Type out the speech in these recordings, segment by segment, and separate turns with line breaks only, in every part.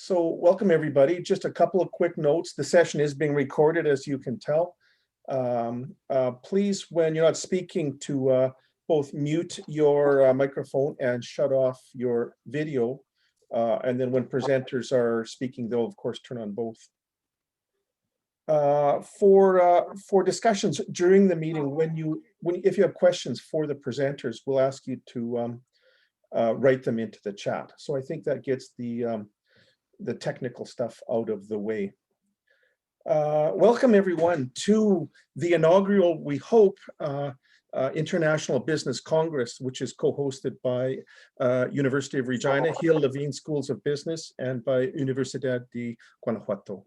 So welcome everybody. Just a couple of quick notes. The session is being recorded, as you can tell. Please, when you're not speaking, to both mute your microphone and shut off your video. And then when presenters are speaking, they'll of course turn on both. For discussions during the meeting, if you have questions for the presenters, we'll ask you to write them into the chat. So I think that gets the technical stuff out of the way. Welcome everyone to the inaugural, we hope, International Business Congress, which is co-hosted by University of Regina, Gil Levine Schools of Business, and by Universidad de Guanajuato.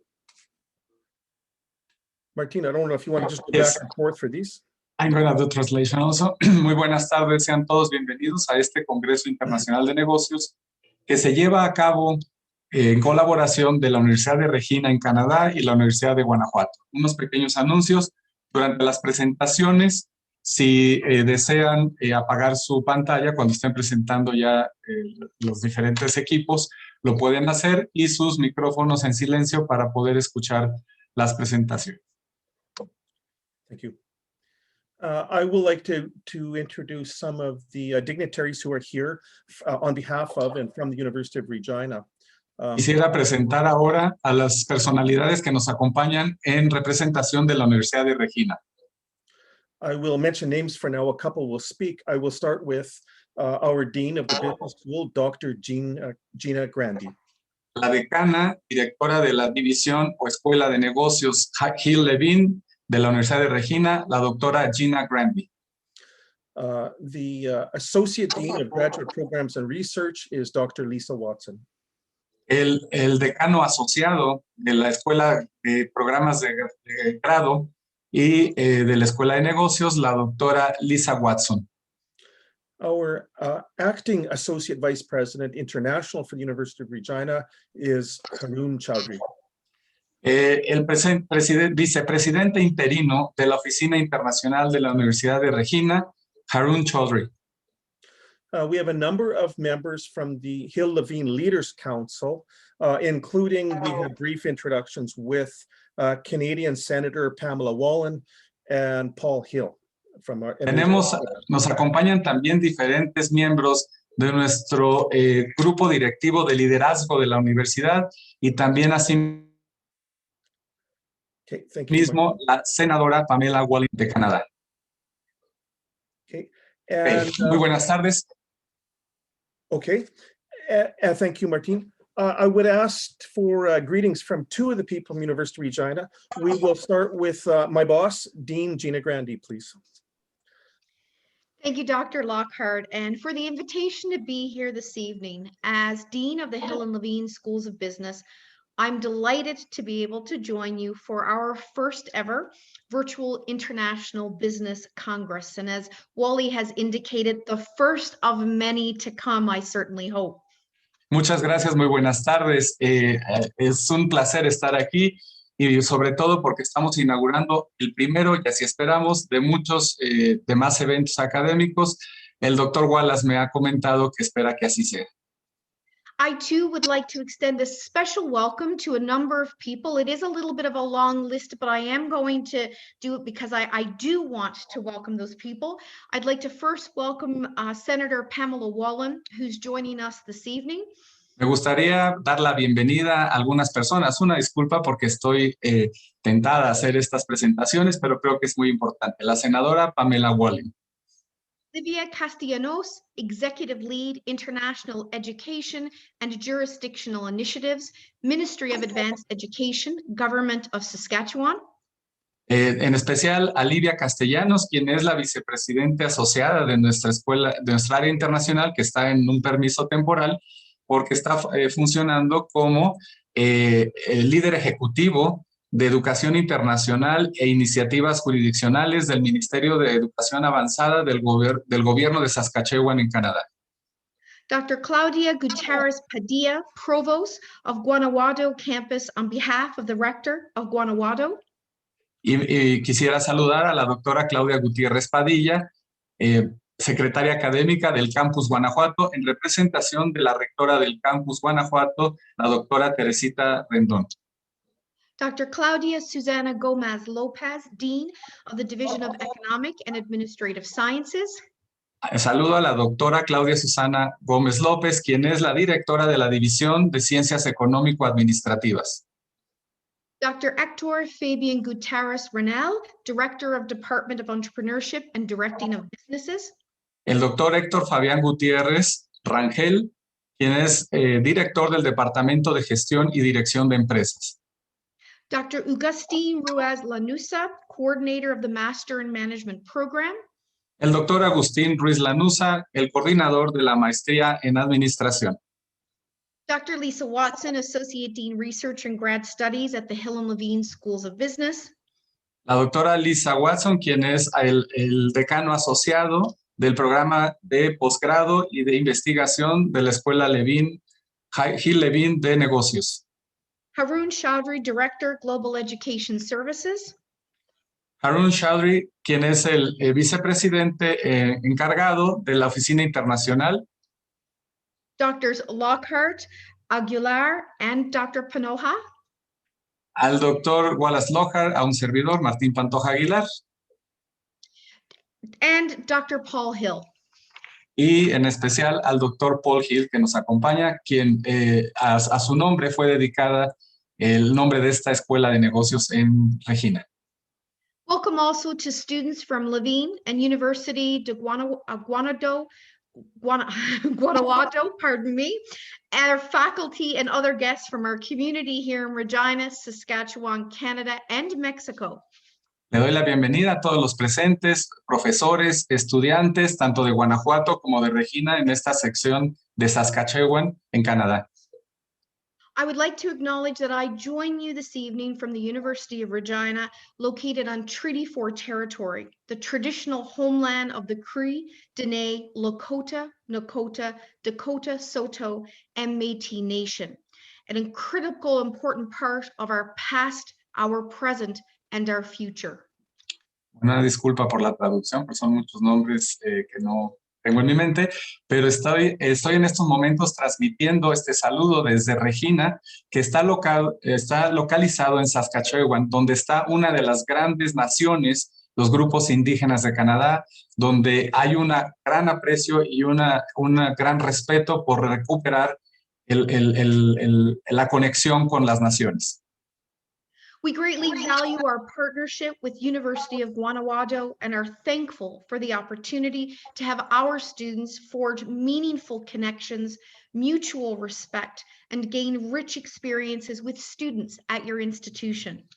Martín, I don't know if you want to just go back and forth for these.
I'm going to do translation also. Muy buenas tardes, sean todos bienvenidos a este Congreso Internacional de Negocios que se lleva a cabo en colaboración de la Universidad de Regina en Canadá y la Universidad de Guanajuato. Unos pequeños anuncios durante las presentaciones. Si desean apagar su pantalla cuando estén presentando ya los diferentes equipos, lo pueden hacer, y sus micrófonos en silencio para poder escuchar las presentaciones.
Thank you. I would like to introduce some of the dignitaries who are here on behalf of and from the University of Regina.
Quisiera presentar ahora a las personalidades que nos acompañan en representación de la Universidad de Regina.
I will mention names for now. A couple will speak. I will start with our Dean of the Business School, Dr. Gina Grandi.
La decana, directora de la División o Escuela de Negocios Gil Levine de la Universidad de Regina, la doctora Gina Grandi.
The Associate Dean of Graduate Programs and Research is Dr. Lisa Watson.
El decano asociado de la Escuela de Programas de Grado y de la Escuela de Negocios, la doctora Lisa Watson.
Our Acting Associate Vice President International for the University of Regina is Harun Chaudhry.
El vicepresidente interino de la Oficina Internacional de la Universidad de Regina, Harun Chaudhry.
We have a number of members from the Gil Levine Leaders Council, including we have brief introductions with Canadian Senator Pamela Wallin and Paul Hill.
Nos acompañan también diferentes miembros de nuestro grupo directivo de liderazgo de la universidad, y también así mismo la senadora Pamela Wallin de Canadá. Muy buenas tardes.
Okay, thank you, Martin. I would ask for greetings from two of the people from University of Regina. We will start with my boss, Dean Gina Grandi, please.
Thank you, Dr. Lockhart, and for the invitation to be here this evening. As Dean of the Gil and Levine Schools of Business, I'm delighted to be able to join you for our first ever virtual International Business Congress. And as Wally has indicated, the first of many to come, I certainly hope.
Muchas gracias, muy buenas tardes. Es un placer estar aquí, y sobre todo porque estamos inaugurando el primero, y así esperamos, de muchos demás eventos académicos. El doctor Wallace me ha comentado que espera que así sea.
I too would like to extend a special welcome to a number of people. It is a little bit of a long list, but I am going to do it because I do want to welcome those people. I'd like to first welcome Senator Pamela Wallin, who's joining us this evening.
Me gustaría dar la bienvenida a algunas personas. Una disculpa porque estoy tentada a hacer estas presentaciones, pero creo que es muy importante. La senadora Pamela Wallin.
Livia Castellanos, Executive Lead, International Education and Jurisdictional Initiatives, Ministry of Advanced Education, Government of Saskatchewan.
En especial a Livia Castellanos, quien es la vicepresidente asociada de nuestra escuela, de nuestra área internacional, que está en un permiso temporal porque está funcionando como líder ejecutivo de Educación Internacional e Iniciativas Jurisdiccionales del Ministerio de Educación Avanzada del Gobierno de Saskatchewan en Canadá.
Dr. Claudia Gutierrez Padilla, Provost of Guanajuato Campus, on behalf of the Rector of Guanajuato.
Y quisiera saludar a la doctora Claudia Gutiérrez Padilla, secretaria académica del Campus Guanajuato, en representación de la rectora del Campus Guanajuato, la doctora Teresita Rendón.
Dr. Claudia Susana Gomez Lopez, Dean of the Division of Economic and Administrative Sciences.
Saludo a la doctora Claudia Susana Gómez López, quien es la directora de la División de Ciencias Económico-Administrativas.
Dr. Hector Fabian Gutierrez Renel, Director of Department of Entrepreneurship and Directing of Businesses.
El doctor Héctor Fabián Gutiérrez Rangel, quien es director del Departamento de Gestión y Dirección de Empresas.
Dr. Augustine Ruiz Lanusa, Coordinator of the Master in Management Program.
El doctor Agustín Ruiz Lanusa, el coordinador de la maestría en Administración.
Dr. Lisa Watson, Associate Dean Research and Grad Studies at the Hill and Levine Schools of Business.
La doctora Lisa Watson, quien es el decano asociado del programa de posgrado y de investigación de la Escuela Hill Levine de Negocios.
Harun Chaudhry, Director, Global Education Services.
Harun Chaudhry, quien es el vicepresidente encargado de la Oficina Internacional.
Doctors Lockhart, Aguilar, and Dr. Panoja.
Al doctor Wallace Lockhart, a un servidor, Martín Pantoja Aguilar.
And Dr. Paul Hill.
Y en especial al doctor Paul Hill, que nos acompaña, quien a su nombre fue dedicada el nombre de esta escuela de negocios en Regina.
Welcome also to students from Levine and University de Guanajuato, pardon me, and our faculty and other guests from our community here in Regina, Saskatchewan, Canada, and Mexico.
Le doy la bienvenida a todos los presentes, profesores, estudiantes, tanto de Guanajuato como de Regina, en esta sección de Saskatchewan, en Canadá.
I would like to acknowledge that I join you this evening from the University of Regina, located on Treaty 4 territory, the traditional homeland of the Cree, Dene, Lakota, Nakota, Dakota, Saulteaux, and Métis Nation, and a critical important part of our past, our present, and our future.
Una disculpa por la traducción, pues son muchos nombres que no tengo en mi mente, pero estoy en estos momentos transmitiendo este saludo desde Regina, que está localizado en Saskatchewan, donde está una de las grandes naciones, los grupos indígenas de Canadá, donde hay un gran aprecio y un gran respeto por recuperar la conexión con las naciones.
We greatly value our partnership with University of Guanajuato and are thankful for the opportunity to have our students forge meaningful connections, mutual respect, and gain rich experiences with students at your institution.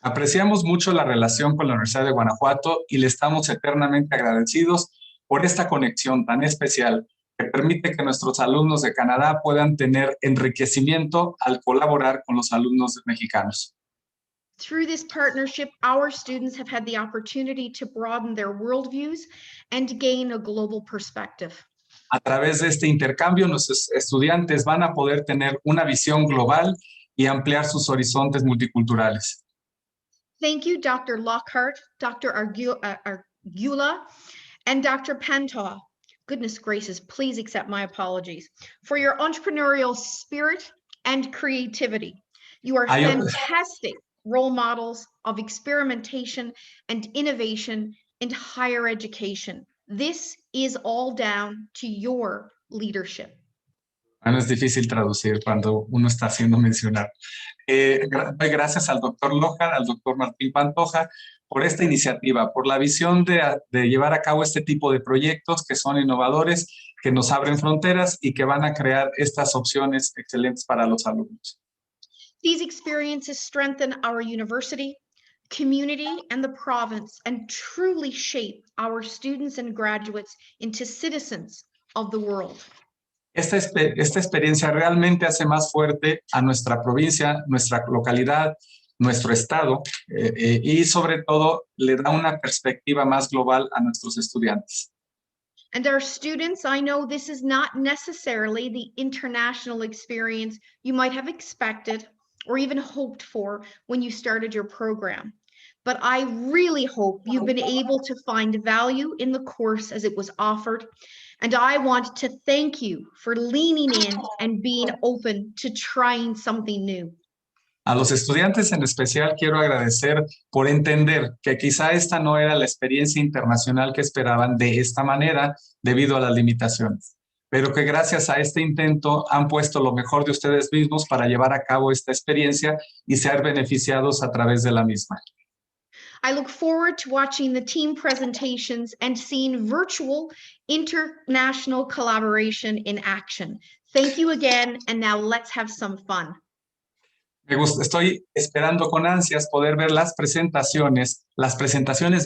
Apreciamos mucho la relación con la Universidad de Guanajuato y le estamos eternamente agradecidos por esta conexión tan especial que permite que nuestros alumnos de Canadá puedan tener enriquecimiento al colaborar con los alumnos mexicanos.
Through this partnership, our students have had the opportunity to broaden their worldviews and gain a global perspective.
A través de este intercambio, nuestros estudiantes van a poder tener una visión global y ampliar sus horizontes multiculturales.
Thank you, Dr. Lockhart, Dr. Argula, and Dr. Pantoja. Goodness gracious, please accept my apologies for your entrepreneurial spirit and creativity. You are fantastic role models of experimentation and innovation in higher education. This is all down to your leadership.
Bueno, es difícil traducir cuando uno está haciendo mencionar. Doy gracias al doctor Lockhart, al doctor Martín Pantoja, por esta iniciativa, por la visión de llevar a cabo este tipo de proyectos que son innovadores, que nos abren fronteras y que van a crear estas opciones excelentes para los alumnos.
These experiences strengthen our university, community, and the province, and truly shape our students and graduates into citizens of the world.
Esta experiencia realmente hace más fuerte a nuestra provincia, nuestra localidad, nuestro estado, y sobre todo le da una perspectiva más global a nuestros estudiantes.
And our students, I know this is not necessarily the international experience you might have expected or even hoped for when you started your program. but I really hope you've been able to find value in the course as it was offered. And I want to thank you for leaning in and being open to trying something new.
A los estudiantes en especial quiero agradecer por entender que quizá esta no era la experiencia internacional que esperaban de esta manera debido a las limitaciones, pero que gracias a este intento han puesto lo mejor de ustedes mismos para llevar a cabo esta experiencia y ser beneficiados a través de la misma.
I look forward to watching the team presentations and seeing virtual international collaboration in action. Thank you again, and now let's have some fun.
Estoy esperando con ansias poder ver las presentaciones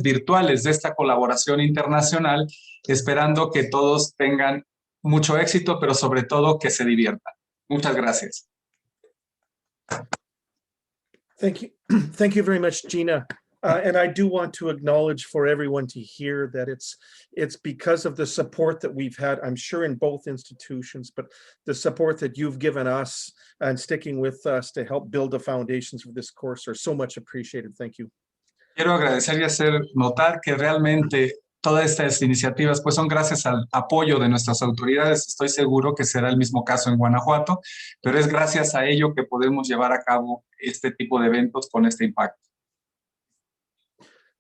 virtuales de esta colaboración internacional, esperando que todos tengan mucho éxito, pero sobre todo que se diviertan. Muchas gracias.
Thank you. Thank you very much, Gina. And I do want to acknowledge for everyone to hear that it's because of the support that we've had, I'm sure in both institutions, but the support that you've given us and sticking with us to help build the foundations for this course are so much appreciated. Thank you.
Quiero agradecer y hacer notar que realmente todas estas iniciativas pues son gracias al apoyo de nuestras autoridades. Estoy seguro que será el mismo caso en Guanajuato, pero es gracias a ello que podemos llevar a cabo este tipo de eventos con este impacto.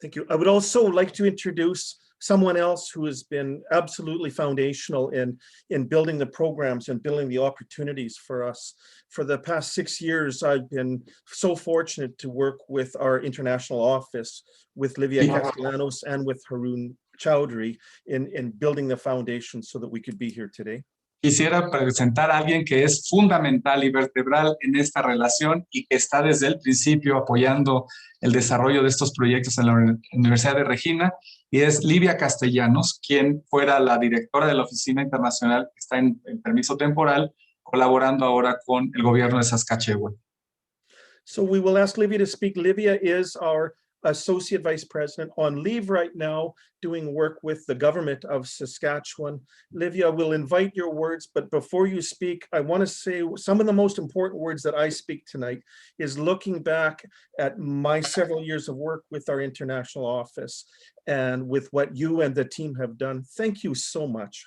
Thank you. I would also like to introduce someone else who has been absolutely foundational in building the programs and building the opportunities for us. For the past 6 years, I've been so fortunate to work with our international office, with Livia Castellanos and with Harun Chowdhury in building the foundation so that we could be here today.
Quisiera presentar a alguien que es fundamental y vertebral en esta relación y que está desde el principio apoyando el desarrollo de estos proyectos en la Universidad de Regina, y es Livia Castellanos, quien fuera la directora de la Oficina Internacional, que está en permiso temporal, colaborando ahora con el gobierno de Saskatchewan.
So we will ask Livia to speak. Livia is our Associate Vice President on leave right now, doing work with the government of Saskatchewan. Livia, will invite your words, but before you speak, I want to say some of the most important words that I speak tonight is looking back at my several years of work with our international office and with what you and the team have done. Thank you so much.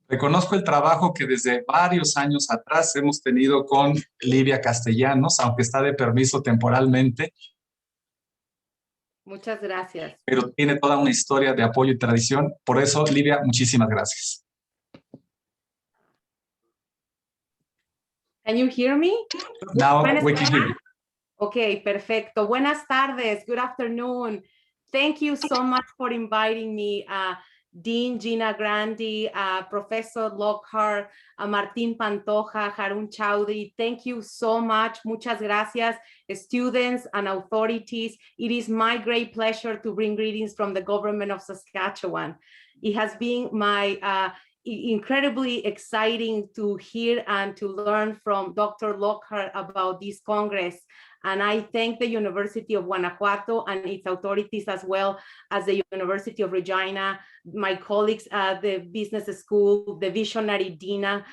Reconozco el trabajo que desde varios años atrás hemos tenido con Livia Castellanos, aunque está de permiso temporalmente.
Muchas gracias.
Pero tiene toda una historia de apoyo y tradición. Por eso, Livia, muchísimas gracias.
Can you hear me?
Now we can hear you.
Okay, perfecto. Buenas tardes. Good afternoon. Thank you so much for inviting me, Dean Gina Grandi, Professor Lockhart, Martín Pantoja, Harun Chowdhury. Thank you so much. Muchas gracias, students and authorities. It is my great pleasure to bring greetings from the government of Saskatchewan. It has been my incredibly exciting to hear and to learn from Dr. Lockhart about this Congress. And I thank the University of Guanajuato and its authorities, as well as the University of Regina, my colleagues at the business school, the visionary Gina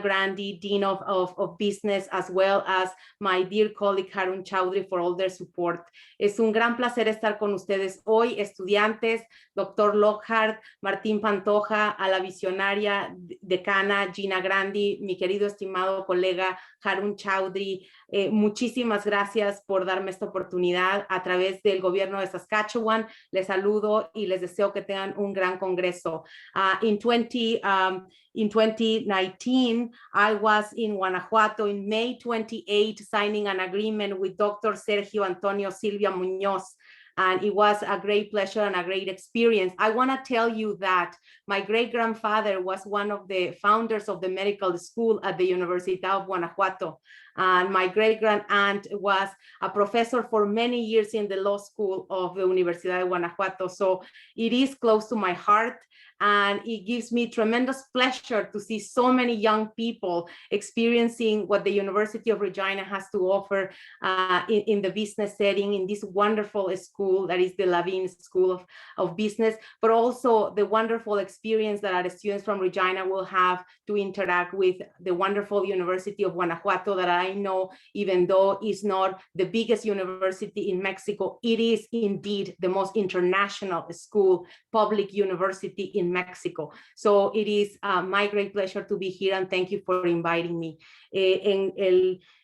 Grandi, Dean of Business, as well as my dear colleague Harun Chowdhury for all their support. Es un gran placer estar con ustedes hoy, estudiantes, Dr. Lockhart, Martín Pantoja, a la visionaria decana Gina Grandi, mi querido estimado colega Harun Chowdhury. Muchísimas gracias por darme esta oportunidad a través del gobierno de Saskatchewan. Les saludo y les deseo que tengan un gran congreso. In 2019, I was in Guanajuato in May 28, signing an agreement with Dr. Sergio Antonio Silvia Muñoz. And it was a great pleasure and a great experience. I want to tell you that my great-grandfather was one of the founders of the medical school at the Universidad of Guanajuato. And my great-grand-aunt was a professor for many years in the law school of the Universidad de Guanajuato. So it is close to my heart. And it gives me tremendous pleasure to see so many young people experiencing what the University of Regina has to offer in the business setting, in this wonderful school that is the Levine School of Business, but also the wonderful experience that our students from Regina will have to interact with the wonderful University of Guanajuato that I know, even though it's not the biggest university in Mexico, it is indeed the most international school, public university in Mexico. So it is my great pleasure to be here, and thank you for inviting me. En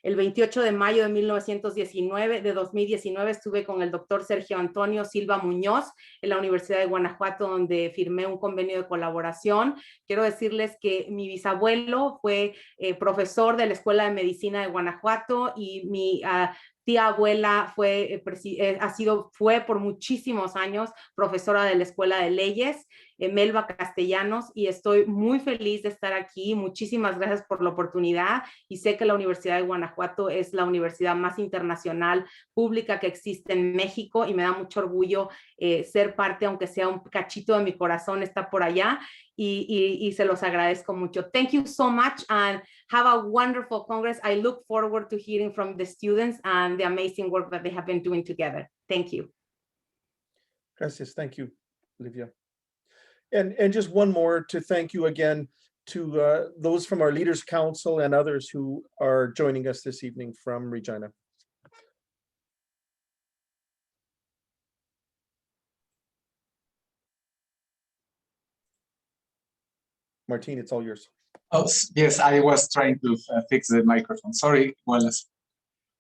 el 28 de mayo de 2019 estuve con el doctor Sergio Antonio Silva Muñoz en la Universidad de Guanajuato, donde firmé un convenio de colaboración. Quiero decirles que mi bisabuelo fue profesor de la Escuela de Medicina de Guanajuato y mi tía abuela fue por muchísimos años profesora de la Escuela de Leyes, Melba Castellanos, y estoy muy feliz de estar aquí. Muchísimas gracias por la oportunidad, y sé que la Universidad de Guanajuato es la universidad más internacional pública que existe en México, y me da mucho orgullo ser parte, aunque sea un cachito de mi corazón está por allá, y se los agradezco mucho. Thank you so much, and have a wonderful Congress. I look forward to hearing from the students and the amazing work that they have been doing together. Thank you.
Gracias. Thank you, Olivia. And just one more to thank you again to those from our Leaders Council and others who are joining us this evening from Regina. Martin, it's all yours.
Oh, yes, I was trying to fix the microphone. Sorry, Wallace.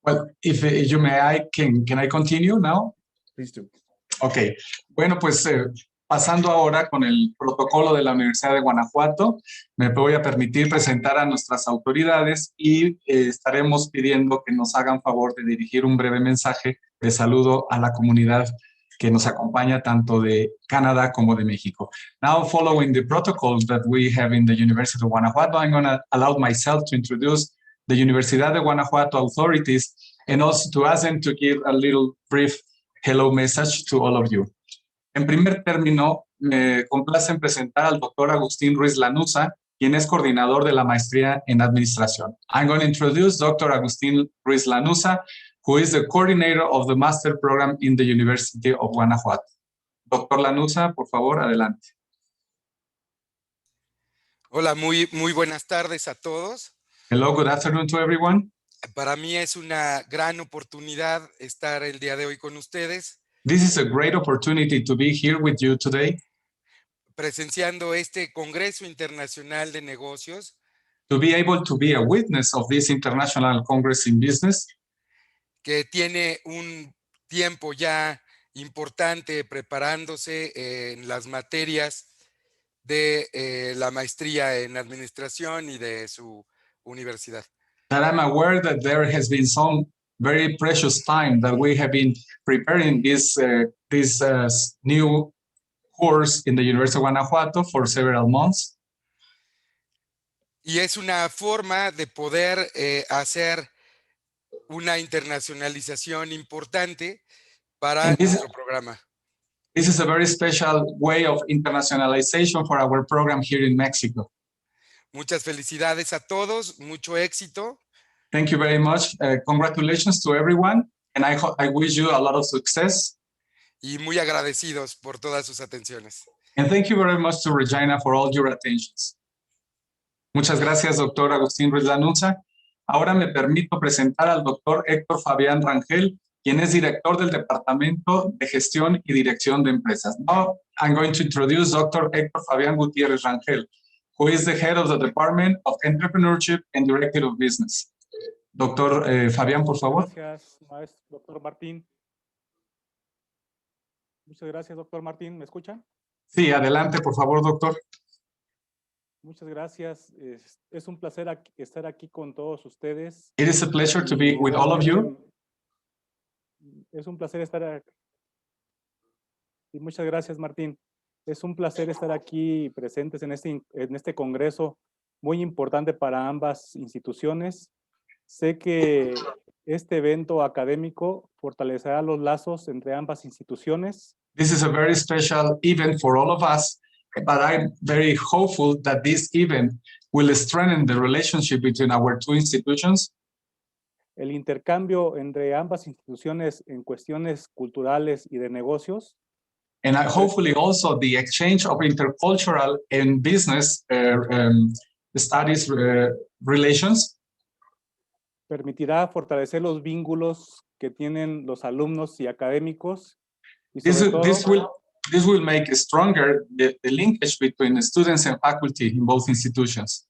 Well, if you may, can I continue now?
Please do.
Ok, bueno, pues pasando ahora con el protocolo de la Universidad de Guanajuato, me voy a permitir presentar a nuestras autoridades y estaremos pidiendo que nos hagan favor de dirigir un breve mensaje de saludo a la comunidad que nos acompaña tanto de Canadá como de México. Now, following the protocols that we have in the University of Guanajuato, I'm going to allow myself to introduce the Universidad de Guanajuato authorities and also to ask them to give a little brief hello message to all of you. En primer término, me complace en presentar al doctor Agustín Ruiz Lanuza, quien es coordinador de la maestría en administración. I'm going to introduce Dr. Agustín Ruiz Lanuza, who is the coordinator of the master program in the University of Guanajuato. Doctor Lanuza, por favor, adelante.
Hola, muy buenas tardes a todos.
Hello, good afternoon to everyone.
Para mí es una gran oportunidad estar el día de hoy con ustedes,
This is a great opportunity to be here with you today,
presenciando este Congreso Internacional de Negocios,
to be able to be a witness of this International Congress in Business,
que tiene un tiempo ya importante preparándose en las materias de la maestría en administración y de su universidad.
that I'm aware that there has been some very precious time that we have been preparing this new course in the University of Guanajuato for several months.
Y es una forma de poder hacer una internacionalización importante para nuestro programa.
This is a very special way of internationalization for our program here in Mexico.
Muchas felicidades a todos, mucho éxito.
Thank you very much. Congratulations to everyone, and I wish you a lot of success.
Y muy agradecidos por todas sus atenciones.
And thank you very much to Regina for all your attentions. Muchas gracias, doctor Agustín Ruiz Lanuza. Ahora me permito presentar al doctor Héctor Fabián Rangel, quien es director del Departamento de Gestión y Dirección de Empresas. Now, I'm going to introduce Dr. Héctor Fabián Gutiérrez Rangel, who is the head of the Department of Entrepreneurship and Director of Business. Doctor Fabián, por favor.
Gracias, maestro, doctor Martín. Muchas gracias, doctor Martín. ¿Me escuchan?
Sí, adelante, por favor, doctor.
Muchas gracias. Es un placer estar aquí con todos ustedes.
It is a pleasure to be with all of you.
Es un placer estar aquí. Y muchas gracias, Martín. Es un placer estar aquí presentes en este congreso muy importante para ambas instituciones. Sé que este evento académico fortalecerá los lazos entre ambas instituciones.
This is a very special event for all of us, but I'm very hopeful that this event will strengthen the relationship between our two institutions.
El intercambio entre ambas instituciones en cuestiones culturales y de negocios.
And hopefully also the exchange of intercultural and business studies relations
Permitirá fortalecer los vínculos que tienen los alumnos y académicos. Y
This
sobre todo,
will make stronger the linkage between students and faculty in both institutions.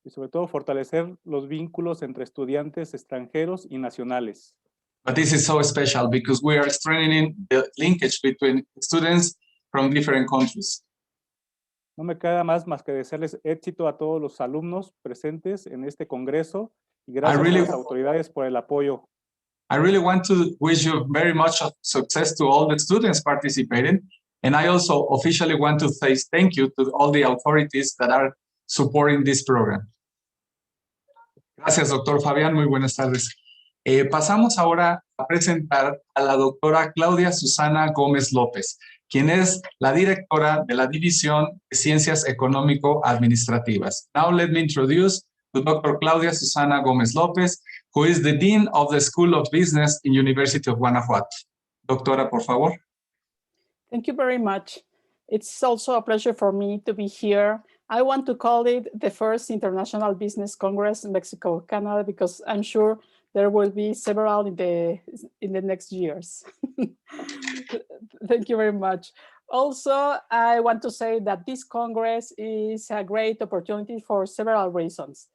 y sobre todo fortalecer los vínculos entre estudiantes extranjeros y nacionales.
But this is so special because we are strengthening the linkage between students from different countries.
No me queda más que desearles éxito a todos los alumnos presentes en este congreso y gracias a las autoridades por el apoyo.
I really want to wish you very much success to all the students participating. And I also officially want to say thank you to all the authorities that are supporting this program. Gracias, doctor Fabián. Muy buenas tardes. Pasamos ahora a presentar a la doctora Claudia Susana Gómez López, quien es la directora de la División de Ciencias Económico-Administrativas. Now let me introduce to Dr. Claudia Susana Gómez López, who is the Dean of the School of Business in University of Guanajuato. Doctora, por favor.
Thank you very much. It's also a pleasure for me to be here. I want to call it the first International Business Congress in Mexico-Canada because I'm sure there will be several in the next years. Thank you very much. Also, I want to say that this Congress is a great opportunity for several reasons.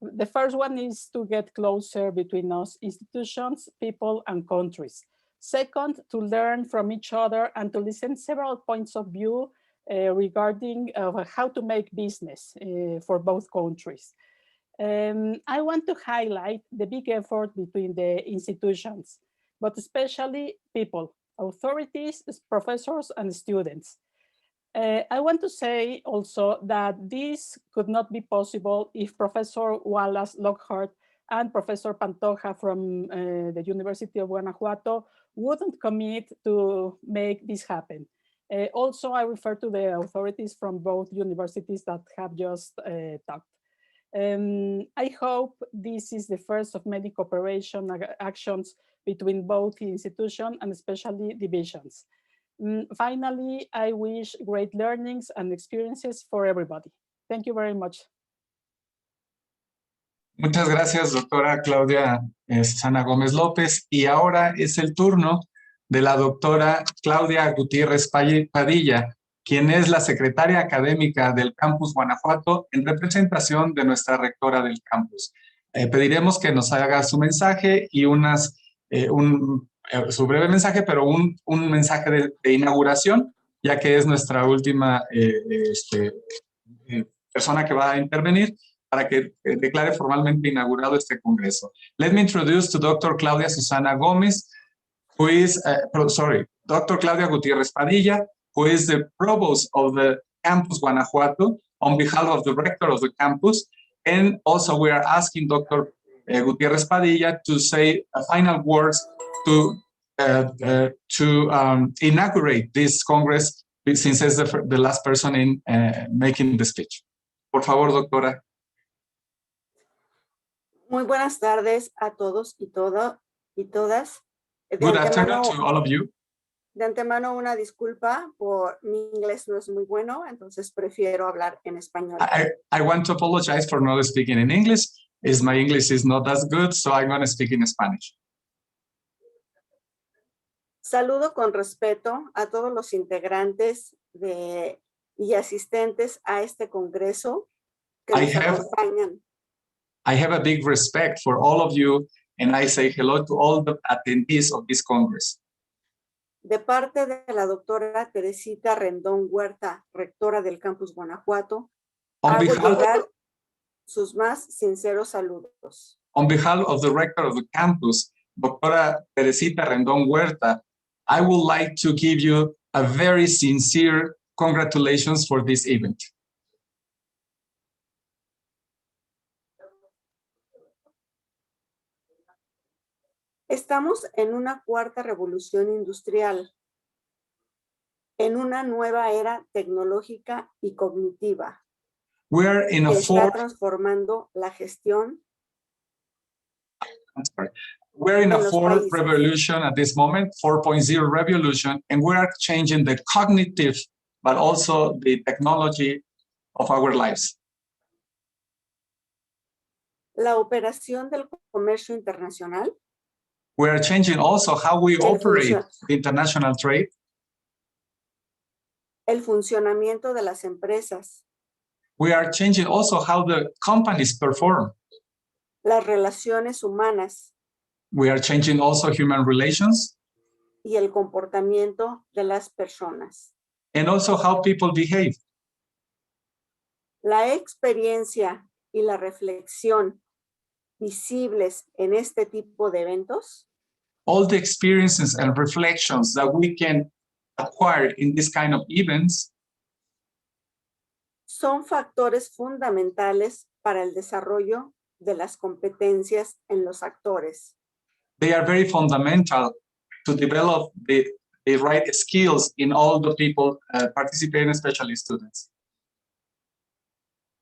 The first one is to get closer between us institutions, people, and countries. Second, to learn from each other and to listen several points of view regarding how to make business for both countries. I want to highlight the big effort between the institutions, but especially people, authorities, professors, and students. I want to say also that this could not be possible if Professor Wallace Lockhart and Professor Pantoja from the University of Guanajuato wouldn't commit to make this happen. Also, I refer to the authorities from both universities that have just talked. I hope this is the first of many cooperation actions between both institutions and especially divisions. Finally, I wish great learnings and experiences for everybody. Thank you very much.
Muchas gracias, doctora Claudia Susana Gómez López. Y ahora es el turno de la doctora Claudia Gutiérrez Padilla, quien es la secretaria académica del Campus Guanajuato en representación de nuestra rectora del campus. Pediremos que nos haga su mensaje y su breve mensaje, pero un mensaje de inauguración, ya que es nuestra última persona que va a intervenir para que declare formalmente inaugurado este congreso. Let me introduce to Dr. Claudia Susana Gómez, who is, Dr. Claudia Gutiérrez Padilla, who is the provost of the Campus Guanajuato on behalf of the rector of the campus. And also we are asking Dr. Gutiérrez Padilla to say final words to inaugurate this Congress, since it's the last person in making the speech. Por favor, doctora.
Muy buenas tardes a todos y todas.
Good afternoon to all of you.
De antemano, una disculpa por mi inglés no es muy bueno, entonces prefiero hablar en español.
I want to apologize for not speaking in English. My English is not as good, so I'm going to speak in Spanish.
Saludo con respeto a todos los integrantes y asistentes a este congreso que nos acompañan.
I have a big respect for all of you, and I say hello to all the attendees of this Congress.
De parte de la doctora Teresita Rendón Huerta, rectora del Campus Guanajuato, hago llegar sus más sinceros saludos.
On behalf of the rector of the campus, Doctora Teresita Rendón Huerta, I would like to give you a very sincere congratulations for this event.
Estamos en una cuarta revolución industrial. en una nueva era tecnológica y cognitiva
We are in a
que está
fourth,
transformando la gestión
I'm sorry. We're in a
en los
fourth
países.
revolution at this moment, 4.0 revolution, and we are changing the cognitive, but also the technology of our lives.
La operación del comercio internacional,
We are changing also how we
El
operate
funcio-
international trade,
el funcionamiento de las empresas,
we are changing also how the companies perform.
las relaciones humanas
We are changing also human relations
y el comportamiento de las personas.
and also how people behave.
La experiencia y la reflexión visibles en este tipo de eventos
All the experiences and reflections that we can acquire in this kind of events
son factores fundamentales para el desarrollo de las competencias en los actores.
they are very fundamental to develop the right skills in all the people participating, especially students.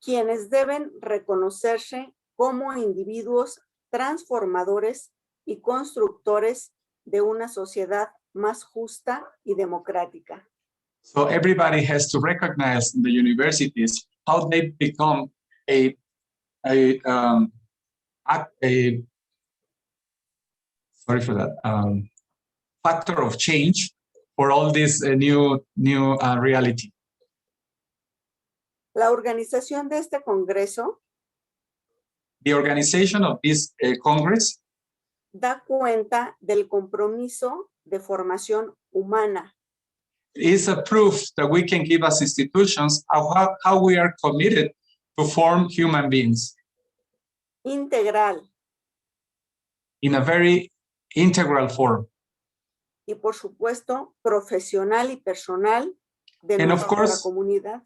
Quienes deben reconocerse como individuos transformadores y constructores de una sociedad más justa y democrática.
So everybody has to recognize in the universities how they become a sorry for that, factor of change for all this new reality.
La organización de este Congreso
The organization of this Congress
da cuenta del compromiso de formación humana,
is a proof that we can give as institutions how we are committed to form human beings
integral
in a very integral form.
y, por supuesto, profesional y personal de
And of
nuestra
course-
comunidad.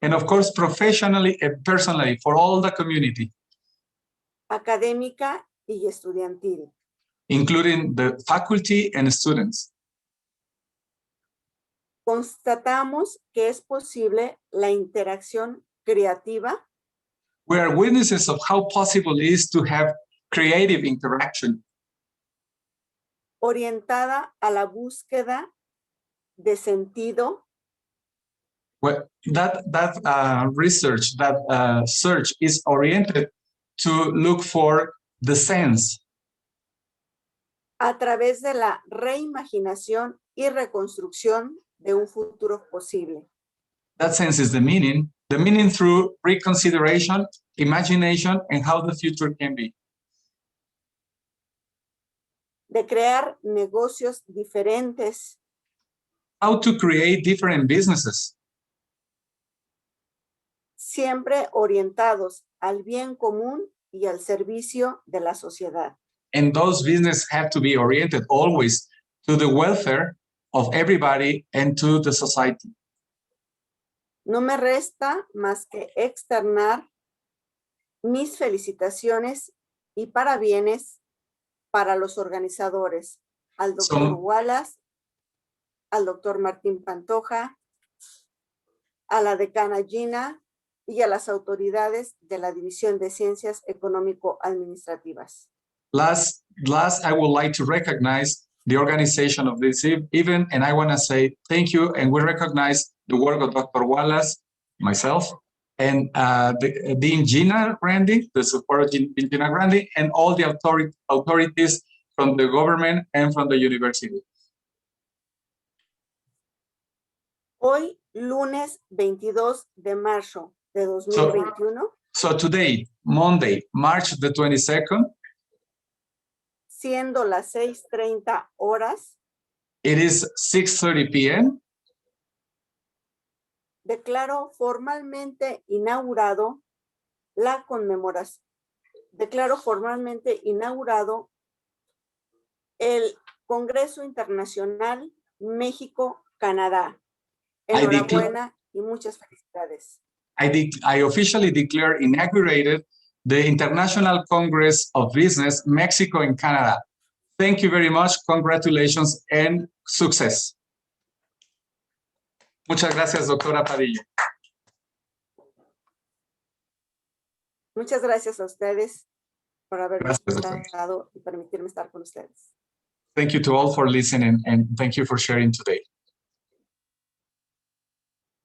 And of course, professionally and personally for all the community,
Académica y estudiantil.
including the faculty and students.
Constatamos que es posible la interacción creativa
We are witnesses of how possible it is to have creative interaction
orientada a la búsqueda de sentido,
well, that research, that search is oriented to look for the sense
a través de la reimaginación y reconstrucción de un futuro posible.
that sense is the meaning through reconsideration, imagination, and how the future can be.
De crear negocios diferentes,
How to create different businesses,
siempre orientados al bien común y al servicio de la sociedad.
and those businesses have to be oriented always to the welfare of everybody and to the society.
No me resta más que externar mis felicitaciones y parabienes para los organizadores, al doctor Wallace, al doctor Martín Pantoja, a la decana Gina y a las autoridades de la División de Ciencias Económico-Administrativas.
Last, I would like to recognize the organization of this event, and I want to say thank you, and we recognize the work of Dr. Wallace, myself, and the Dean Gina Grandi, the support of Dean Gina Grandi, and all the authorities from the government and from the university.
Hoy, lunes 22 de marzo de 2021,
So today, Monday, March the 22nd,
siendo las 6:30 horas,
it is 6:30 p.m.
declaro formalmente inaugurado la conmemoración. Declaro formalmente inaugurado el Congreso Internacional México-Canadá. Enhorabuena y muchas felicidades.
I officially declare inaugurated the International Congress of Business, Mexico and Canada. Thank you very much. Congratulations and success. Muchas gracias, doctora Padilla.
Muchas gracias a ustedes por haberme
Gracias, doctora.
invitado y permitirme estar con ustedes.
Thank you to all for listening and thank you for sharing today.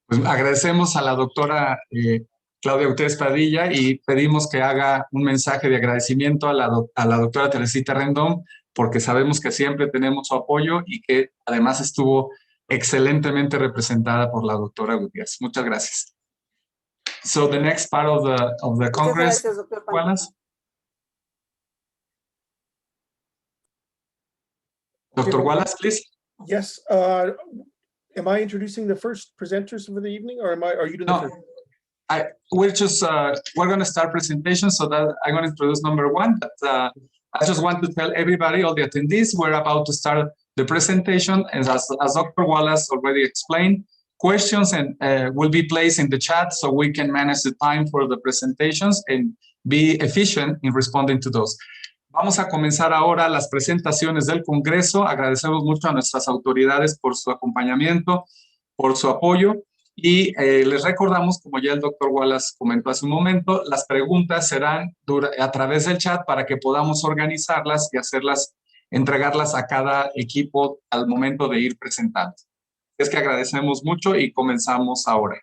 Pues agradecemos a la doctora Claudia Utés Padilla y pedimos que haga un mensaje de agradecimiento a la doctora Teresita Rendón, porque sabemos que siempre tenemos su apoyo y que además estuvo excelentemente representada por la doctora Gutiérrez. Muchas gracias. So the next part of the
Muchas
Congress,
gracias, doctor
Wallace. Dr. Wallace, please.
Yes, am I introducing the first presenters for the evening, or are you doing the
No.
first?
We're going to start presentation, so that I'm going to introduce number one. But I just want to tell everybody, all the attendees, we're about to start the presentation. And as Dr. Wallace already explained, questions will be placed in the chat so we can manage the time for the presentations and be efficient in responding to those. Vamos a comenzar ahora las presentaciones del Congreso. Agradecemos mucho a nuestras autoridades por su acompañamiento, por su apoyo. Y les recordamos, como ya el doctor Wallace comentó hace un momento, las preguntas serán a través del chat para que podamos organizarlas y entregarlas a cada equipo al momento de ir presentando. Es que agradecemos mucho y comenzamos ahora.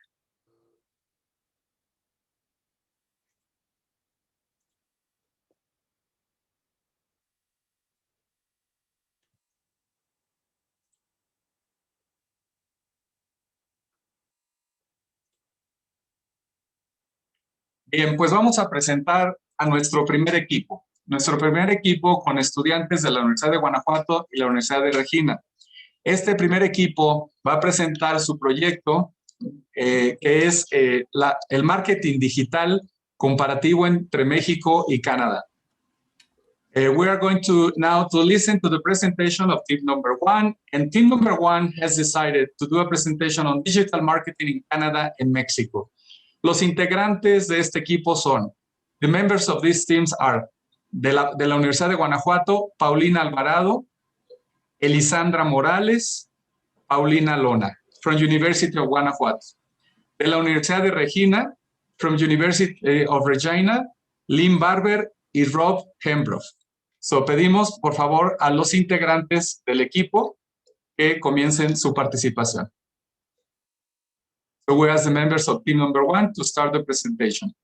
Bien, pues vamos a presentar a nuestro primer equipo. Nuestro primer equipo con estudiantes de la Universidad de Guanajuato y la Universidad de Regina. Este primer equipo va a presentar su proyecto, que es el marketing digital comparativo entre México y Canadá. We are going to now to listen to the presentation of team number one, and team number one has decided to do a presentation on digital marketing in Canada and Mexico. Los integrantes de este equipo son, the members of these teams are, de la Universidad de Guanajuato, Paulina Alvarado, Elisandra Morales, Paulina Lona, from University of Guanajuato. De la Universidad de Regina, from University of Regina, Lynn Barber y Rob Hembrough. So pedimos, por favor, a los integrantes del equipo que comiencen su participación. So we ask the members of team number one to start the presentation.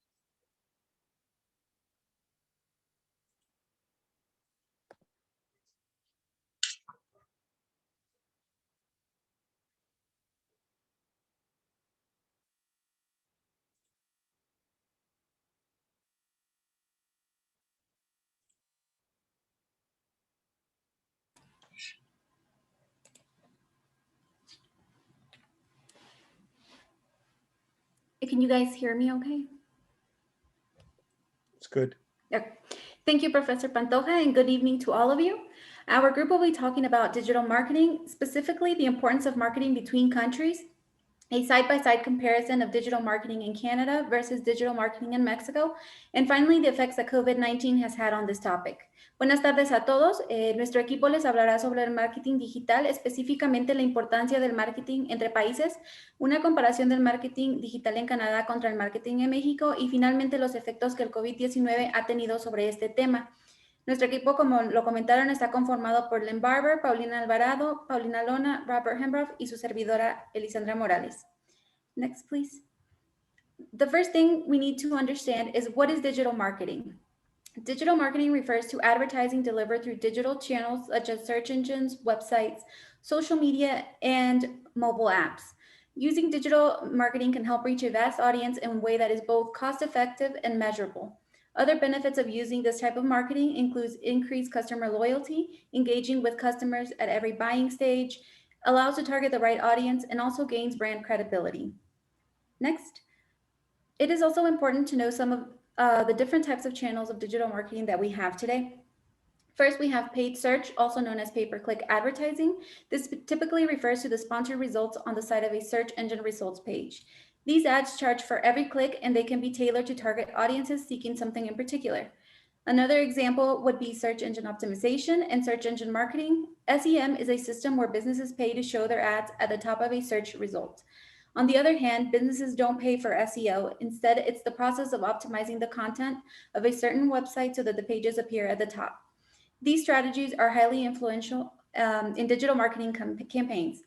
Can you guys hear me okay?
It's good.
Okay. Thank you, Professor Pantoja, and good evening to all of you. Our group will be talking about digital marketing, specifically the importance of marketing between countries, a side-by-side comparison of digital marketing in Canada versus digital marketing in Mexico, and finally, the effects that COVID-19 has had on this topic. Buenas tardes a todos. Nuestro equipo les hablará sobre el marketing digital, específicamente la importancia del marketing entre países, una comparación del marketing digital en Canadá contra el marketing en México y finalmente los efectos que el COVID-19 ha tenido sobre este tema. Nuestro equipo, como lo comentaron, está conformado por Lynn Barber, Paulina Alvarado, Paulina Lona, Robert Hembrough y su servidora Elisandra Morales. Next, please. The first thing we need to understand is what is digital marketing? Digital marketing refers to advertising delivered through digital channels such as search engines, websites, social media, and mobile apps. Using digital marketing can help reach a vast audience in a way that is both cost-effective and measurable. Other benefits of using this type of marketing includes increased customer loyalty, engaging with customers at every buying stage, allows to target the right audience, and also gains brand credibility. Next. It is also important to know some of the different types of channels of digital marketing that we have today. First, we have paid search, also known as pay-per-click advertising. This typically refers to the sponsored results on the side of a search engine results page. These ads charge for every click and they can be tailored to target audiences seeking something in particular. Another example would be search engine optimization and search engine marketing. SEM is a system where businesses pay to show their ads at the top of a search result. On the other hand, businesses don't pay for SEO. Instead, it's the process of optimizing the content of a certain website so that the pages appear at the top. These strategies are highly influential in digital marketing campaigns.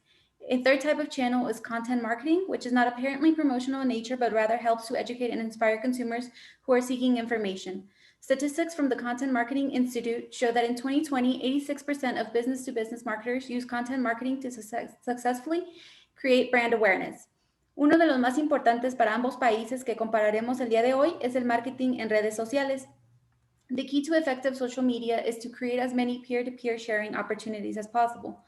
A third type of channel is content marketing, which is not apparently promotional in nature, but rather helps to educate and inspire consumers who are seeking information. Statistics from the Content Marketing Institute show that in 2020, 86% of business-to-business marketers use content marketing to successfully create brand awareness. Uno de los más importantes para ambos países que compararemos el día de hoy es el marketing en redes sociales. The key to effective social media is to create as many peer-to-peer sharing opportunities as possible.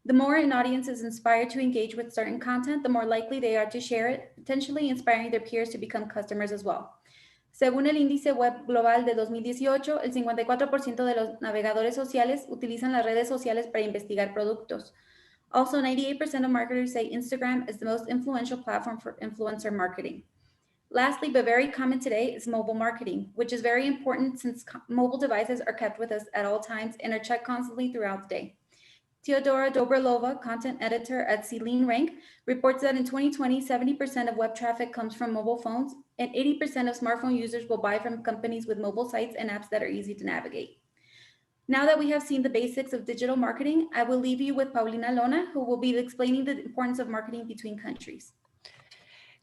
The more an audience is inspired to engage with certain content, the more likely they are to share it, potentially inspiring their peers to become customers as well. Según el índice web global de 2018, el 54% de los navegadores sociales utilizan las redes sociales para investigar productos. Also, 98% of marketers say Instagram is the most influential platform for influencer marketing. Lastly, but very common today, is mobile marketing, which is very important since mobile devices are kept with us at all times and are checked constantly throughout the day. Teodora Dobralova, content editor at Celine Rank, reports that in 2020, 70% of web traffic comes from mobile phones, and 80% of smartphone users will buy from companies with mobile sites and apps that are easy to navigate. Now that we have seen the basics of digital marketing, I will leave you with Paulina Lona, who will be explaining the importance of marketing between countries.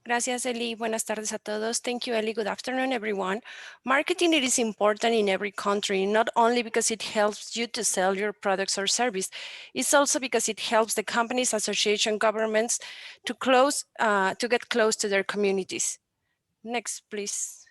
Gracias, Eli. Buenas tardes a todos. Thank you, Eli. Good afternoon, everyone. Marketing, it is important in every country, not only because it helps you to sell your products or service, it's also because it helps the companies, association, governments to get close to their communities. Next, please.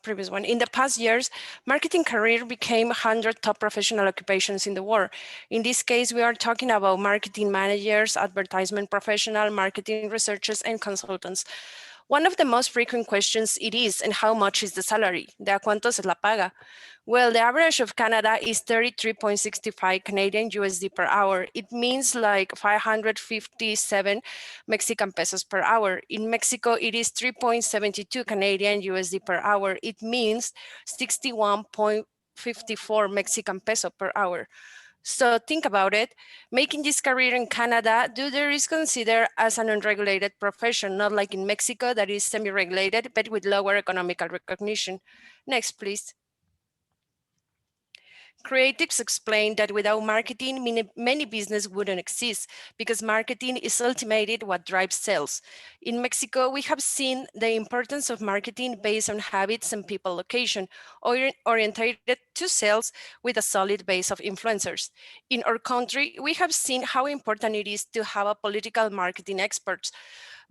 Previous one. In the past years, marketing career became 100 top professional occupations in the world. In this case, we are talking about marketing managers, advertisement professional, marketing researchers, and consultants. One of the most frequent questions it is, and how much is the salary? ¿De a cuánto se la paga? Well, the average of Canada is 33.65 Canadian USD per hour. It means like 557 Mexican pesos per hour. In Mexico, it is 3.72 Canadian USD per hour. It means 61.54 Mexican peso per hour. So think about it. Making this career in Canada, there is considered as an unregulated profession, not like in Mexico that is semi-regulated, but with lower economical recognition. Next, please. Creatives explain that without marketing, many businesses wouldn't exist because marketing is ultimately what drives sales. In Mexico, we have seen the importance of marketing based on habits and people location, orientated to sales with a solid base of influencers. In our country, we have seen how important it is to have a political marketing experts.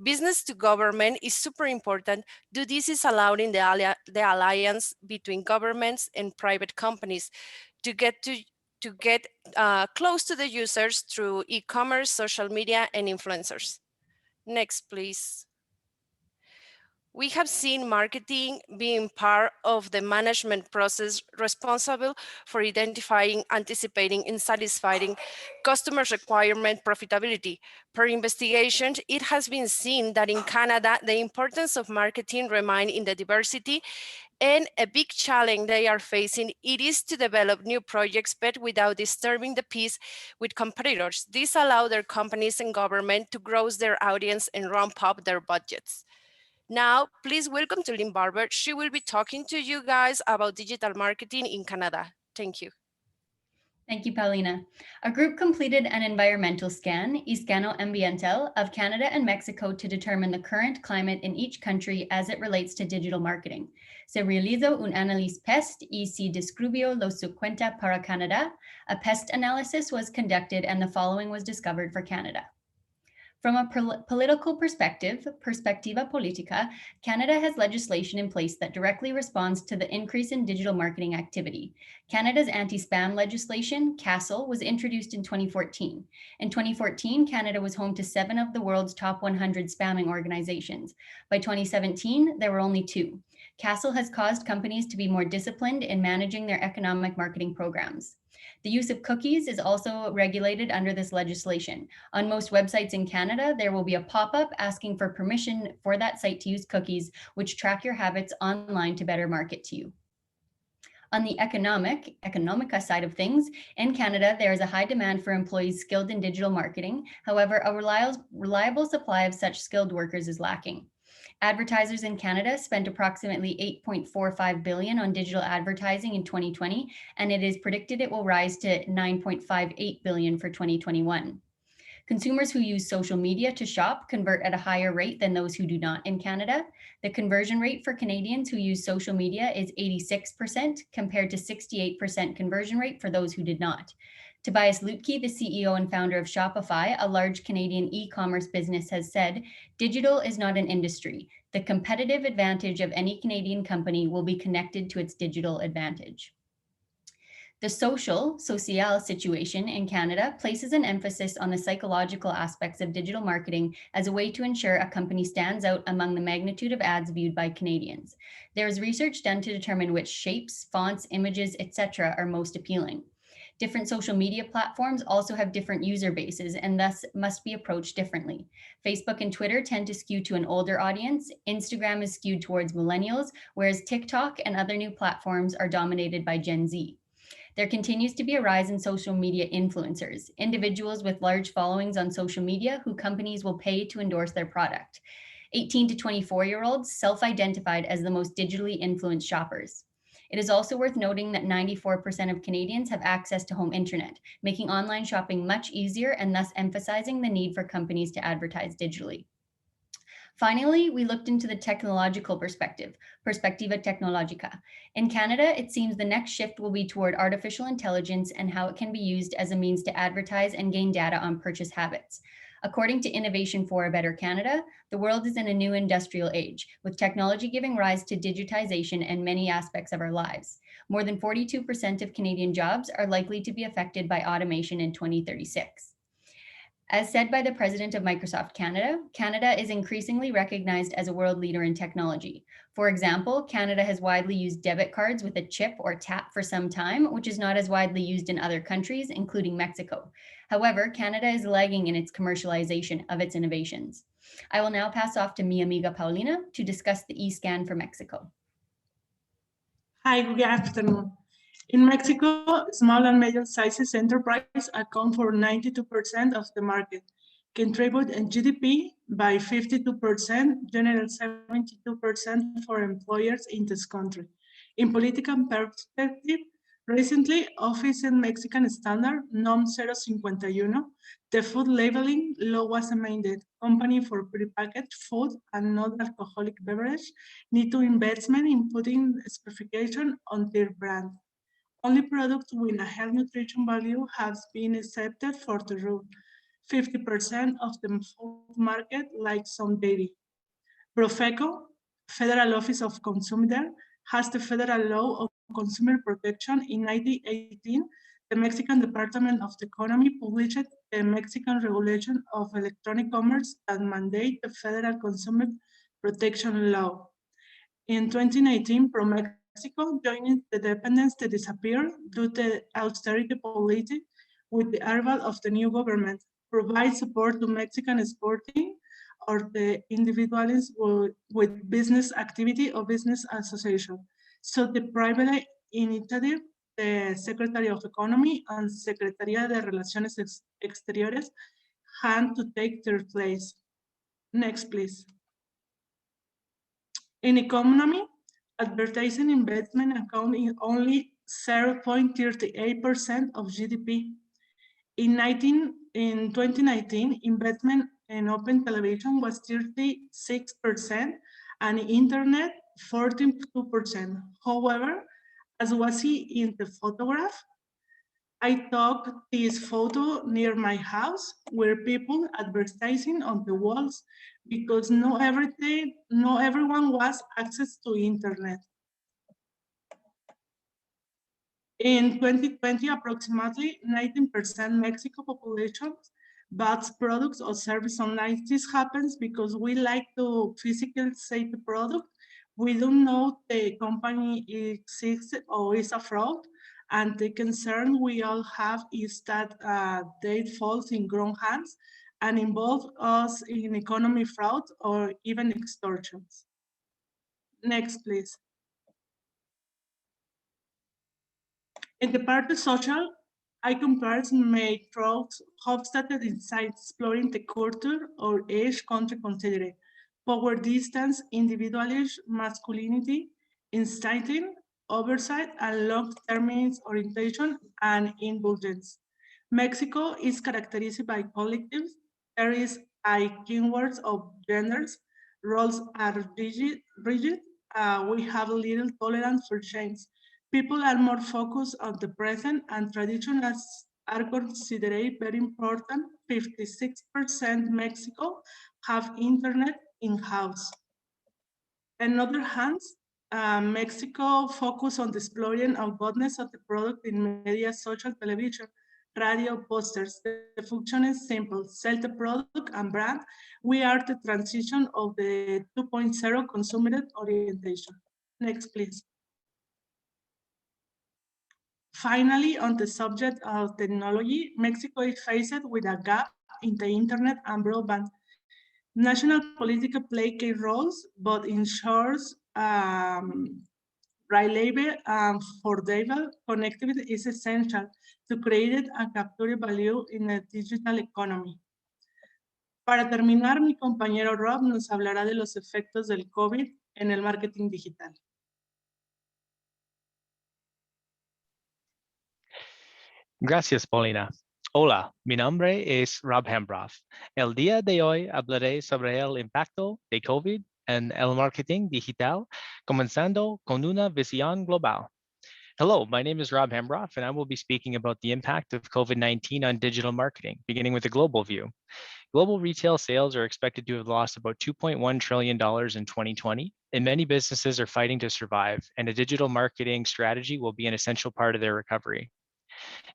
Business to government is super important. This is allowing the alliance between governments and private companies to get close to the users through e-commerce, social media, and influencers. Next, please. We have seen marketing being part of the management process responsible for identifying, anticipating, and satisfying customers' requirement profitability. Per investigation, it has been seen that in Canada, the importance of marketing remains in the diversity, and a big challenge they are facing, it is to develop new projects, but without disturbing the peace with competitors. This allows their companies and government to grow their audience and ramp up their budgets. Now, please welcome to Lynn Barber. She will be talking to you guys about digital marketing in Canada. Thank you.
Thank you, Paulina. Our group completed an environmental scan, Escano Ambiental, of Canada and Mexico to determine the current climate in each country as it relates to digital marketing. Se realizó un análisis PEST y se descubrió lo siguiente para Canadá. A PEST analysis was conducted and the following was discovered for Canada. From a political perspective, Perspectiva Politica, Canada has legislation in place that directly responds to the increase in digital marketing activity. Canada's anti-spam legislation, CASL, was introduced in 2014. In 2014, Canada was home to 7 of the world's top 100 spamming organizations. By 2017, there were only 2. CASL has caused companies to be more disciplined in managing their economic marketing programs. The use of cookies is also regulated under this legislation. On most websites in Canada, there will be a pop-up asking for permission for that site to use cookies, which track your habits online to better market to you. On the economica side of things, in Canada, there is a high demand for employees skilled in digital marketing. However, a reliable supply of such skilled workers is lacking. Advertisers in Canada spent approximately $8.45 billion on digital advertising in 2020, and it is predicted it will rise to $9.58 billion for 2021. Consumers who use social media to shop convert at a higher rate than those who do not in Canada. The conversion rate for Canadians who use social media is 86% compared to 68% conversion rate for those who did not. Tobias Lutke, the CEO and founder of Shopify, a large Canadian e-commerce business, has said, "Digital is not an industry. The competitive advantage of any Canadian company will be connected to its digital advantage." The social situation in Canada places an emphasis on the psychological aspects of digital marketing as a way to ensure a company stands out among the magnitude of ads viewed by Canadians. There is research done to determine which shapes, fonts, images, etc. are most appealing. Different social media platforms also have different user bases and thus must be approached differently. Facebook and Twitter tend to skew to an older audience. Instagram is skewed towards millennials, whereas TikTok and other new platforms are dominated by Gen Z. There continues to be a rise in social media influencers, individuals with large followings on social media who companies will pay to endorse their product. 18 to 24-year-olds self-identified as the most digitally influenced shoppers. It is also worth noting that 94% of Canadians have access to home internet, making online shopping much easier and thus emphasizing the need for companies to advertise digitally. Finally, we looked into the technological perspective, Perspectiva Tecnológica. In Canada, it seems the next shift will be toward artificial intelligence and how it can be used as a means to advertise and gain data on purchase habits. According to Innovation for a Better Canada, the world is in a new industrial age, with technology giving rise to digitization and many aspects of our lives. More than 42% of Canadian jobs are likely to be affected by automation in 2036. As said by the president of Microsoft Canada, Canada is increasingly recognized as a world leader in technology. For example, Canada has widely used debit cards with a chip or tap for some time, which is not as widely used in other countries, including Mexico. However, Canada is lagging in its commercialization of its innovations. I will now pass off to mi amiga Paulina to discuss the e-scan for Mexico.
Hi, good afternoon. In Mexico, small and medium-sized enterprises account for 92% of the market, contribute in GDP by 52%, generate 72% for employers in this country. In political perspective, recently, Office in Mexican Standard, NOM 051, the food labeling law was amended. Company for prepackaged food and non-alcoholic beverage need to investment in putting specification on their brand. Only products with a health nutrition value have been accepted for the rule. 50% of the food market like some dairy. Profeco, Federal Office of Consumer, has the Federal Law of Consumer Protection in 1918. The Mexican Department of the Economy published the Mexican Regulation of Electronic Commerce that mandate the Federal Consumer Protection Law. In 2019, Mexico joined the dependence to disappear due to austerity policy with the arrival of the new government, provide support to Mexican exporting or the individuals with business activity or business association. So the private initiative, the Secretary of Economy and Secretaría de Relaciones Exteriores had to take their place. Next, please. In economy, advertising investment accounting only 0.38% of GDP. In 2019, investment in open television was 36% and internet 42%. However, as was seen in the photograph, I took this photo near my house where people advertising on the walls because not everyone was access to internet. In 2020, approximately 19% Mexico population buys products or services online. This happens because we like to physically see the product. We don't know the company exists or is a fraud. And the concern we all have is that they fall in wrong hands and involve us in economy fraud or even extortions. Next, please. In the part of social, I comparison make through Hofstadter insights exploring the culture or age country considered, power distance, individualism, masculinity, inciting, oversight, and long-term orientation and indulgence. Mexico is characterized by collectives. There is a keywords of genders. Roles are rigid. We have little tolerance for change. People are more focused on the present, and traditions are considered very important. 56% Mexico have internet in-house. On the other hand, Mexico focus on exploring the goodness of the product in media, social, television, radio, posters. The function is simple: sell the product and brand. We are the transition of the 2.0 consumer orientation. Next, please. Finally, on the subject of technology, Mexico is faced with a gap in the internet and broadband. National political play key roles, but ensures reliable and affordable connectivity is essential to create and capture value in a digital economy. Para terminar, mi compañero Rob nos hablará de los efectos del COVID en el marketing digital.
Gracias, Paulina. Hola, mi nombre es Rob Hembroth. El día de hoy hablaré sobre el impacto de COVID en el marketing digital, comenzando con una visión global. Hello, my name is Rob Hembroth, and I will be speaking about the impact of COVID-19 on digital marketing, beginning with a global view. Global retail sales are expected to have lost about $2.1 trillion in 2020, and many businesses are fighting to survive, and a digital marketing strategy will be an essential part of their recovery.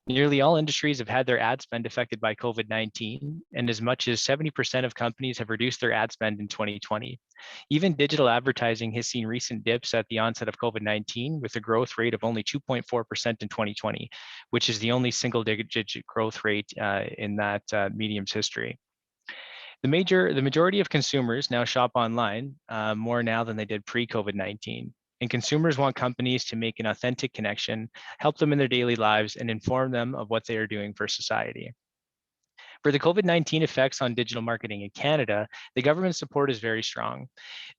Nearly all industries have had their ad spend affected by COVID-19, and as much as 70% of companies have reduced their ad spend in 2020. Even digital advertising has seen recent dips at the onset of COVID-19 with a growth rate of only 2.4% in 2020, which is the only single-digit growth rate in that medium's history. The majority of consumers now shop online more now than they did pre-COVID-19. And consumers want companies to make an authentic connection, help them in their daily lives, and inform them of what they are doing for society. For the COVID-19 effects on digital marketing in Canada, the government support is very strong.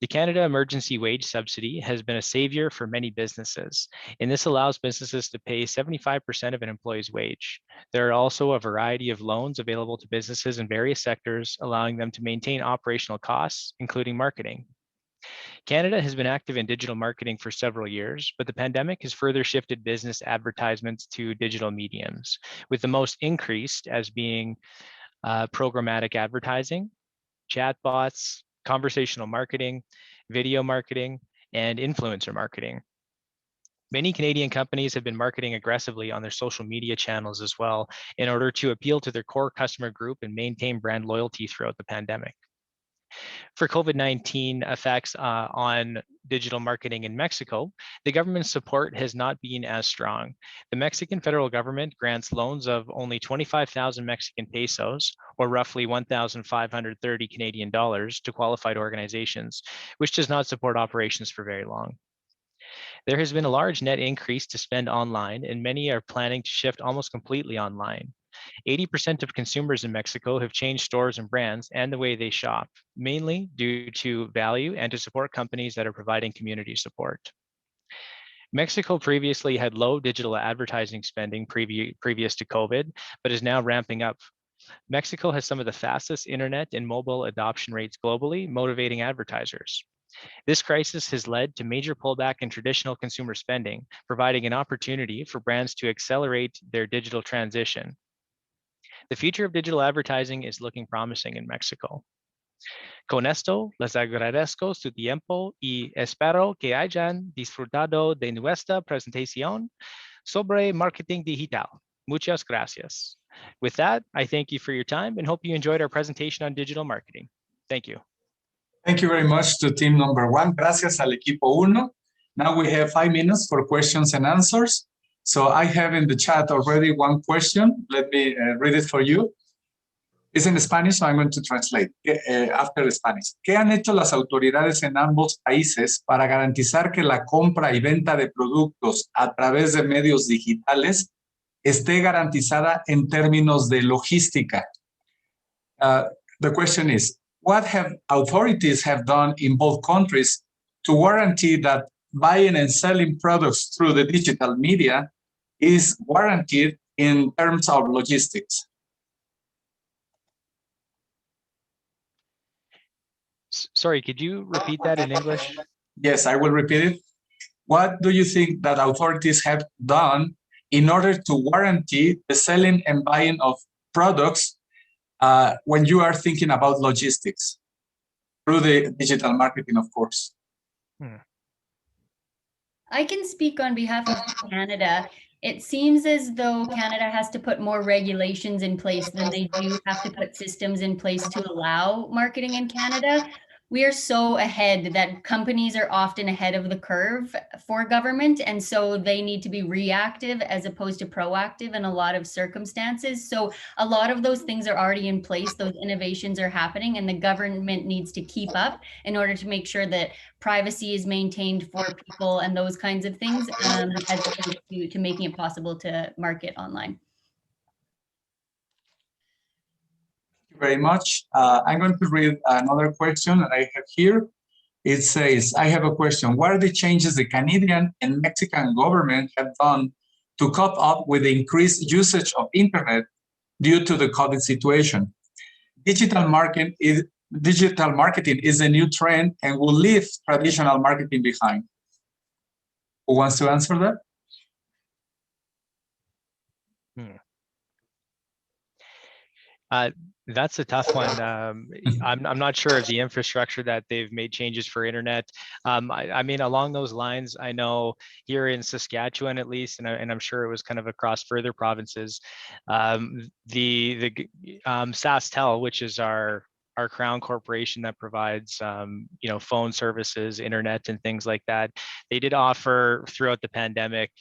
The Canada Emergency Wage Subsidy has been a savior for many businesses, and this allows businesses to pay 75% of an employee's wage. There are also a variety of loans available to businesses in various sectors, allowing them to maintain operational costs, including marketing. Canada has been active in digital marketing for several years, but the pandemic has further shifted business advertisements to digital mediums, with the most increased as being programmatic advertising, chatbots, conversational marketing, video marketing, and influencer marketing. Many Canadian companies have been marketing aggressively on their social media channels as well in order to appeal to their core customer group and maintain brand loyalty throughout the pandemic. For COVID-19 effects on digital marketing in Mexico, the government's support has not been as strong. The Mexican federal government grants loans of only 25,000 Mexican pesos, or roughly 1,530 Canadian dollars, to qualified organizations, which does not support operations for very long. There has been a large net increase to spend online, and many are planning to shift almost completely online. 80% of consumers in Mexico have changed stores and brands and the way they shop, mainly due to value and to support companies that are providing community support. Mexico previously had low digital advertising spending previous to COVID, but is now ramping up. Mexico has some of the fastest internet and mobile adoption rates globally, motivating advertisers. This crisis has led to major pullback in traditional consumer spending, providing an opportunity for brands to accelerate their digital transition. The future of digital advertising is looking promising in Mexico. Con esto, les agradezco su tiempo y espero que hayan disfrutado de nuestra presentación sobre marketing digital. Muchas gracias. With that, I thank you for your time and hope you enjoyed our presentation on digital marketing. Thank you.
Thank you very much to team number 1. Gracias al equipo 1. Now we have 5 minutes for questions and answers. So I have in the chat already one question. Let me read it for you. It's in Spanish, so I'm going to translate after Spanish. ¿Qué han hecho las autoridades en ambos países para garantizar que la compra y venta de productos a través de medios digitales esté garantizada en términos de logística? The question is, what have authorities have done in both countries to guarantee that buying and selling products through the digital media is guaranteed in terms of logistics?
Sorry, could you repeat that in English?
Yes, I will repeat it. What do you think that authorities have done in order to guarantee the selling and buying of products when you are thinking about logistics through the digital marketing, of course?
I can speak on behalf of Canada. It seems as though Canada has to put more regulations in place than they do have to put systems in place to allow marketing in Canada. We are so ahead that companies are often ahead of the curve for government. And so they need to be reactive as opposed to proactive in a lot of circumstances. So a lot of those things are already in place. Those innovations are happening and the government needs to keep up in order to make sure that privacy is maintained for people and those kinds of things as opposed to making it possible to market online.
Very much. I'm going to read another question that I have here. It says, I have a question. What are the changes the Canadian and Mexican government have done to cope up with the increased usage of internet due to the COVID situation? Digital marketing is a new trend and will leave traditional marketing behind. Who wants to answer
that? That's a tough one. I'm not sure of the infrastructure that they've made changes for internet. I mean, along those lines, I know here in Saskatchewan, at least, and I'm sure it was kind of across further provinces, the SaskTel, which is our Crown corporation that provides phone services, internet, and things like that, they did offer throughout the pandemic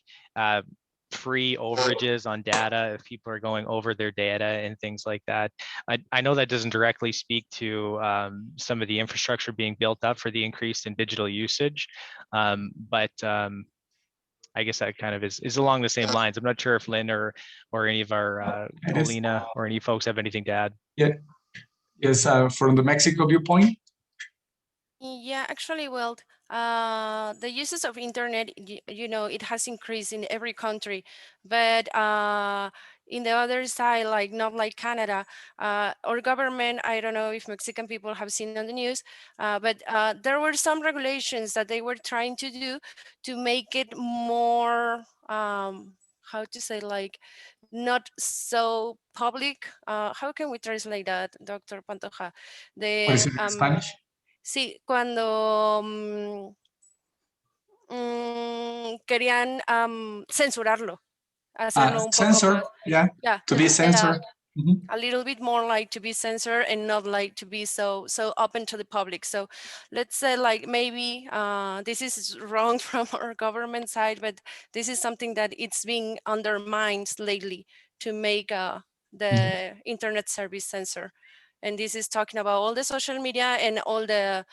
free overages on data if people are going over their data and things like that. I know that doesn't directly speak to some of the infrastructure being built up for the increase in digital usage, but I guess that kind of is along the same lines. I'm not sure if Lynn or any of our Paulina or any folks have anything to add.
Yeah. Yes, from the Mexico viewpoint?
Yeah, actually, well, the uses of internet, it has increased in every country, but in the other side, like not like Canada, our government, I don't know if Mexican people have seen on the news, but there were some regulations that they were trying to do to make it more, how to say, like, not so public. How can we translate that, Dr. Pantoja?
What is it in Spanish?
Sí, cuando querían censurarlo, hacerlo un poco
censor,
más,
yeah, to be censored.
A little bit more like to be censored and not like to be so open to the public. So let's say like maybe this is wrong from our government side, but this is something that it's being undermined lately to make the internet service censor. And this is talking about all the social media and all the,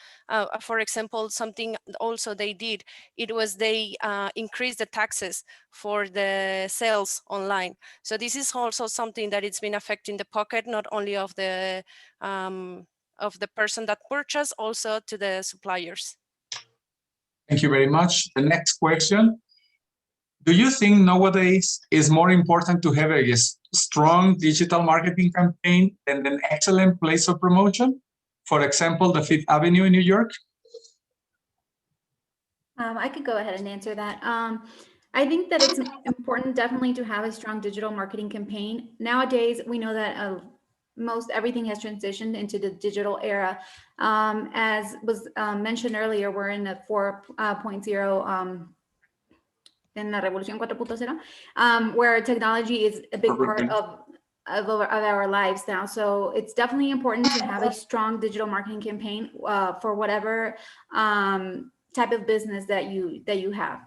for example, something also they did, it was they increased the taxes for the sales online. So this is also something that it's been affecting the pocket, not only of the person that purchased, also to the suppliers.
Thank you very much. The next question. Do you think nowadays it's more important to have a strong digital marketing campaign than an excellent place of promotion? For example, the Fifth Avenue in New York?
I could go ahead and answer that. I think that it's important definitely to have a strong digital marketing campaign. Nowadays, we know that most everything has transitioned into the digital era. As was mentioned earlier, we're in the 4.0 in la Revolución 4.0, where technology is a big part of our lives now. So it's definitely important to have a strong digital marketing campaign for whatever type of business that you have.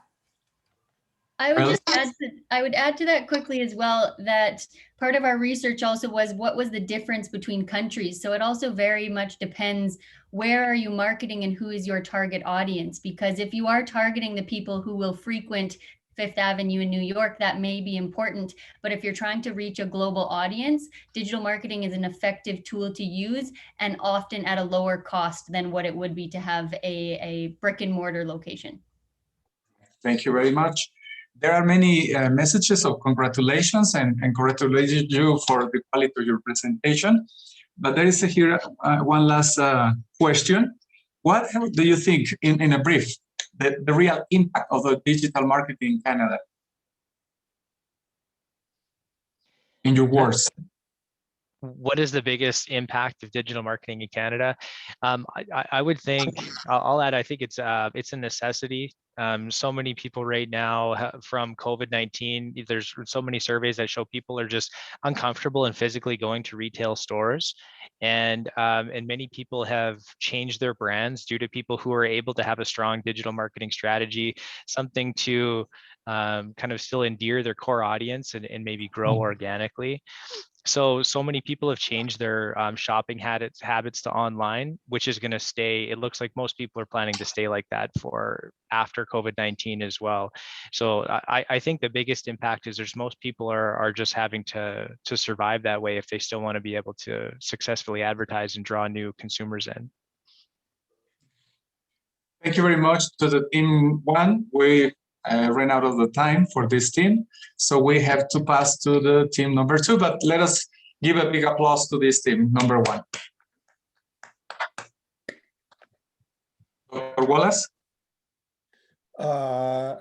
I would add to that quickly as well, that part of our research also was what was the difference between countries. So it also very much depends, where are you marketing and who is your target audience? Because if you are targeting the people who will frequent Fifth Avenue in New York, that may be important. But if you're trying to reach a global audience, digital marketing is an effective tool to use, and often at a lower cost than what it would be to have a brick and mortar location.
Thank you very much. There are many messages of congratulations and congratulate you for the quality of your presentation. But there is here one last question. What do you think, in a brief, the real impact of the digital marketing in Canada? In your words.
What is the biggest impact of digital marketing in Canada? I would think, I'll add, I think it's a necessity. So many people right now from COVID-19, there's so many surveys that show people are just uncomfortable in physically going to retail stores. And many people have changed their brands due to people who are able to have a strong digital marketing strategy, something to kind of still endear their core audience and maybe grow organically. So many people have changed their shopping habits to online, which is going to stay. It looks like most people are planning to stay like that for after COVID-19 as well. So I think the biggest impact is most people are just having to survive that way if they still want to be able to successfully advertise and draw new consumers in.
Thank you very much to the team one. We ran out of the time for this team, so we have to pass to the team number two, but let us give a big applause to this team, number one. Dr. Wallace?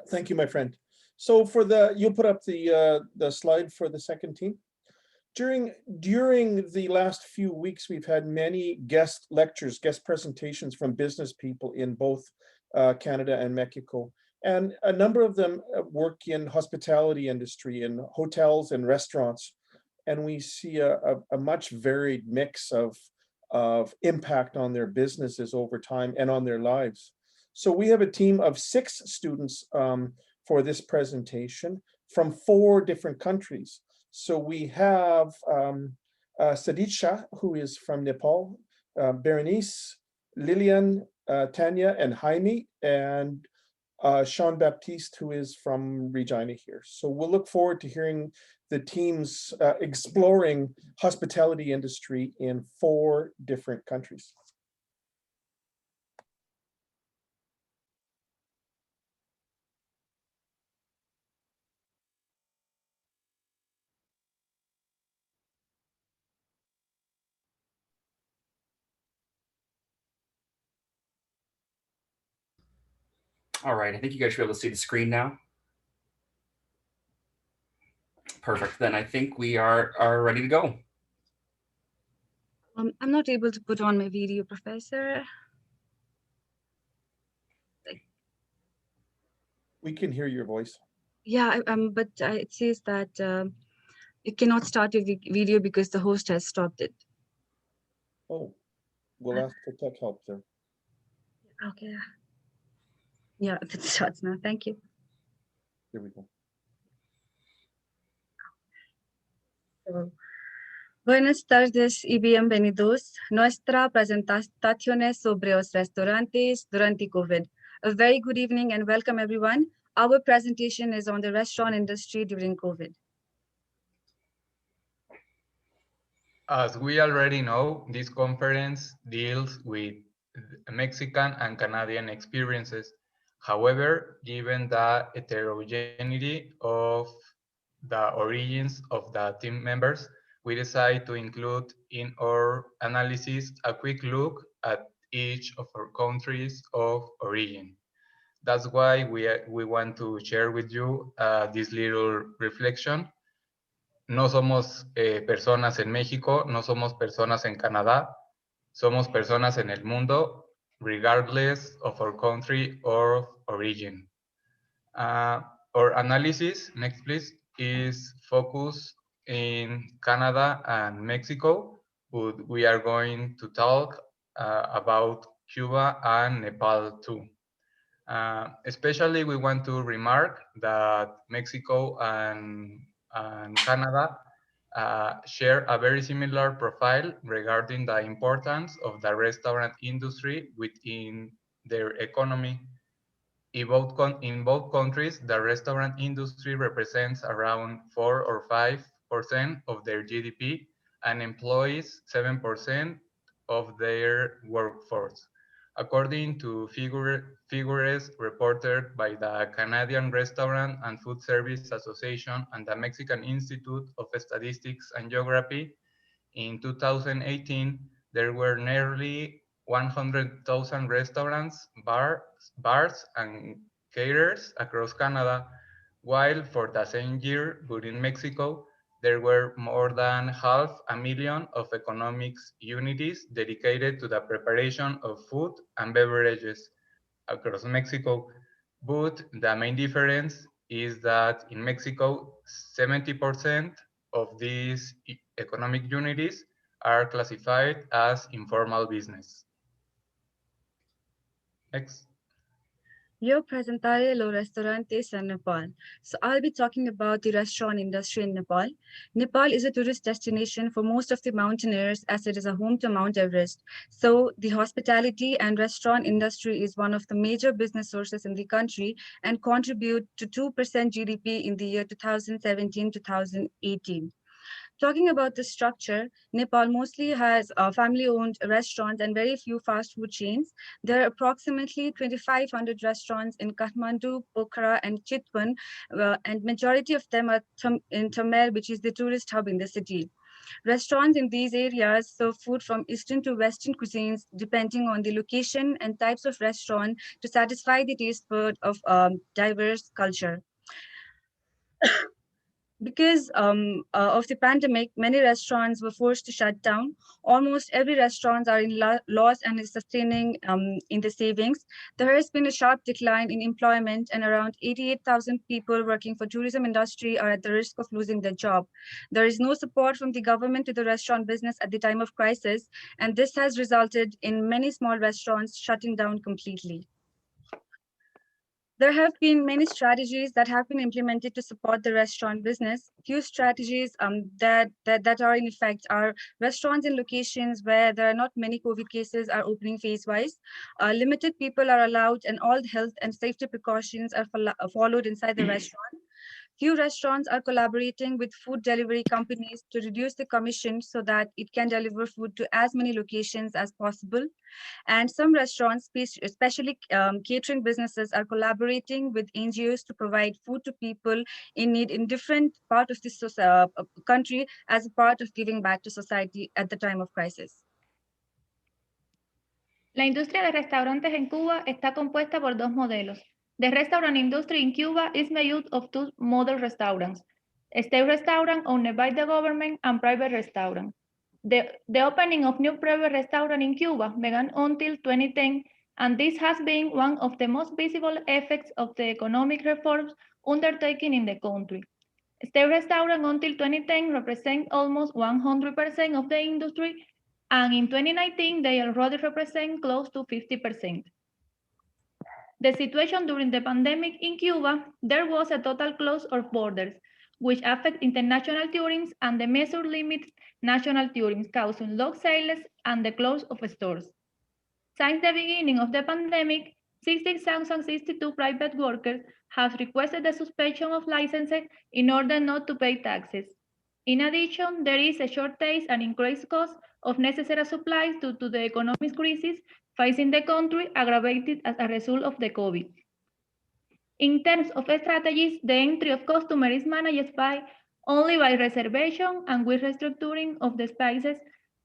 Thank you, my friend. So you'll put up the slide for the second team. During the last few weeks, we've had many guest lectures, guest presentations from business people in both Canada and Mexico. And a number of them work in hospitality industry, in hotels and restaurants. And we see a much varied mix of impact on their businesses over time and on their lives. So we have a team of 6 students for this presentation from 4 different countries. So we have Sadisha, who is from Nepal, Berenice, Lillian, Tanya, and Jaime, and Sean Baptiste, who is from Regina here. So we'll look forward to hearing the teams exploring hospitality industry in 4 different countries.
All right, I think you guys should be able to see the screen now. Perfect, then I think we are ready to go.
I'm not able to put on my video, Professor.
We can hear your voice.
Yeah, but it says that you cannot start your video because the host has stopped it.
Oh, we'll ask for tech help there.
Okay. Yeah, it starts now. Thank you.
Here we go.
Buenas tardes y bienvenidos. Nuestra presentación es sobre los restaurantes durante COVID. A very good evening and welcome everyone. Our presentation is on the restaurant industry during COVID.
As we already know, this conference deals with Mexican and Canadian experiences. However, given the heterogeneity of the origins of the team members, we decided to include in our analysis a quick look at each of our countries of origin. That's why we want to share with you this little reflection. No somos personas en México, no somos personas en Canadá, somos personas en el mundo, regardless of our country or origin. Our analysis, next please, is focused in Canada and Mexico, but we are going to talk about Cuba and Nepal too. Especially, we want to remark that Mexico and Canada share a very similar profile regarding the importance of the restaurant industry within their economy. In both countries, the restaurant industry represents around 4 or 5% of their GDP and employs 7% of their workforce. According to figures reported by the Canadian Restaurant and Food Service Association and the Mexican Institute of Statistics and Geography, in 2018, there were nearly 100,000 restaurants, bars, and caterers across Canada, while for the same year, but in Mexico, there were more than 500,000 of economics unities dedicated to the preparation of food and beverages across Mexico. But the main difference is that in Mexico, 70% of these economic unities are classified as informal business. Next.
Yo presentaré los restaurantes en Nepal. So I'll be talking about the restaurant industry in Nepal. Nepal is a tourist destination for most of the mountaineers as it is a home to Mount Everest. So the hospitality and restaurant industry is one of the major business sources in the country and contribute to 2% GDP in the year 2017-2018. Talking about the structure, Nepal mostly has family-owned restaurants and very few fast food chains. There are approximately 2,500 restaurants in Kathmandu, Pokhara, and Chitwan, and majority of them are in Thamel, which is the tourist hub in the city. Restaurants in these areas serve food from Eastern to Western cuisines, depending on the location and types of restaurant to satisfy the taste bud of diverse culture. Because of the pandemic, many restaurants were forced to shut down. Almost every restaurant are in loss and is sustaining in the savings. There has been a sharp decline in employment and around 88,000 people working for tourism industry are at the risk of losing their job. There is no support from the government to the restaurant business at the time of crisis, and this has resulted in many small restaurants shutting down completely. There have been many strategies that have been implemented to support the restaurant business. Few strategies that are in effect are restaurants in locations where there are not many COVID cases are opening phase-wise. Limited people are allowed and all health and safety precautions are followed inside the restaurant. Few restaurants are collaborating with food delivery companies to reduce the commission so that it can deliver food to as many locations as possible. And some restaurants, especially catering businesses, are collaborating with NGOs to provide food to people in need in different parts of this country as a part of giving back to society at the time of crisis.
La industria de restaurantes en Cuba está compuesta por dos modelos. The restaurant industry in Cuba is made up of two model restaurants, state restaurant owned by the government and private restaurant. The opening of new private restaurant in Cuba began until 2010, and this has been one of the most visible effects of the economic reforms undertaken in the country. State restaurant until 2010 represent almost 100% of the industry, and in 2019, they already represent close to 50%. The situation during the pandemic in Cuba, there was a total close of borders, which affect international tourism, and the measure limits national tourism, causing low sales and the close of stores. Since the beginning of the pandemic, 16,062 private workers have requested the suspension of licenses in order not to pay taxes. In addition, there is a shortage and increased cost of necessary supplies due to the economic crisis facing the country, aggravated as a result of the COVID. In terms of strategies, the entry of customers is managed only by reservation and with restructuring of the spaces,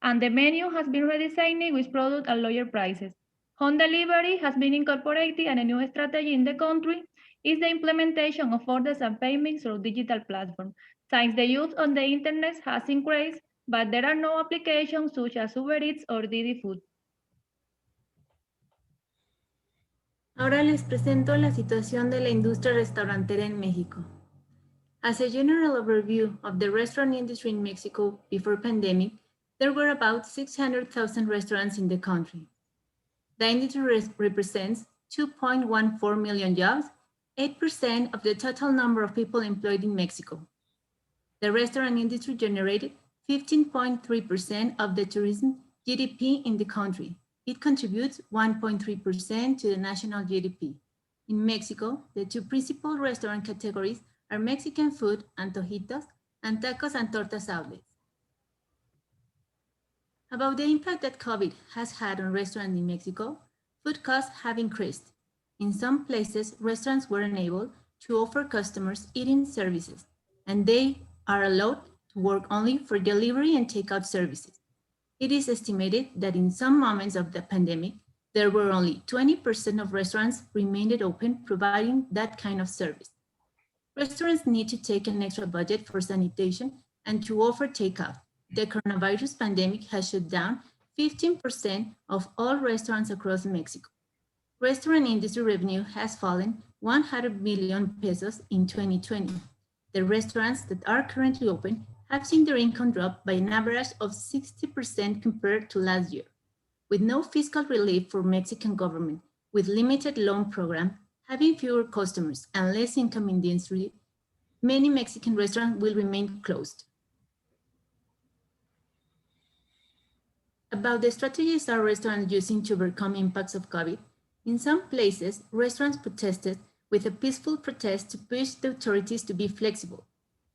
and the menu has been redesigned with products at lower prices. Home delivery has been incorporated, and a new strategy in the country is the implementation of orders and payments through digital platforms. Since the use on the internet has increased, but there are no applications such as Uber Eats or Didi Food.
Ahora les presento la situación de la industria restaurantera en México. As a general overview of the restaurant industry in Mexico before pandemic, there were about 600,000 restaurants in the country. The industry represents 2.14 million jobs, 8% of the total number of people employed in Mexico. The restaurant industry generated 15.3% of the tourism GDP in the country. It contributes 1.3% to the national GDP. In Mexico, the two principal restaurant categories are Mexican food, antojitos, and tacos and tortas outlets. About the impact that COVID has had on restaurants in Mexico, food costs have increased. In some places, restaurants were unable to offer customers eating services, and they are allowed to work only for delivery and takeout services. It is estimated that in some moments of the pandemic, there were only 20% of restaurants remained open providing that kind of service. Restaurants need to take an extra budget for sanitation and to offer takeout. The coronavirus pandemic has shut down 15% of all restaurants across Mexico. Restaurant industry revenue has fallen 100 million pesos in 2020. The restaurants that are currently open have seen their income drop by an average of 60% compared to last year. With no fiscal relief for Mexican government, with limited loan program, having fewer customers and less income in the industry, many Mexican restaurants will remain closed. About the strategies our restaurants using to overcome impacts of COVID, in some places, restaurants protested with a peaceful protest to push the authorities to be flexible.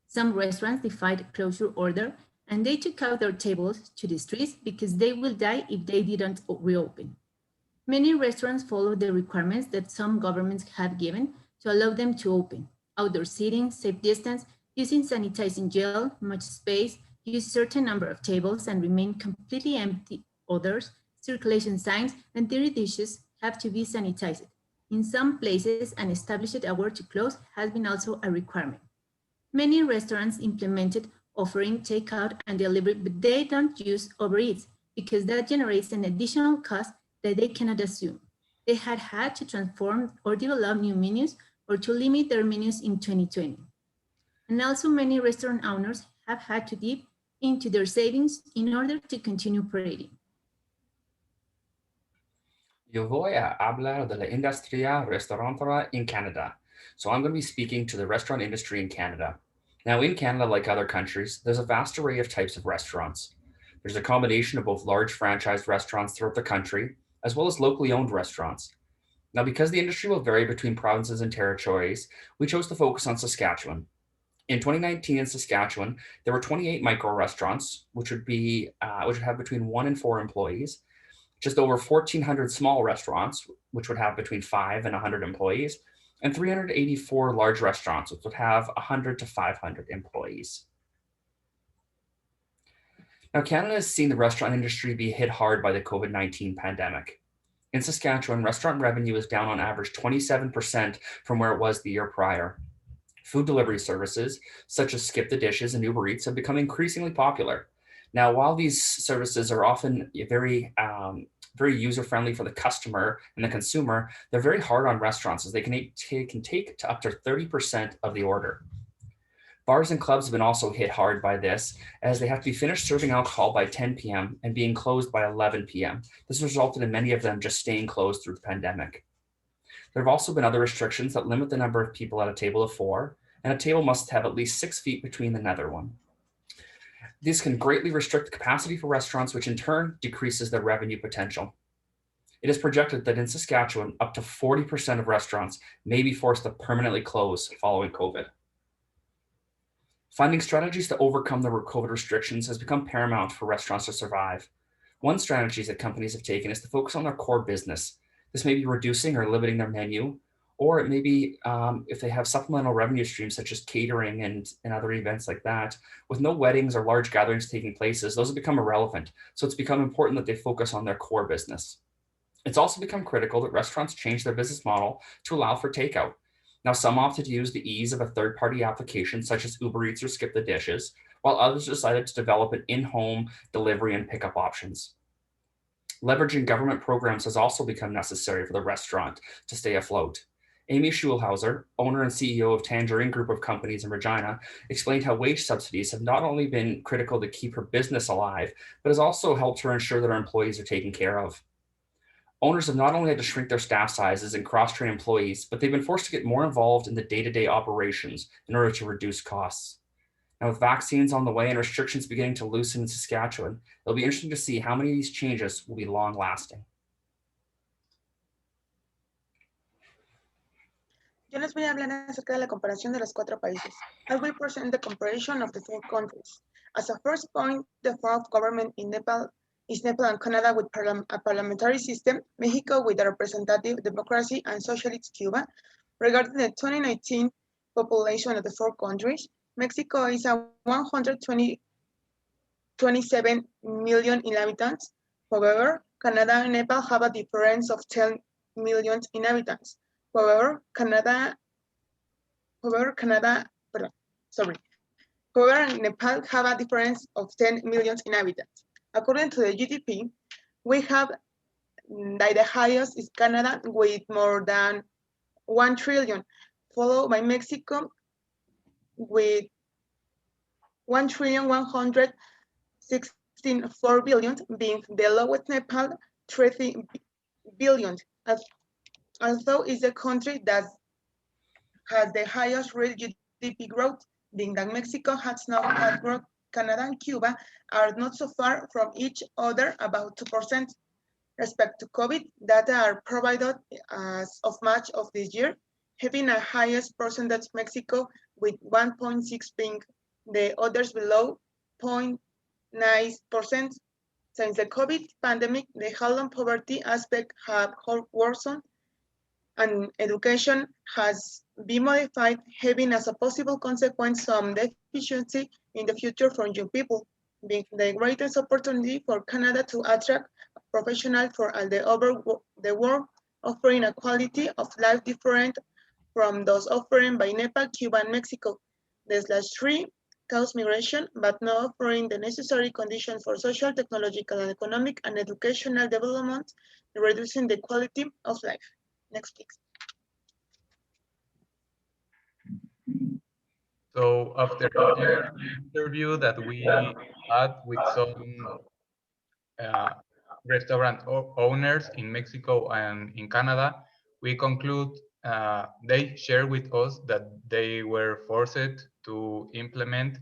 Some restaurants defied a closure order and they took out their tables to the streets because they will die if they didn't reopen. Many restaurants followed the requirements that some governments have given to allow them to open: outdoor seating, safe distance, using sanitizing gel, much space, use certain number of tables and remain completely empty. Others, circulation signs and dirty dishes have to be sanitized. In some places, an established hour to close has been also a requirement. Many restaurants implemented offering takeout and delivery, but they don't use overeats because that generates an additional cost that they cannot assume. They had to transform or develop new menus or to limit their menus in 2020. And also many restaurant owners have had to dip into their savings in order to continue operating.
Yo voy a hablar de la industria restaurantera in Canada. So I'm going to be speaking to the restaurant industry in Canada. Now in Canada, like other countries, there's a vast array of types of restaurants. There's a combination of both large franchised restaurants throughout the country, as well as locally owned restaurants. Now, because the industry will vary between provinces and territories, we chose to focus on Saskatchewan. In 2019 in Saskatchewan, there were 28 micro restaurants, which would have between 1 and 4 employees, just over 1,400 small restaurants, which would have between 5 and 100 employees, and 384 large restaurants, which would have 100 to 500 employees. Now, Canada has seen the restaurant industry be hit hard by the COVID-19 pandemic. In Saskatchewan, restaurant revenue is down on average 27% from where it was the year prior. Food delivery services, such as Skip the Dishes and Uber Eats, have become increasingly popular. Now, while these services are often very user-friendly for the customer and the consumer, they're very hard on restaurants as they can take to up to 30% of the order. Bars and clubs have been also hit hard by this, as they have to be finished serving alcohol by 10 p.m. and being closed by 11 p.m. This resulted in many of them just staying closed through the pandemic. There have also been other restrictions that limit the number of people at a table of 4, and a table must have at least 6 feet between another one. These can greatly restrict the capacity for restaurants, which in turn decreases their revenue potential. It is projected that in Saskatchewan, up to 40% of restaurants may be forced to permanently close following COVID. Finding strategies to overcome the COVID restrictions has become paramount for restaurants to survive. One strategy that companies have taken is to focus on their core business. This may be reducing or limiting their menu, or it may be if they have supplemental revenue streams such as catering and other events like that. With no weddings or large gatherings taking place, those have become irrelevant. So it's become important that they focus on their core business. It's also become critical that restaurants change their business model to allow for takeout. Now, some opted to use the ease of a third-party application such as Uber Eats or Skip the Dishes, while others decided to develop an in-home delivery and pickup options. Leveraging government programs has also become necessary for the restaurant to stay afloat. Amy Schulhauser, owner and CEO of Tangerine Group of Companies in Regina, explained how wage subsidies have not only been critical to keep her business alive, but has also helped her ensure that her employees are taken care of. Owners have not only had to shrink their staff sizes and cross-train employees, but they've been forced to get more involved in the day-to-day operations in order to reduce costs. Now, with vaccines on the way and restrictions beginning to loosen in Saskatchewan, it'll be interesting to see how many of these changes will be long-lasting.
Yo les voy a hablar acerca de la comparación de los 4 países. I will present the comparison of the 4 countries. As a first point, the form of government in Nepal is Nepal and Canada with a parliamentary system, Mexico with a representative democracy, and socialist Cuba. Regarding the 2019 population of the 4 countries, Mexico is a 127 million inhabitants. However, Canada and Nepal have a difference of 10 million inhabitants. However, Nepal have a difference of 10 million inhabitants. According to the GDP, we have the highest is Canada with more than 1 trillion, followed by Mexico with 1,116.4 billion, being the lowest Nepal 30 billion. Although it's the country that has the highest real GDP growth, being that Mexico has not had growth, Canada and Cuba are not so far from each other, about 2%. Respect to COVID, data are provided as of March of this year, having a highest percentage Mexico with 1.6 being the others below 0.9%. Since the COVID pandemic, the health poverty aspect have worsened, and education has been modified, having as a possible consequence some deficiency in the future for young people, being the greatest opportunity for Canada to attract professionals for all the world, offering a quality of life different from those offered by Nepal, Cuba, and Mexico. The /3 cause migration, but not offering the necessary conditions for social, technological, and economic and educational development, reducing the quality of life. Next, please.
So after the interview that we had with some restaurant owners in Mexico and in Canada, we conclude they share with us that they were forced to implement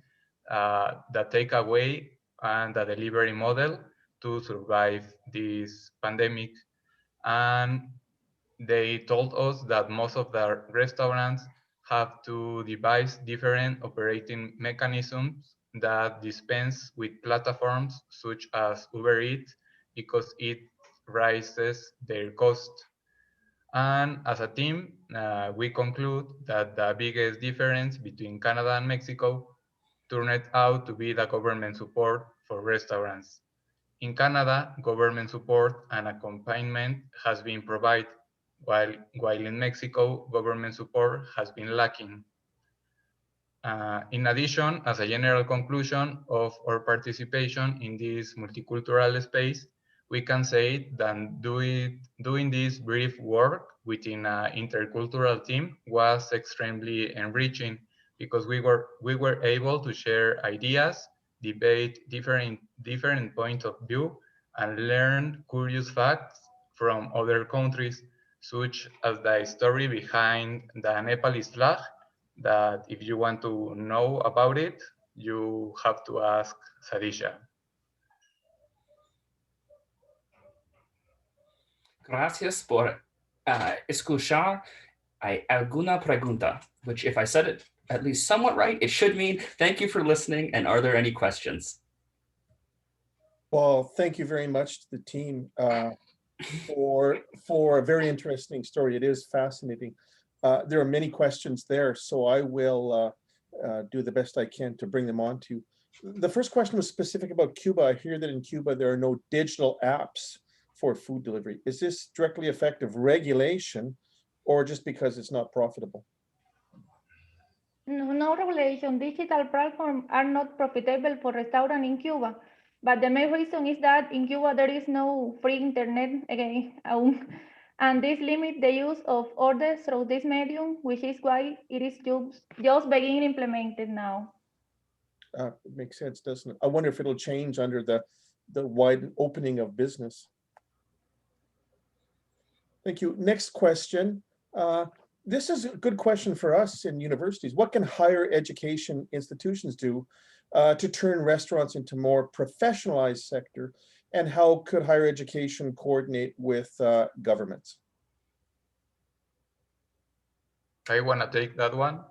the takeaway and the delivery model to survive this pandemic. And they told us that most of the restaurants have to devise different operating mechanisms that dispense with platforms such as Uber Eats because it raises their cost. And as a team, we conclude that the biggest difference between Canada and Mexico turned out to be the government support for restaurants. In Canada, government support and accompaniment has been provided, while in Mexico, government support has been lacking. In addition, as a general conclusion of our participation in this multicultural space, we can say that doing this brief work within an intercultural team was extremely enriching because we were able to share ideas, debate different points of view, and learn curious facts from other countries, such as the story behind the Nepalese flag, that if you want to know about it, you have to ask Sadisha.
Gracias por escuchar alguna pregunta, which if I said it at least somewhat right, it should mean thank you for listening, and are there any questions?
Well, thank you very much to the team for a very interesting story. It is fascinating. There are many questions there, so I will do the best I can to bring them on to you. The first question was specific about Cuba. I hear that in Cuba there are no digital apps for food delivery. Is this directly effective regulation or just because it's not profitable?
No regulation. Digital platforms are not profitable for restaurants in Cuba. But the main reason is that in Cuba there is no free internet again, and this limits the use of orders through this medium, which is why it is just being implemented now.
It makes sense, doesn't it? I wonder if it'll change under the wide opening of business. Thank you. Next question. This is a good question for us in universities. What can higher education institutions do to turn restaurants into more professionalized sector? And how could higher education coordinate with governments?
I want to take that one.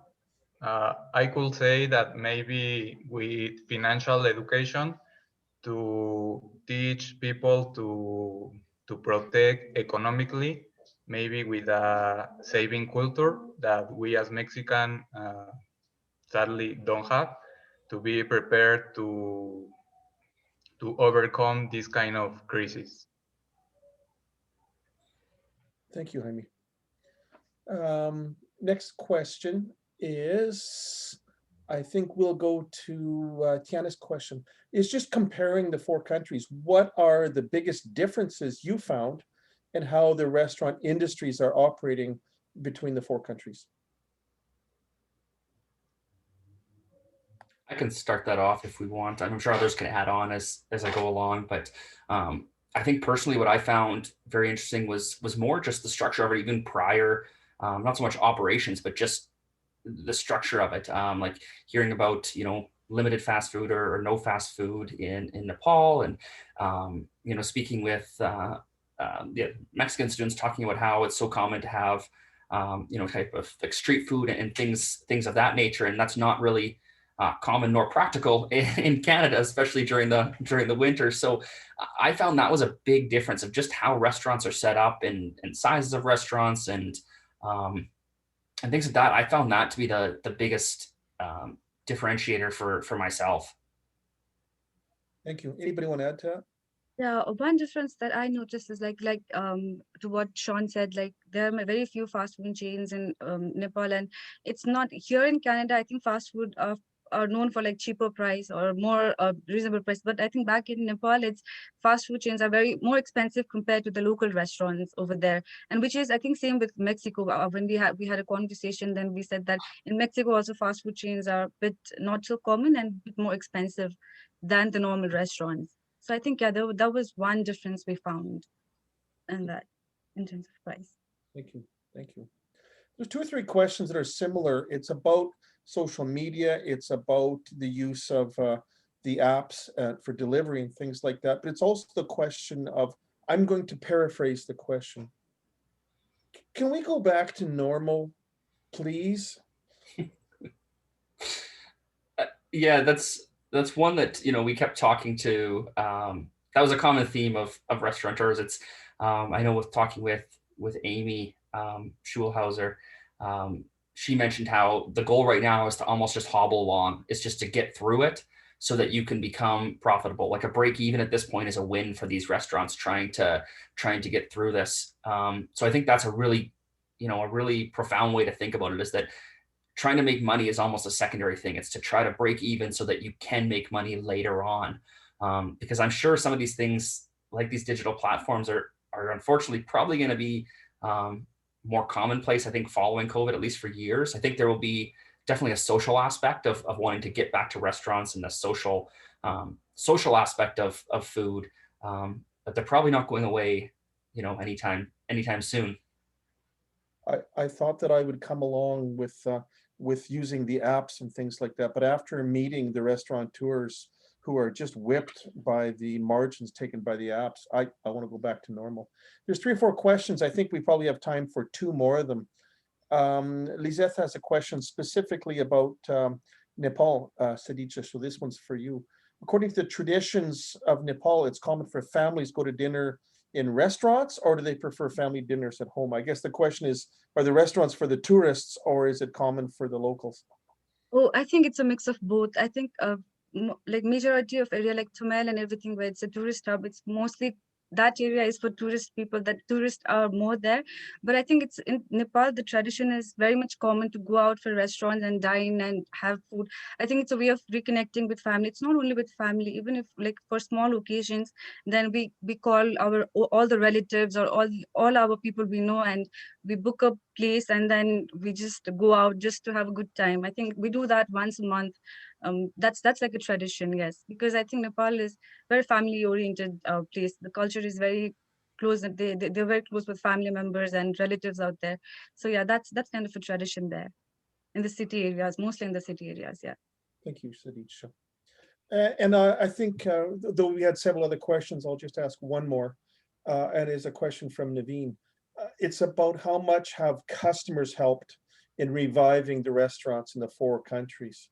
I could say that maybe with financial education to teach people to protect economically, maybe with a saving culture that we as Mexican sadly don't have, to be prepared to overcome this kind of crisis.
Thank you, Jaime. Next question is, I think we'll go to Tiana's question. Is just comparing the 4 countries, what are the biggest differences you found and how the restaurant industries are operating between the 4 countries?
I can start that off if we want. I'm sure others can add on as I go along, but I think personally what I found very interesting was more just the structure of it, even prior, not so much operations, but just the structure of it. Like hearing about, limited fast food or no fast food in Nepal, and, speaking with Mexican students talking about how it's so common to have, type of like street food and things of that nature. And that's not really common nor practical in Canada, especially during the winter. So I found that was a big difference of just how restaurants are set up and sizes of restaurants and things like that. I found that to be the biggest differentiator for myself.
Thank you. Anybody want to add to that?
Yeah, one difference that I noticed is like to what Sean said, like there are very few fast food chains in Nepal, and it's not here in Canada. I think fast food are known for like cheaper price or more reasonable price, but I think back in Nepal, it's fast food chains are very more expensive compared to the local restaurants over there, and which is I think same with Mexico. When we had a conversation, then we said that in Mexico also fast food chains are a bit not so common and a bit more expensive than the normal restaurants. So I think, yeah, that was one difference we found in that, in terms of price.
Thank you. Thank you. There's 2 or 3 questions that are similar. It's about social media. It's about the use of the apps for delivery and things like that. But it's also the question of, I'm going to paraphrase the question. Can we go back to normal, please?
Yeah, that's one that, we kept talking to. That was a common theme of restaurateurs. It's, I know with talking with Amy Schulhauser, she mentioned how the goal right now is to almost just hobble along. It's just to get through it so that you can become profitable. Like a break even at this point is a win for these restaurants trying to get through this. So I think that's a really profound way to think about it, is that trying to make money is almost a secondary thing. It's to try to break even so that you can make money later on. Because I'm sure some of these things, like these digital platforms, are unfortunately probably going to be more commonplace, I think, following COVID, at least for years. I think there will be definitely a social aspect of wanting to get back to restaurants and the social aspect of food, but they're probably not going away, anytime soon.
I thought that I would come along with using the apps and things like that, but after meeting the restaurateurs who are just whipped by the margins taken by the apps, I want to go back to normal. There's 3 or 4 questions. I think we probably have time for 2 more of them. Lisette has a question specifically about Nepal, Sadicha, so this one's for you. According to the traditions of Nepal, it's common for families go to dinner in restaurants, or do they prefer family dinners at home? I guess the question is, are the restaurants for the tourists, or is it common for the locals?
Oh, I think it's a mix of both. I think like majority of area like Tamil and everything where it's a tourist hub, it's mostly that area is for tourist people, that tourists are more there. But I think it's in Nepal, the tradition is very much common to go out for restaurants and dine and have food. I think it's a way of reconnecting with family. It's not only with family, even if like for small occasions, then we call all the relatives or all our people we know, and we book a place and then we just go out just to have a good time. I think we do that once a month. That's like a tradition, yes, because I think Nepal is very family oriented place. The culture is very close, they're very close with family members and relatives out there. So yeah, that's kind of a tradition there in the city areas, mostly in the city areas. Yeah.
Thank you, Sadisha. And I think, though we had several other questions, I'll just ask one more. And is a question from Naveen. It's about how much have customers helped in reviving the restaurants in the 4 countries?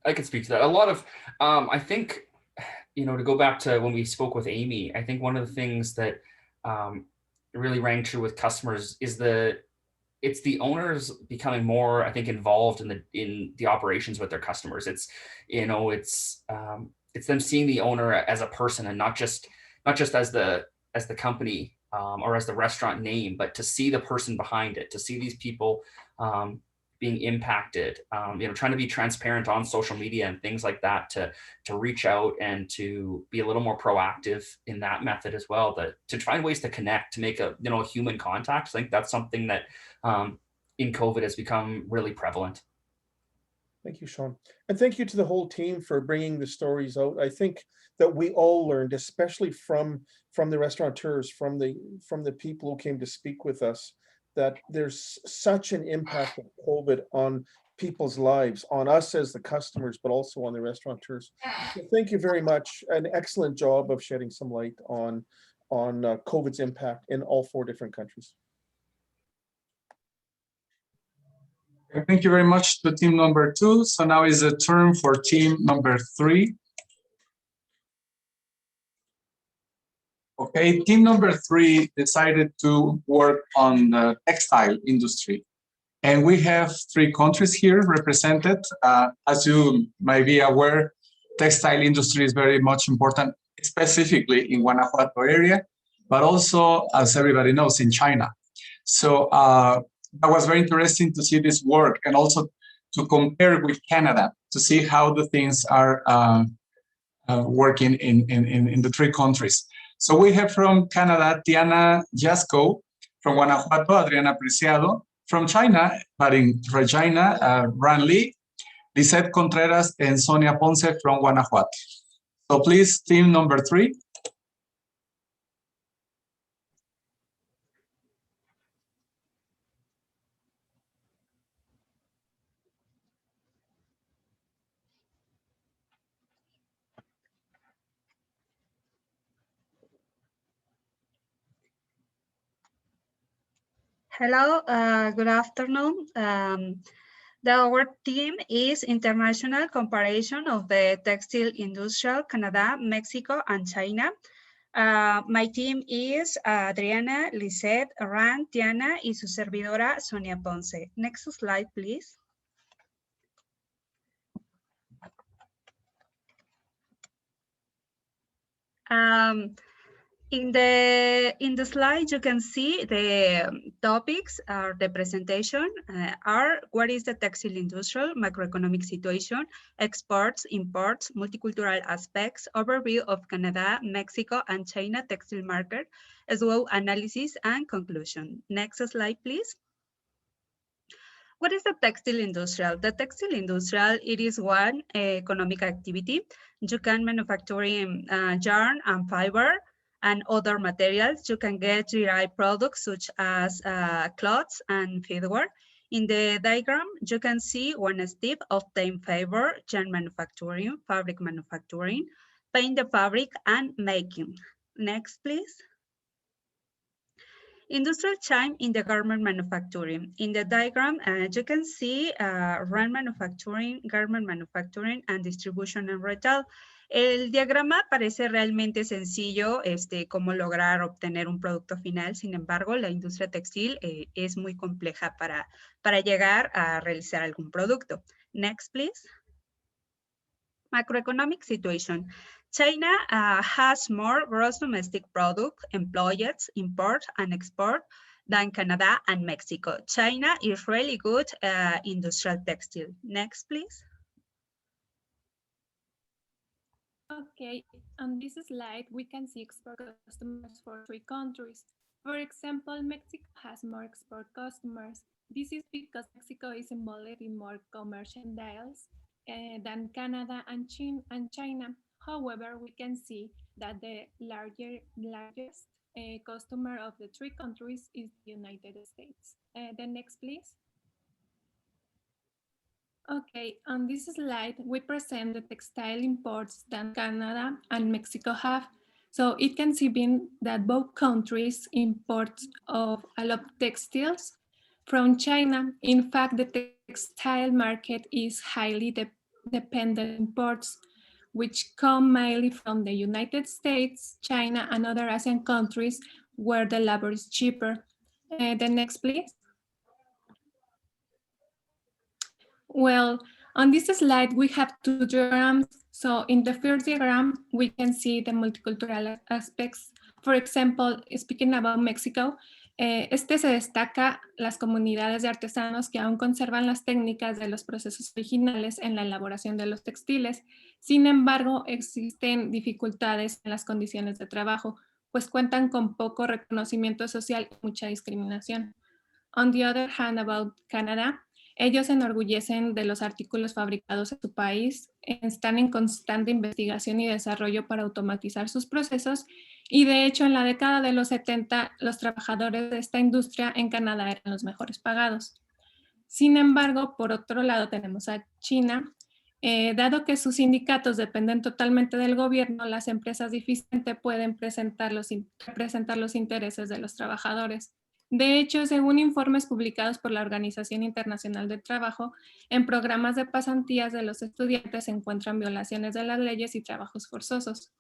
I could speak to that. A lot of, I think, to go back to when we spoke with Amy, I think one of the things that really rang true with customers is it's the owners becoming more, I think, involved in the operations with their customers. It's them seeing the owner as a person and not just as the company or as the restaurant name, but to see the person behind it, to see these people being impacted, trying to be transparent on social media and things like that, to reach out and to be a little more proactive in that method as well, to find ways to connect, to make a human contact. I think that's something that in COVID has become really prevalent.
Thank you, Sean. And thank you to the whole team for bringing the stories out. I think that we all learned, especially from the restaurateurs, from the people who came to speak with us, that there's such an impact of COVID on people's lives, on us as the customers, but also on the restaurateurs. So thank you very much. An excellent job of shedding some light on COVID's impact in all 4 different countries.
Thank you very much to team number 2. So now is a turn for team number 3. Okay, team number 3 decided to work on the textile industry. And we have 3 countries here represented. As you may be aware, textile industry is very much important, specifically in Guanajuato area, but also, as everybody knows, in China. So that was very interesting to see this work and also to compare with Canada to see how the things are working in the 3 countries. So we have from Canada, Tiana Jasko, from Guanajuato, Adriana Preciado, from China, but in Regina, Ran Li, Lisette Contreras, and Sonia Ponce from Guanajuato. So please, team number 3.
Hello, good afternoon. Our team is International Comparison of the Textile Industrial, Canada, Mexico, and China. My team is Adriana, Lisette, Ran, Tiana, y su servidora, Sonia Ponce. Next slide, please. In the slide, you can see the topics or the presentation are what is the textile industrial, macroeconomic situation, exports, imports, multicultural aspects, overview of Canada, Mexico, and China textile market, as well analysis and conclusion. Next slide, please. What is the textile industrial? The textile industrial, it is one economic activity. You can manufacture yarn and fiber and other materials. You can get derived products such as cloths and feedwear. In the diagram, you can see one step of time fiber, yarn manufacturing, fabric manufacturing, paint the fabric, and making. Next, please. Industrial chain in the garment manufacturing. In the diagram, you can see run manufacturing, garment manufacturing, and distribution and retail. El diagrama parece realmente sencillo, cómo lograr obtener un producto final. Sin embargo, la industria textil es muy compleja para llegar a realizar algún producto. Next, please. Macroeconomic situation. China has more gross domestic product, employees, import and export than Canada and Mexico. China is really good industrial textile. Next, please.
Okay, on this slide, we can see export customers for 3 countries. For example, Mexico has more export customers. This is because Mexico is involved in more commercial deals than Canada and China. However, we can see that the largest customer of the three countries is the United States. The next, please. Okay, on this slide, we present the textile imports that Canada and Mexico have. So it can see that both countries import of a lot of textiles from China. In fact, the textile market is highly dependent on imports, which come mainly from the United States, China, and other Asian countries where the labor is cheaper. The next, please. Well, on this slide, we have two diagrams. So in the first diagram, we can see the multicultural aspects. For example, speaking about Mexico, se destaca las comunidades de artesanos que aún conservan las técnicas de los procesos originales en la elaboración de los textiles. Sin embargo, existen dificultades en las condiciones de trabajo, pues cuentan con poco reconocimiento social y mucha discriminación. On the other hand, about Canada, ellos se enorgullecen de los artículos fabricados en su país, están en constante investigación y desarrollo para automatizar sus procesos y de hecho en la década de los 70 los trabajadores de esta industria en Canadá eran los mejores pagados. Sin embargo, por otro lado tenemos a China. Dado que sus sindicatos dependen totalmente del gobierno, las empresas difícilmente pueden representar los intereses de los trabajadores. De hecho, según informes publicados por la Organización Internacional del Trabajo, en programas de pasantías de los estudiantes se encuentran violaciones de las leyes y trabajos forzosos.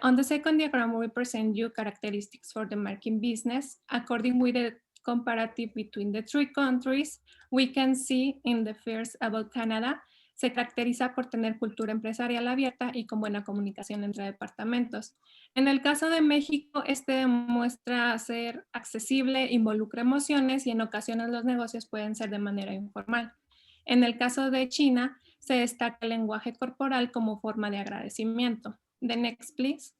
On the second diagram, we present you characteristics for the marketing business. According with the comparative between the three countries, we can see in the first about Canada, se caracteriza por tener cultura empresarial abierta y con buena comunicación entre departamentos. En el caso de México, este demuestra ser accesible, involucra emociones y en ocasiones los negocios pueden ser de manera informal. En el caso de China, se destaca el lenguaje corporal como forma de agradecimiento. The next, please.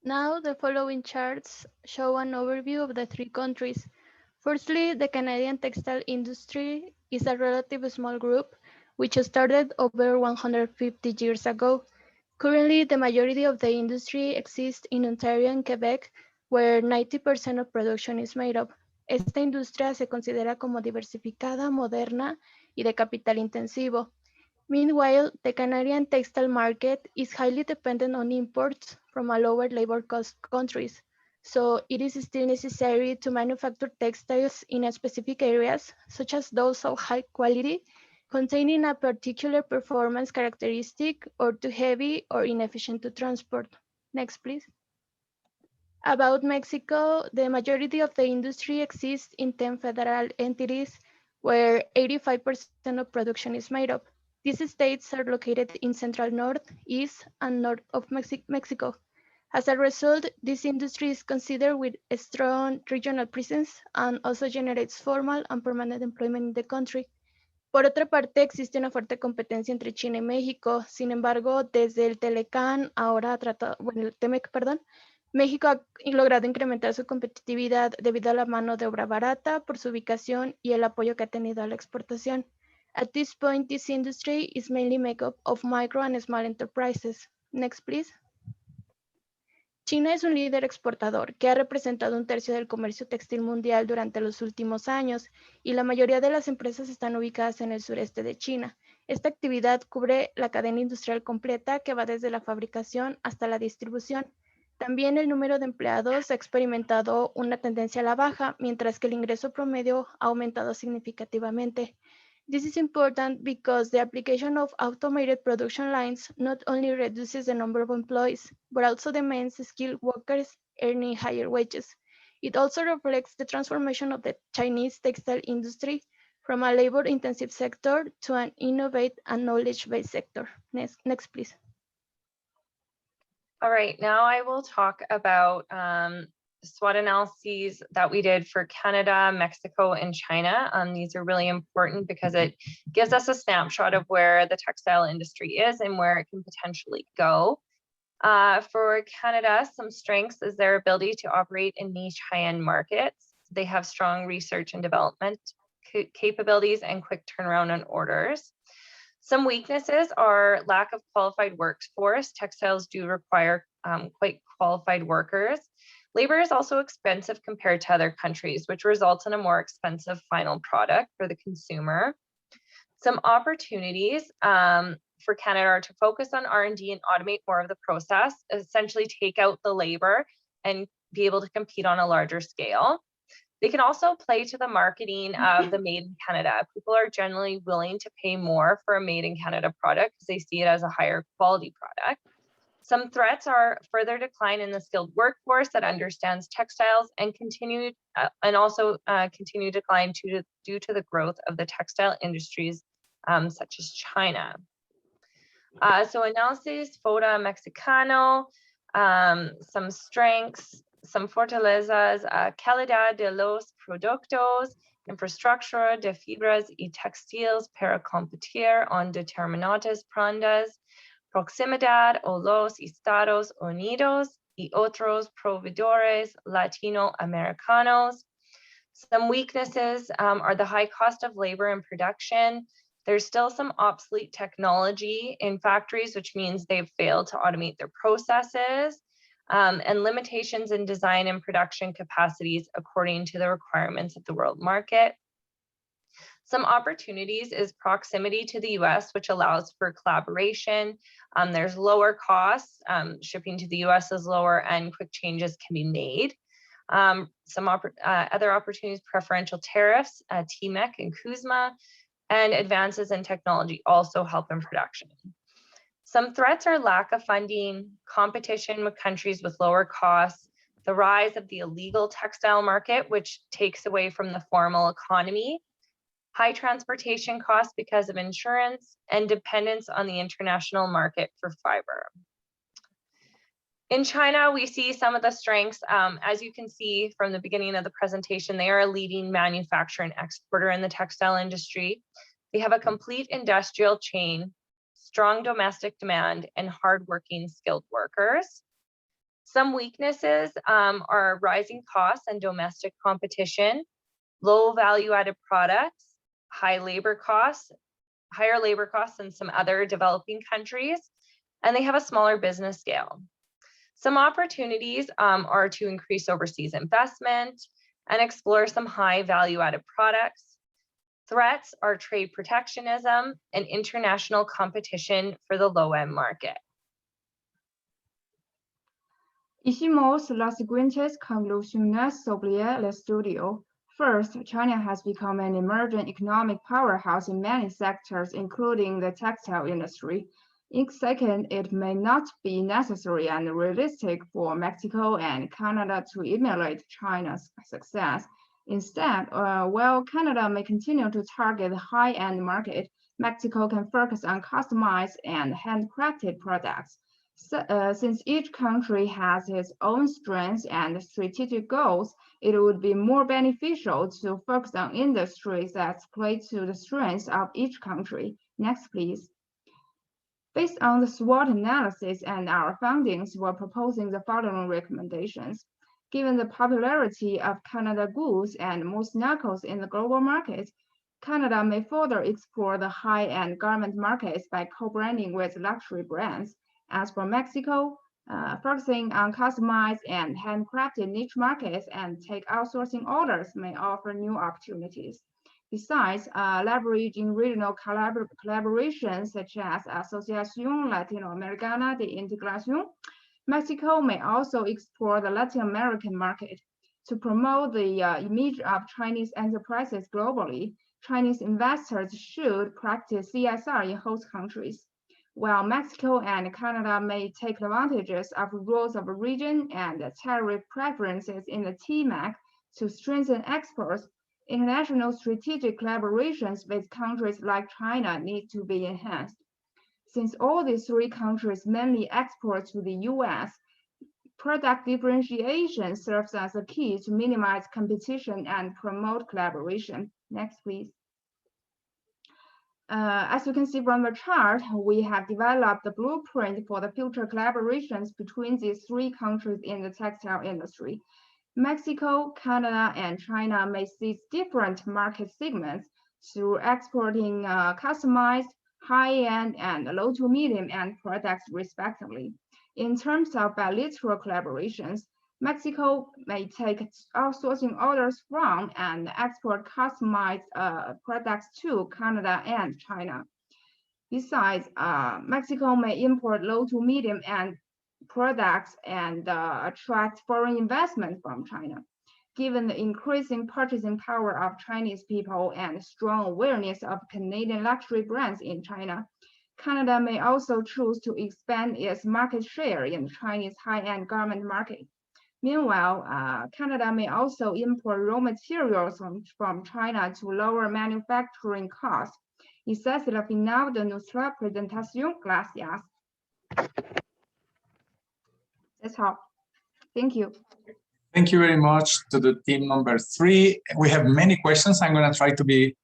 Now, the following charts show an overview of the three countries. Firstly, the Canadian textile industry is a relatively small group, which started over 150 years ago. Currently, the majority of the industry exists in Ontario and Quebec, where 90% of production is made of. Esta industria se considera como diversificada, moderna y de capital intensivo. Meanwhile, the Canadian textile market is highly dependent on imports from a lower labor cost countries. So it is still necessary to manufacture textiles in specific areas, such as those of high quality, containing a particular performance characteristic or too heavy or inefficient to transport. Next, please. About Mexico, the majority of the industry exists in 10 federal entities, where 85% of production is made of. These states are located in central north, east, and north of Mexico. As a result, this industry is considered with a strong regional presence and also generates formal and permanent employment in the country. Por otra parte, existe una fuerte competencia entre China y México. Sin embargo, desde el Telecán, el TEMEC, México ha logrado incrementar su competitividad debido a la mano de obra barata, por su ubicación y el apoyo que ha tenido a la exportación. At this point, this industry is mainly made up of micro and small enterprises. Next, please. China es un líder exportador que ha representado 1/3 del comercio textil mundial durante los últimos años y la mayoría de las empresas están ubicadas en el sureste de China. Esta actividad cubre la cadena industrial completa que va desde la fabricación hasta la distribución. También el número de empleados ha experimentado una tendencia a la baja, mientras que el ingreso promedio ha aumentado significativamente. This is important because the application of automated production lines not only reduces the number of employees, but also demands skilled workers earning higher wages. It also reflects the transformation of the Chinese textile industry from a labor-intensive sector to an innovative and knowledge-based sector. Next, please.
All right, now I will talk about SWOT analyses that we did for Canada, Mexico, and China. These are really important because it gives us a snapshot of where the textile industry is and where it can potentially go. For Canada, some strengths is their ability to operate in niche high-end markets. They have strong research and development capabilities and quick turnaround on orders. Some weaknesses are lack of qualified workforce. Textiles do require quite qualified workers. Labor is also expensive compared to other countries, which results in a more expensive final product for the consumer. Some opportunities for Canada are to focus on R&D and automate more of the process, essentially take out the labor and be able to compete on a larger scale. They can also play to the marketing of the Made in Canada. People are generally willing to pay more for a Made in Canada product because they see it as a higher quality product. Some threats are further decline in the skilled workforce that understands textiles and continued decline due to the growth of the textile industries such as China. So analysis, FODA Mexicano, some strengths, some fortalezas, calidad de los productos, infraestructura de fibras y textiles para competir en determinadas prendas, proximidad a los Estados Unidos y otros proveedores latinoamericanos. Some weaknesses are the high cost of labor and production. There's still some obsolete technology in factories, which means they've failed to automate their processes, and limitations in design and production capacities according to the requirements of the world market. Some opportunities is proximity to the US, which allows for collaboration. There's lower costs, shipping to the US is lower and quick changes can be made. Some other opportunities, preferential tariffs, TMEC and CUSMA, and advances in technology also help in production. Some threats are lack of funding, competition with countries with lower costs, the rise of the illegal textile market, which takes away from the formal economy, high transportation costs because of insurance, and dependence on the international market for fiber. In China, we see some of the strengths. As you can see from the beginning of the presentation, they are a leading manufacturer and exporter in the textile industry. They have a complete industrial chain, strong domestic demand, and hardworking skilled workers. Some weaknesses are rising costs and domestic competition, low value-added products, higher labor costs than some other developing countries, and they have a smaller business scale. Some opportunities are to increase overseas investment and explore some high value-added products. Threats are trade protectionism and international competition for the low-end market.
Hicimos las siguientes conclusiones sobre el estudio. First, China has become an emerging economic powerhouse in many sectors, including the textile industry. Second, it may not be necessary and realistic for Mexico and Canada to emulate China's success. Instead, while Canada may continue to target the high-end market, Mexico can focus on customized and handcrafted products. Since each country has its own strengths and strategic goals, it would be more beneficial to focus on industries that play to the strengths of each country. Next, please. Based on the SWOT analysis and our findings, we're proposing the following recommendations. Given the popularity of Canada goods and motorcycles in the global market, Canada may further explore the high-end garment markets by co-branding with luxury brands. As for Mexico, focusing on customized and handcrafted niche markets and take outsourcing orders may offer new opportunities. Besides, leveraging regional collaborations such as Asociación Latinoamericana de Integración, Mexico may also explore the Latin American market. To promote the image of Chinese enterprises globally, Chinese investors should practice CSR in host countries. While Mexico and Canada may take advantages of rules of origin and tariff preferences in the TMEC to strengthen exports, international strategic collaborations with countries like China need to be enhanced. Since all these three countries mainly export to the US, product differentiation serves as a key to minimize competition and promote collaboration. Next, please. As you can see from the chart, we have developed the blueprint for the future collaborations between these three countries in the textile industry. Mexico, Canada, and China may seize different market segments through exporting customized, high-end, and low to medium-end products, respectively. In terms of bilateral collaborations, Mexico may take outsourcing orders from and export customized products to Canada and China. Besides, Mexico may import low to medium-end products and attract foreign investment from China. Given the increasing purchasing power of Chinese people and strong awareness of Canadian luxury brands in China, Canada may also choose to expand its market share in the Chinese high-end garment market. Meanwhile, Canada may also import raw materials from China to lower manufacturing costs. Esa es la final de nuestra presentación. Gracias. That's all. Thank you.
Thank you very much to the team number 3. We have many questions. I'm going to try to be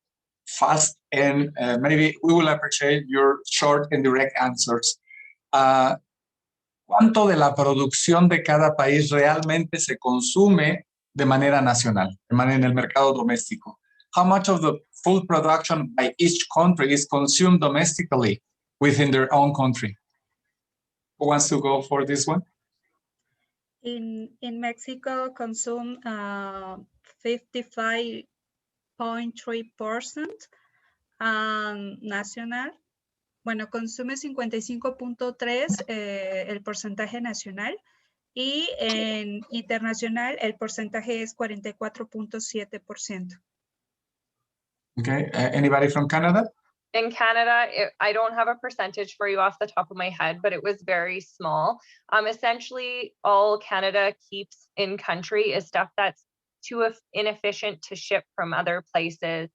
fast, and maybe we will appreciate your short and direct answers. ¿Cuánto de la producción de cada país realmente se consume de manera nacional, en el mercado doméstico? How much of the food production by each country is consumed domestically within their own country? Who wants to go for this one?
In Mexico, consume 55.3% nacional. Bueno, consume 55.3% el porcentaje nacional, y en internacional el porcentaje es 44.7%.
Okay, anybody from Canada?
In Canada, I don't have a percentage for you off the top of my head, but it was very small. Essentially, all Canada keeps in country is stuff that's too inefficient to ship from other places,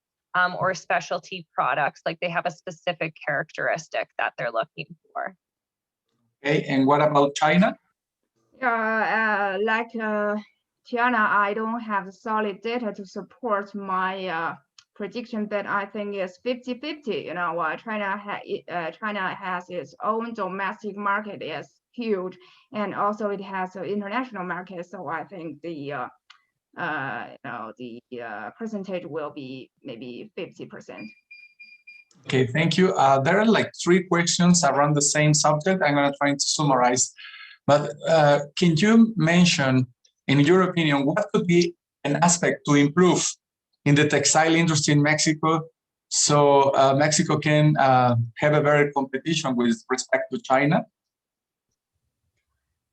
or specialty products, like they have a specific characteristic that they're looking for.
Okay, and what about China?
Like Tiana, I don't have solid data to support my prediction, but I think it's 50-50. You know, China has its own domestic market is huge, and also it has an international market. So I think the percentage will be maybe 50%.
Okay, thank you. There are like 3 questions around the same subject. I'm going to try to summarize. But can you mention, in your opinion, what could be an aspect to improve in the textile industry in Mexico, so Mexico can have a better competition with respect to China?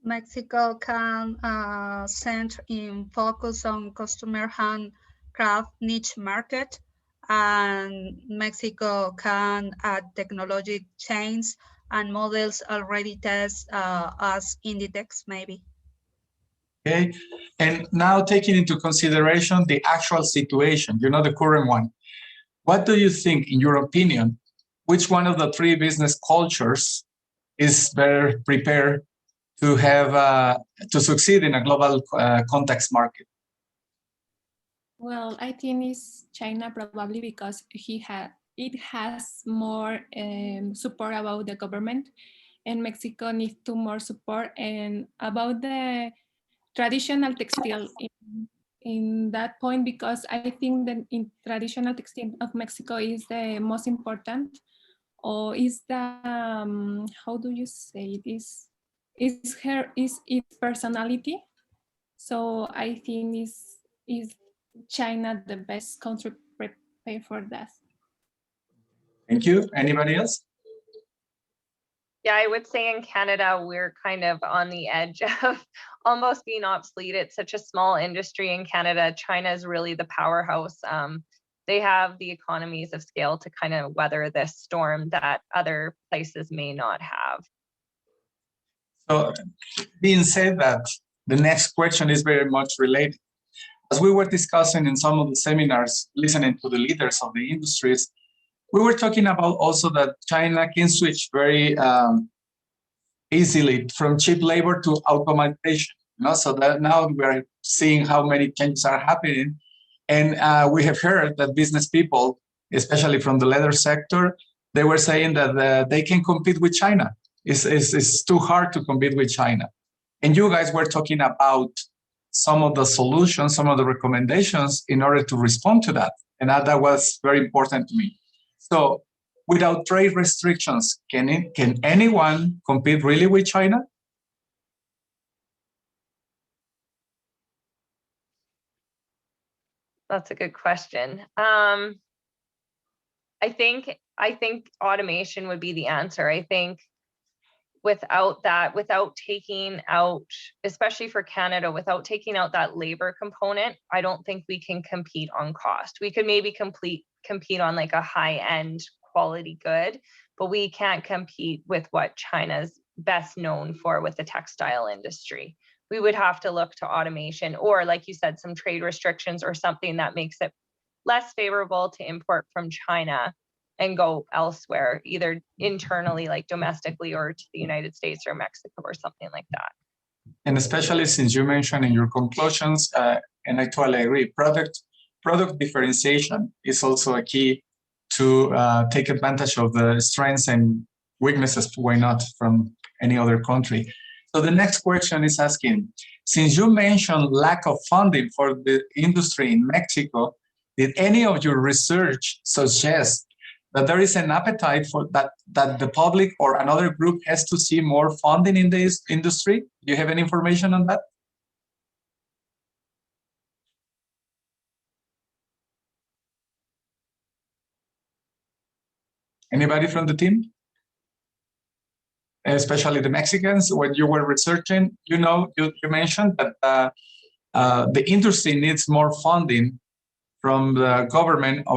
Mexico can center in focus on customer handcraft niche market, and Mexico can add technology chains and models already test as Inditex maybe.
Okay, and now taking into consideration the actual situation, you know, the current one, what do you think, in your opinion, which one of the 3 business cultures is better prepared to have to succeed in a global context market?
Well, I think it's China, probably because it has more support about the government, and Mexico needs to more support. And about the traditional textile in that point, because I think that in traditional textile of Mexico is the most important, or is the how do you say it, is its personality. So I think is China the best country prepared for that.
Thank you. Anybody else?
Yeah, I would say in Canada, we're kind of on the edge of almost being obsolete. It's such a small industry in Canada. China is really the powerhouse. They have the economies of scale to kind of weather this storm that other places may not have.
So, being said that, the next question is very much related. As we were discussing in some of the seminars, listening to the leaders of the industries, we were talking about also that China can switch very easily from cheap labor to automation. You know? So that now we're seeing how many changes are happening. And we have heard that business people, especially from the leather sector, they were saying that they can compete with China. It's too hard to compete with China. And you guys were talking about some of the solutions, some of the recommendations in order to respond to that. And that was very important to me. So without trade restrictions, can anyone compete really with China?
That's a good question. I think automation would be the answer. I think without that, without taking out, especially for Canada, without taking out that labor component, I don't think we can compete on cost. We could maybe compete on like a high-end quality good, but we can't compete with what China's best known for with the textile industry. We would have to look to automation or, like you said, some trade restrictions or something that makes it less favorable to import from China and go elsewhere, either internally, like domestically, or to the United States or Mexico or something like that.
And especially since you mentioned in your conclusions, and I totally agree, product differentiation is also a key to take advantage of the strengths and weaknesses, why not, from any other country. So the next question is asking, since you mentioned lack of funding for the industry in Mexico, did any of your research suggest that there is an appetite for that the public or another group has to see more funding in this industry? Do you have any information on that? Anybody from the team? Especially the Mexicans, when you were researching, you mentioned that the industry needs more funding from the government,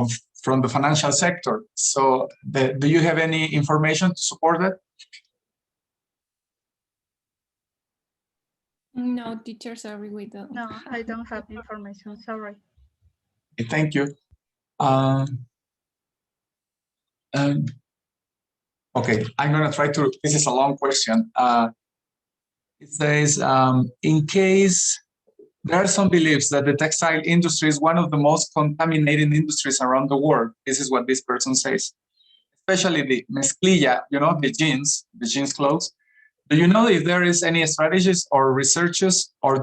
from the financial sector. So do you have any information to support that?
No, teachers are really don't.
No, I don't have information, sorry.
Thank you. Okay, I'm going to try to, this is a long question. It says, in case there are some beliefs that the textile industry is one of the most contaminating industries around the world. This is what this person says. Especially the mezclilla, the jeans clothes. Do you know if there is any strategies or researches or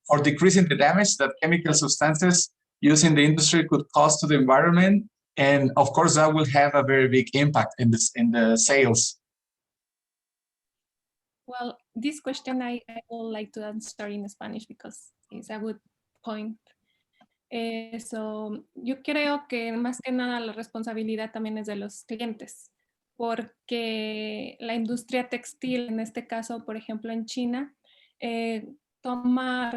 for decreasing the damage that chemical substances used in the industry could cause to the environment? And of course, that will have a very big impact in the sales.
Well, this question I would like to answer in Spanish because it's a good point. Yo creo que más que nada la responsabilidad también es de los clientes, porque la industria textil, en este caso, por ejemplo, en China, toma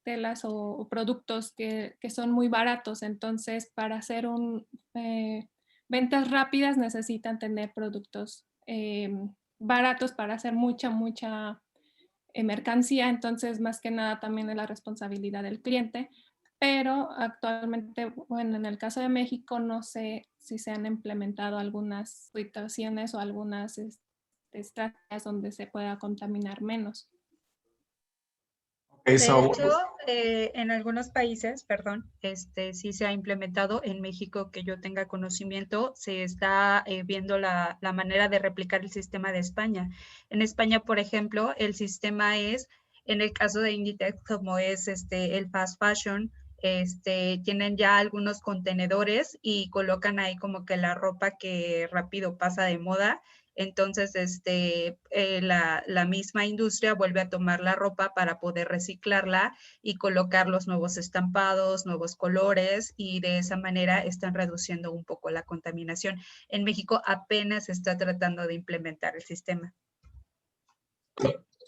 telas o productos que son muy baratos. Entonces, para hacer ventas rápidas necesitan tener productos baratos para hacer mucha mercancía. Entonces, más que nada también es la responsabilidad del cliente. Pero actualmente, bueno, en el caso de México, no sé si se han implementado algunas situaciones o algunas estrategias donde se pueda contaminar menos.
De hecho, en algunos países, sí se ha implementado. En México, que yo tenga conocimiento, se está viendo la manera de replicar el sistema de España. En España, por ejemplo, el sistema es, en el caso de Inditex, como es el fast fashion, tienen ya algunos contenedores y colocan ahí como que la ropa que rápido pasa de moda. Entonces, la misma industria vuelve a tomar la ropa para poder reciclarla y colocar los nuevos estampados, nuevos colores, y de esa manera están reduciendo un poco la contaminación. En México apenas se está tratando de implementar el sistema.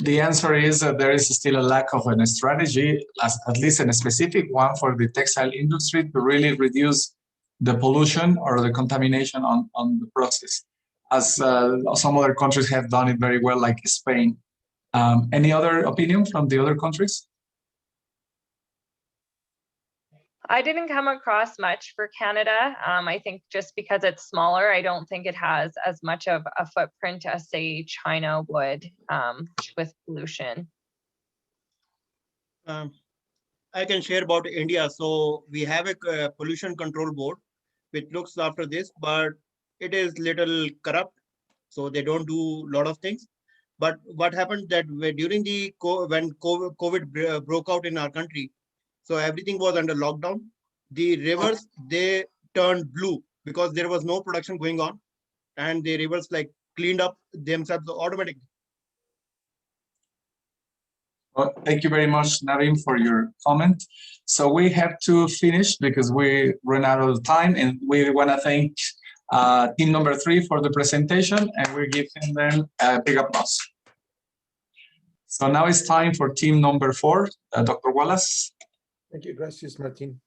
The answer is that there is still a lack of a strategy, at least a specific one for the textile industry to really reduce the pollution or the contamination on the process, as some other countries have done it very well, like Spain. Any other opinion from the other countries?
I didn't come across much for Canada. I think just because it's smaller, I don't think it has as much of a footprint as, say, China would with pollution.
I can share about India. So we have a pollution control board which looks after this, but it is little corrupt. So they don't do a lot of things. But what happened that during the when COVID broke out in our country, so everything was under lockdown. The rivers, they turned blue because there was no production going on, and the rivers like cleaned up themselves automatically.
Well, thank you very much, Narim, for your comment. So we have to finish because we run out of time, and we want to thank team number 3 for the presentation, and we're giving them a big applause. So now it's time for team number 4, Dr. Wallace.
Thank you, gracias, Martin.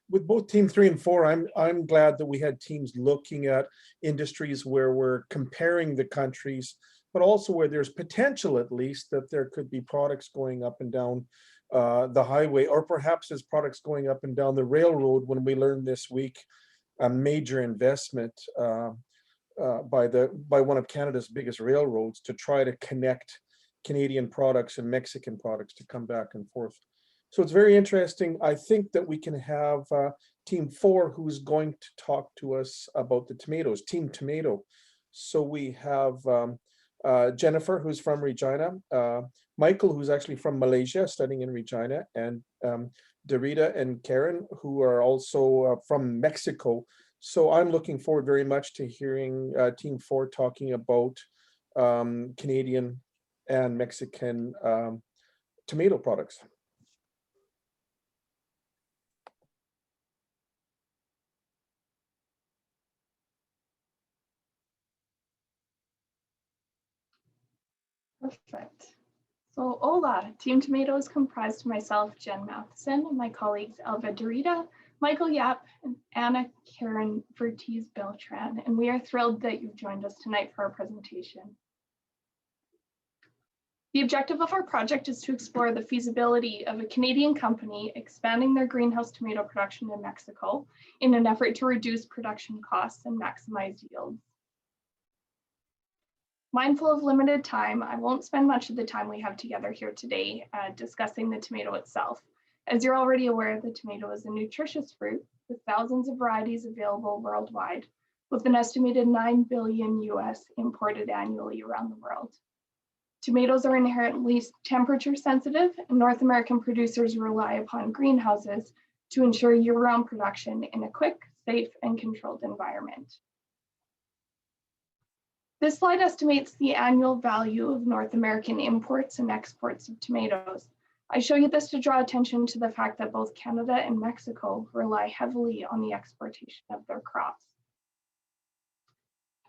With both team 3 and 4, I'm glad that we had teams looking at industries where we're comparing the countries, but also where there's potential, at least, that there could be products going up and down the highway, or perhaps as products going up and down the railroad, when we learned this week a major investment by one of Canada's biggest railroads to try to connect Canadian products and Mexican products to come back and forth. So it's very interesting. I think that we can have team 4 who's going to talk to us about the tomatoes, team tomato. So we have Jennifer, who's from Regina, Michael, who's actually from Malaysia, studying in Regina, and Dorita and Karen, who are also from Mexico. So I'm looking forward very much to hearing team 4 talking about Canadian and Mexican tomato products.
Perfect. So hola, Team Tomato is comprised of myself, Jen Matheson, and my colleagues Elva Dorita, Michael Yap, and Anna Karen Vertiz Beltran, and we are thrilled that you've joined us tonight for our presentation. The objective of our project is to explore the feasibility of a Canadian company expanding their greenhouse tomato production in Mexico in an effort to reduce production costs and maximize yields. Mindful of limited time, I won't spend much of the time we have together here today discussing the tomato itself. As you're already aware, the tomato is a nutritious fruit with thousands of varieties available worldwide, with an estimated 9 billion US imported annually around the world. Tomatoes are inherently temperature sensitive, and North American producers rely upon greenhouses to ensure year-round production in a quick, safe, and controlled environment. This slide estimates the annual value of North American imports and exports of tomatoes. I show you this to draw attention to the fact that both Canada and Mexico rely heavily on the exportation of their crops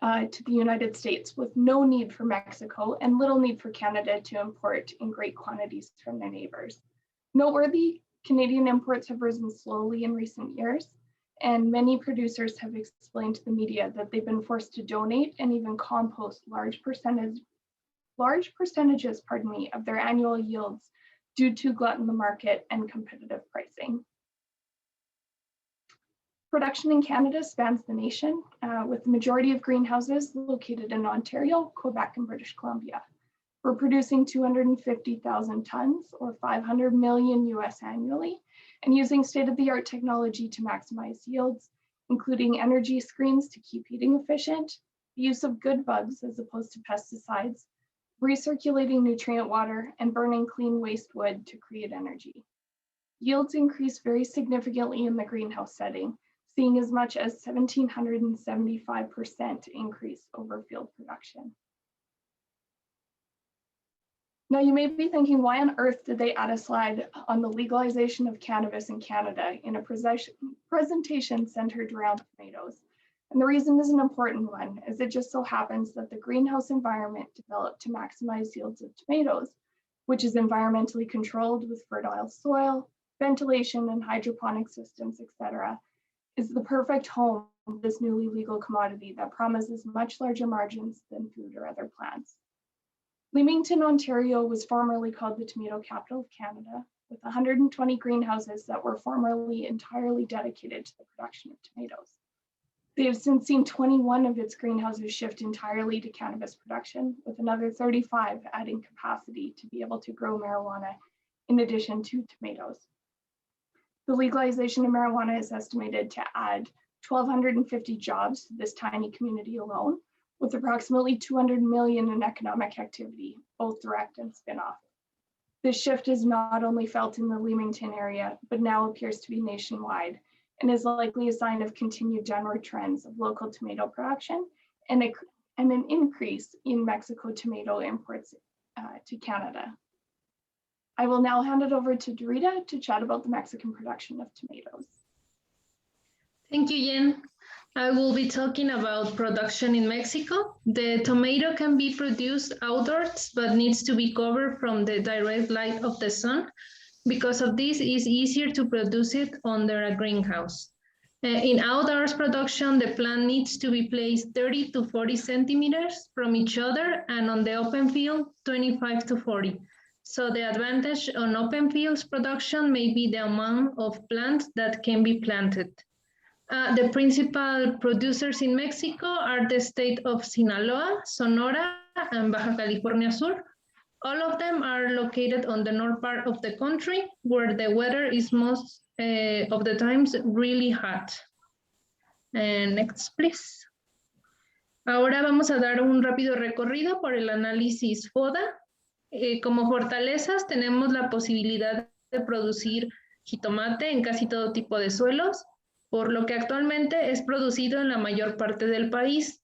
to the United States, with no need for Mexico and little need for Canada to import in great quantities from their neighbors. Noteworthy, Canadian imports have risen slowly in recent years, and many producers have explained to the media that they've been forced to donate and even compost large percentages of their annual yields due to glut in the market and competitive pricing. Production in Canada spans the nation, with the majority of greenhouses located in Ontario, Quebec, and British Columbia. We're producing 250,000 tons, or 500 million US annually, and using state-of-the-art technology to maximize yields, including energy screens to keep heating efficient, the use of good bugs as opposed to pesticides, recirculating nutrient water, and burning clean waste wood to create energy. Yields increase very significantly in the greenhouse setting, seeing as much as 1,775% increase over field production. Now you may be thinking, why on earth did they add a slide on the legalization of cannabis in Canada in a presentation centered around tomatoes? And the reason is an important one, as it just so happens that the greenhouse environment developed to maximize yields of tomatoes, which is environmentally controlled with fertile soil, ventilation and hydroponic systems, etc., is the perfect home of this newly legal commodity that promises much larger margins than food or other plants. Leamington, Ontario was formerly called the tomato capital of Canada, with 120 greenhouses that were formerly entirely dedicated to the production of tomatoes. They have since seen 21 of its greenhouses shift entirely to cannabis production, with another 35 adding capacity to be able to grow marijuana in addition to tomatoes. The legalization of marijuana is estimated to add 1,250 jobs to this tiny community alone,
with approximately 200 million in economic activity, both direct and spin-off. This shift is not only felt in the Leamington area, but now appears to be nationwide and is likely a sign of continued downward trends of local tomato production and an increase in Mexico tomato imports to Canada. I will now hand it over to Dorita to chat about the Mexican production of tomatoes.
Thank you, Jen. I will be talking about production in Mexico. The tomato can be produced outdoors, but needs to be covered from the direct light of the sun. Because of this, it is easier to produce it under a greenhouse. In outdoors production, the plant needs to be placed 30 to 40 centimeters from each other, and on the open field, 25 to 40. So the advantage on open fields production may be the amount of plants that can be planted. The principal producers in Mexico are the state of Sinaloa, Sonora, and Baja California Sur. All of them are located on the north part of the country, where the weather is most of the times really hot. Next, please. Ahora vamos a dar un rápido recorrido por el análisis FODA. Como fortalezas tenemos la posibilidad de producir jitomate en casi todo tipo de suelos, por lo que actualmente es producido en la mayor parte del país.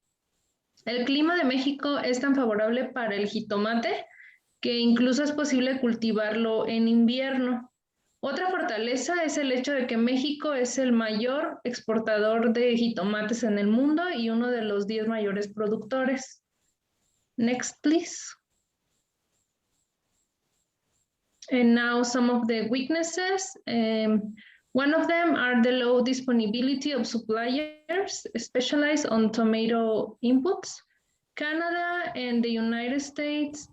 El clima de México es tan favorable para el jitomate que incluso es posible cultivarlo en invierno. Otra fortaleza es el hecho de que México es el mayor exportador de jitomates en el mundo y uno de los 10 mayores productores. Next, please. And now some of the weaknesses. One of them are the low disponibility of suppliers specialized on tomato inputs. Canada and the United States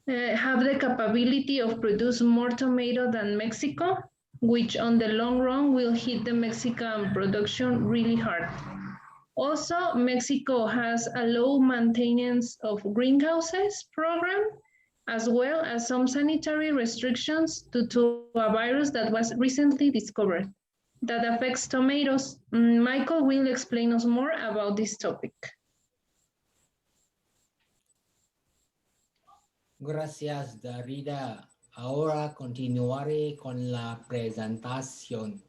have the capability of producing more tomato than Mexico, which on the long run will hit the Mexican production really hard. Also, Mexico has a low maintenance of greenhouses program, as well as some sanitary restrictions due to a virus that was recently discovered that affects tomatoes. Michael will explain us more about this topic.
Gracias, Darida. Ahora continuaré con la presentación.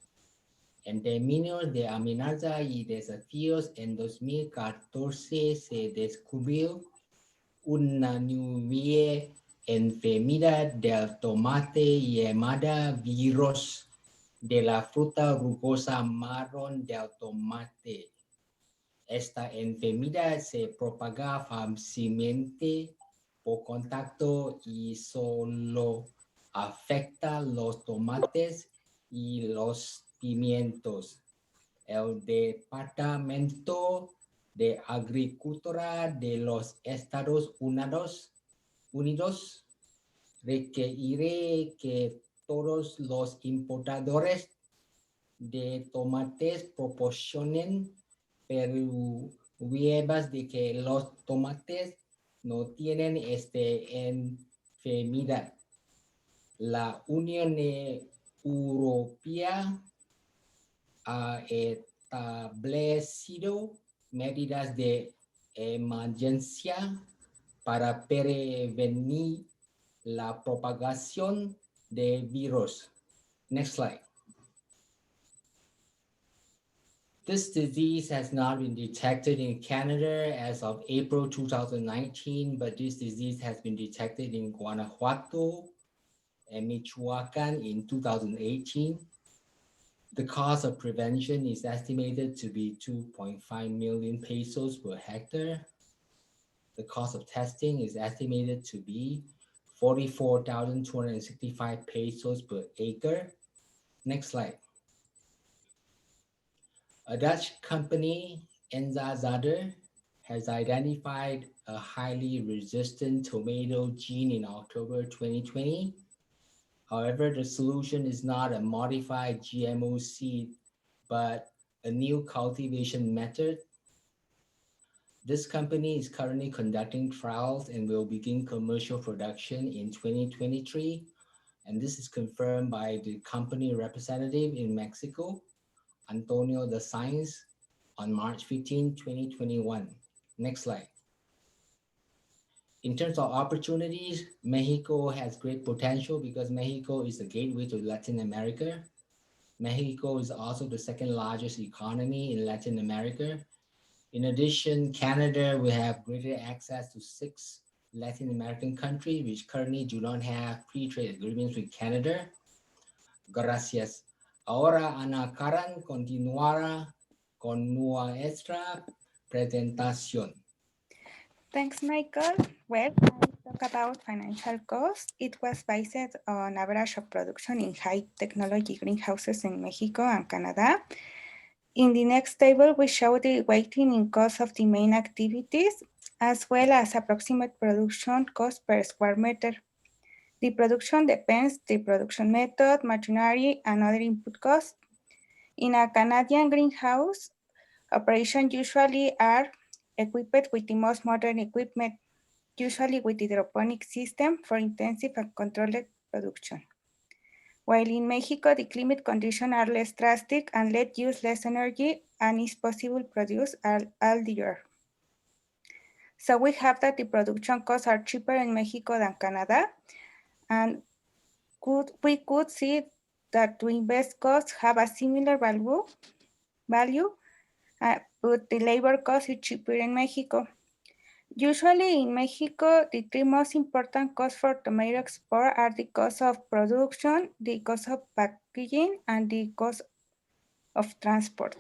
En términos de amenaza y desafíos, en 2014 se descubrió una nueva enfermedad del tomate llamada virus de la fruta rugosa marrón del tomate. Esta enfermedad se propaga fácilmente por contacto y solo afecta los tomates y los pimientos. El Departamento de Agricultura de los Estados Unidos requiere que todos los importadores de tomates proporcionen pruebas de que los tomates no tienen esta enfermedad. La Unión Europea ha establecido medidas de emergencia para prevenir la propagación de virus. Next slide. This disease has not been detected in Canada as of April 2019, but this disease has been detected in Guanajuato and Michoacan in 2018. The cost of prevention is estimated to be 2.5 million pesos per hectare. The cost of testing is estimated to be 44,265 pesos per acre. Next slide. A Dutch company, Enzazade, has identified a highly resistant tomato gene in October 2020. However, the solution is not a modified GMO seed, but a new cultivation method. This company is currently conducting trials and will begin commercial production in 2023. And this is confirmed by the company representative in Mexico, Antonio de Sainz, on March 15, 2021. Next slide. In terms of opportunities, Mexico has great potential because Mexico is the gateway to Latin America. Mexico is also the second largest economy in Latin America. In addition, Canada will have greater access to 6 Latin American countries, which currently do not have free trade agreements with Canada. Gracias. Ahora Ana Karen continuará con nuestra presentación.
Thanks, Michael. Well, I talk about financial cost. It was based on average of production in high technology greenhouses in Mexico and Canada. In the next table, we show the weighting in cost of the main activities, as well as approximate production cost per square meter. The production depends the production method, machinery, and other input costs. In a Canadian greenhouse, operations usually are equipped with the most modern equipment, usually with the hydroponic system for intensive and controlled production. While in Mexico, the climate conditions are less drastic and let use less energy and is possible to produce all the year. So we have that the production costs are cheaper in Mexico than Canada, and we could see that to invest costs have a similar value, but the labor cost is cheaper in Mexico. Usually in Mexico, the 3 most important costs for tomato export are the cost of production, the cost of packaging, and the cost of transport.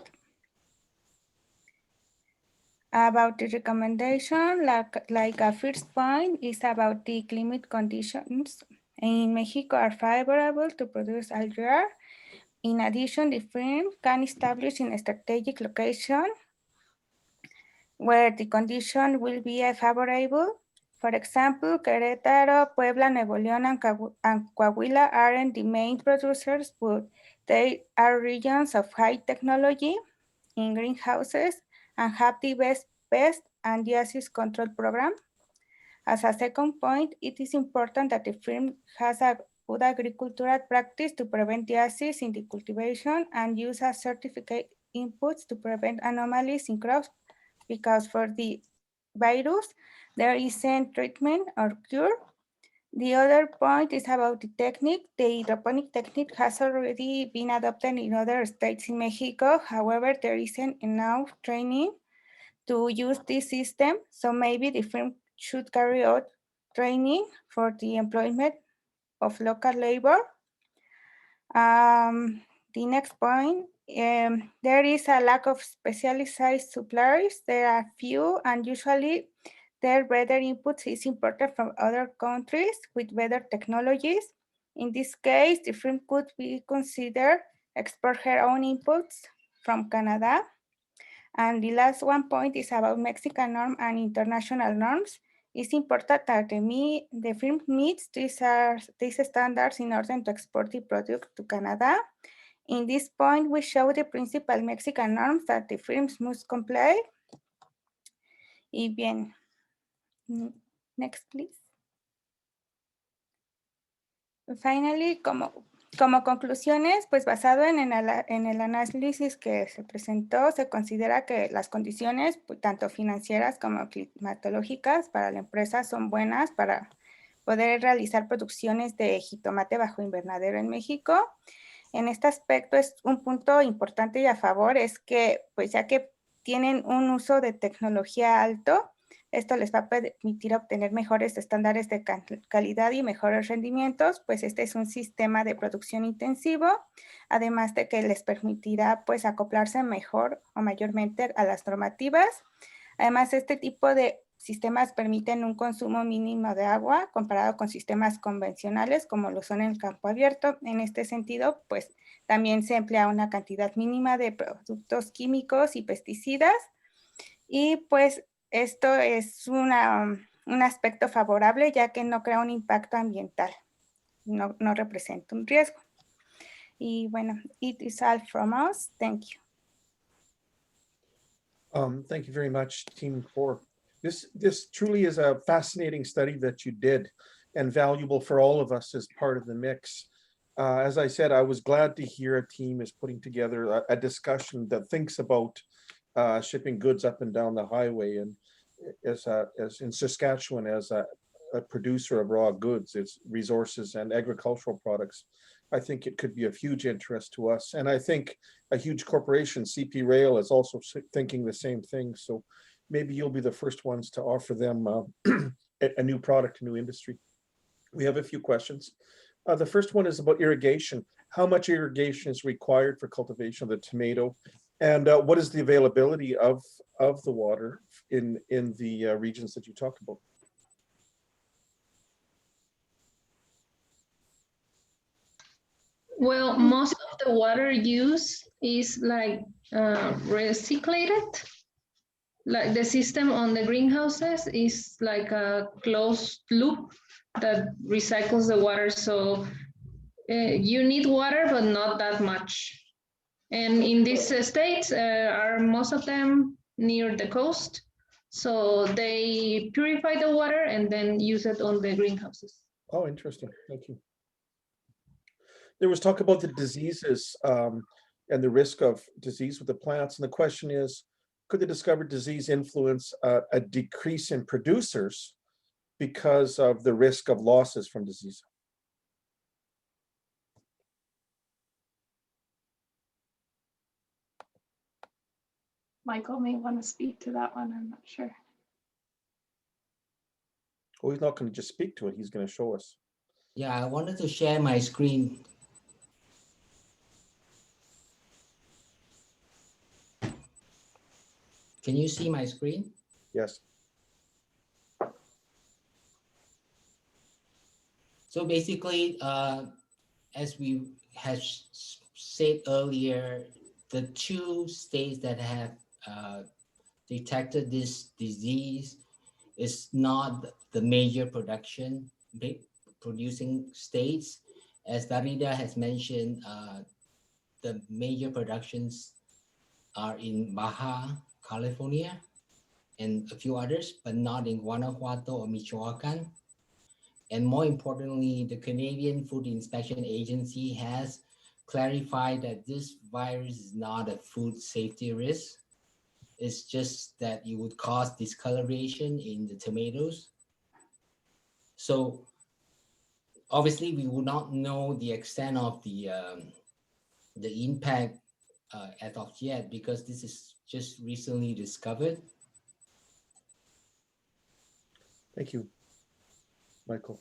About the recommendation, like a first point is about the climate conditions in Mexico are favorable to produce all year. In addition, the firm can establish in a strategic location where the condition will be favorable. For example, Querétaro, Puebla, Nuevo León, and Coahuila aren't the main producers, but they are regions of high technology in greenhouses and have the best pest and disease control program. As a second point, it is important that the firm has a good agricultural practice to prevent disease in the cultivation and use a certificate inputs to prevent anomalies in crops, because for the virus, there isn't treatment or cure. The other point is about the technique. The hydroponic technique has already been adopted in other states in Mexico. However, there isn't enough training to use this system. So maybe the firm should carry out training for the employment of local labor. The next point, there is a lack of specialized suppliers. There are few, and usually their better inputs is imported from other countries with better technologies. In this case, the firm could be considered export her own inputs from Canada. And the last one point is about Mexican norm and international norms. It's important that the firm meets these standards in order to export the product to Canada. In this point, we show the principal Mexican norms that the firms must comply. Y bien, next please. Finally, como conclusiones, pues basado en el análisis que se presentó, se considera que las condiciones, tanto financieras como climatológicas para la empresa son buenas para poder realizar producciones de jitomate bajo invernadero en México. En este aspecto es un punto importante y a favor, es que pues ya que tienen un uso de tecnología alto, esto les va a permitir obtener mejores estándares de calidad y mejores rendimientos, pues este es un sistema de producción intensivo, además de que les permitirá pues acoplarse mejor o mayormente a las normativas. Además, este tipo de sistemas permiten un consumo mínimo de agua comparado con sistemas convencionales como lo son en el campo abierto. En este sentido, pues también se emplea una cantidad mínima de productos químicos y pesticidas y pues esto es un aspecto favorable ya que no crea un impacto ambiental, no representa un riesgo. Y bueno, it is all from us. Thank you.
Thank you very much, Team 4. This truly is a fascinating study that you did and valuable for all of us as part of the mix. As I said, I was glad to hear a team is putting together a discussion that thinks about shipping goods up and down the highway. And as in Saskatchewan as a producer of raw goods, its resources and agricultural products, I think it could be of huge interest to us. And I think a huge corporation, CP Rail, is also thinking the same thing. So maybe you'll be the first ones to offer them a new product, a new industry. We have a few questions. The first one is about irrigation. How much irrigation is required for cultivation of the tomato? And what is the availability of the water in the regions that you talked about?
Well, most of the water used is like recycled. Like the system on the greenhouses is like a closed loop that recycles the water. So you need water, but not that much. And in these states, are most of them near the coast. So they purify the water and then use it on the greenhouses.
Oh, interesting. Thank you. There was talk about the diseases and the risk of disease with the plants. And the question is, could the discovered disease influence a decrease in producers because of the risk of losses from disease?
Michael may want to speak to that one. I'm not sure.
Oh, he's not going to just speak to it. He's going to show us.
Yeah, I wanted to share my screen. Can you see my screen?
Yes.
So basically, as we have said earlier, the two states that have detected this disease is not the major producing states. As Darida has mentioned, the major productions are in Baja California and a few others, but not in Guanajuato or Michoacan. And more importantly, the Canadian Food Inspection Agency has clarified that this virus is not a food safety risk. It's just that it would cause discoloration in the tomatoes. So obviously we will not know the extent of the impact as of yet, because this is just recently discovered.
Thank you, Michael.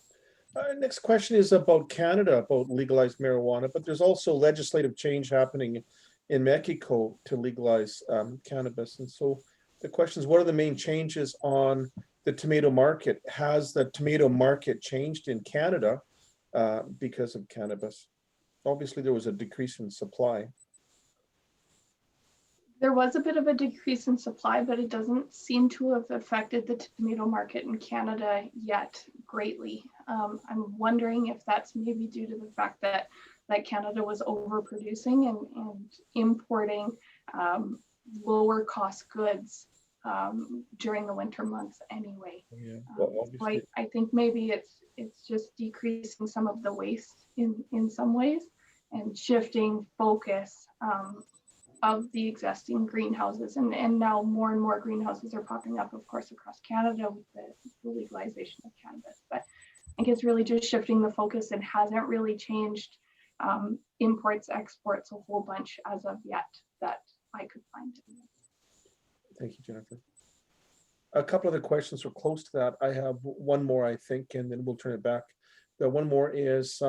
Next question is about Canada, about legalized marijuana, but there's also legislative change happening in Mexico to legalize cannabis. And so the question is, what are the main changes on the tomato market? Has the tomato market changed in Canada because of cannabis? Obviously, there was a decrease in supply.
There was a bit of a decrease in supply, but it doesn't seem to have affected the tomato market in Canada yet greatly. I'm wondering if that's maybe due to the fact that Canada was overproducing and importing lower cost goods during the winter months anyway.
Yeah,
so I think maybe it's just decreasing some of the waste in some ways and shifting focus of the existing greenhouses, and now more and more greenhouses are popping up, of course, across Canada with the legalization of cannabis. But I think it's really just shifting the focus and hasn't really changed imports, exports a whole bunch as of yet that I could find.
Thank you, Jennifer. A couple other questions are close to that. I have one more, I think, and then we'll turn it back. The one more is,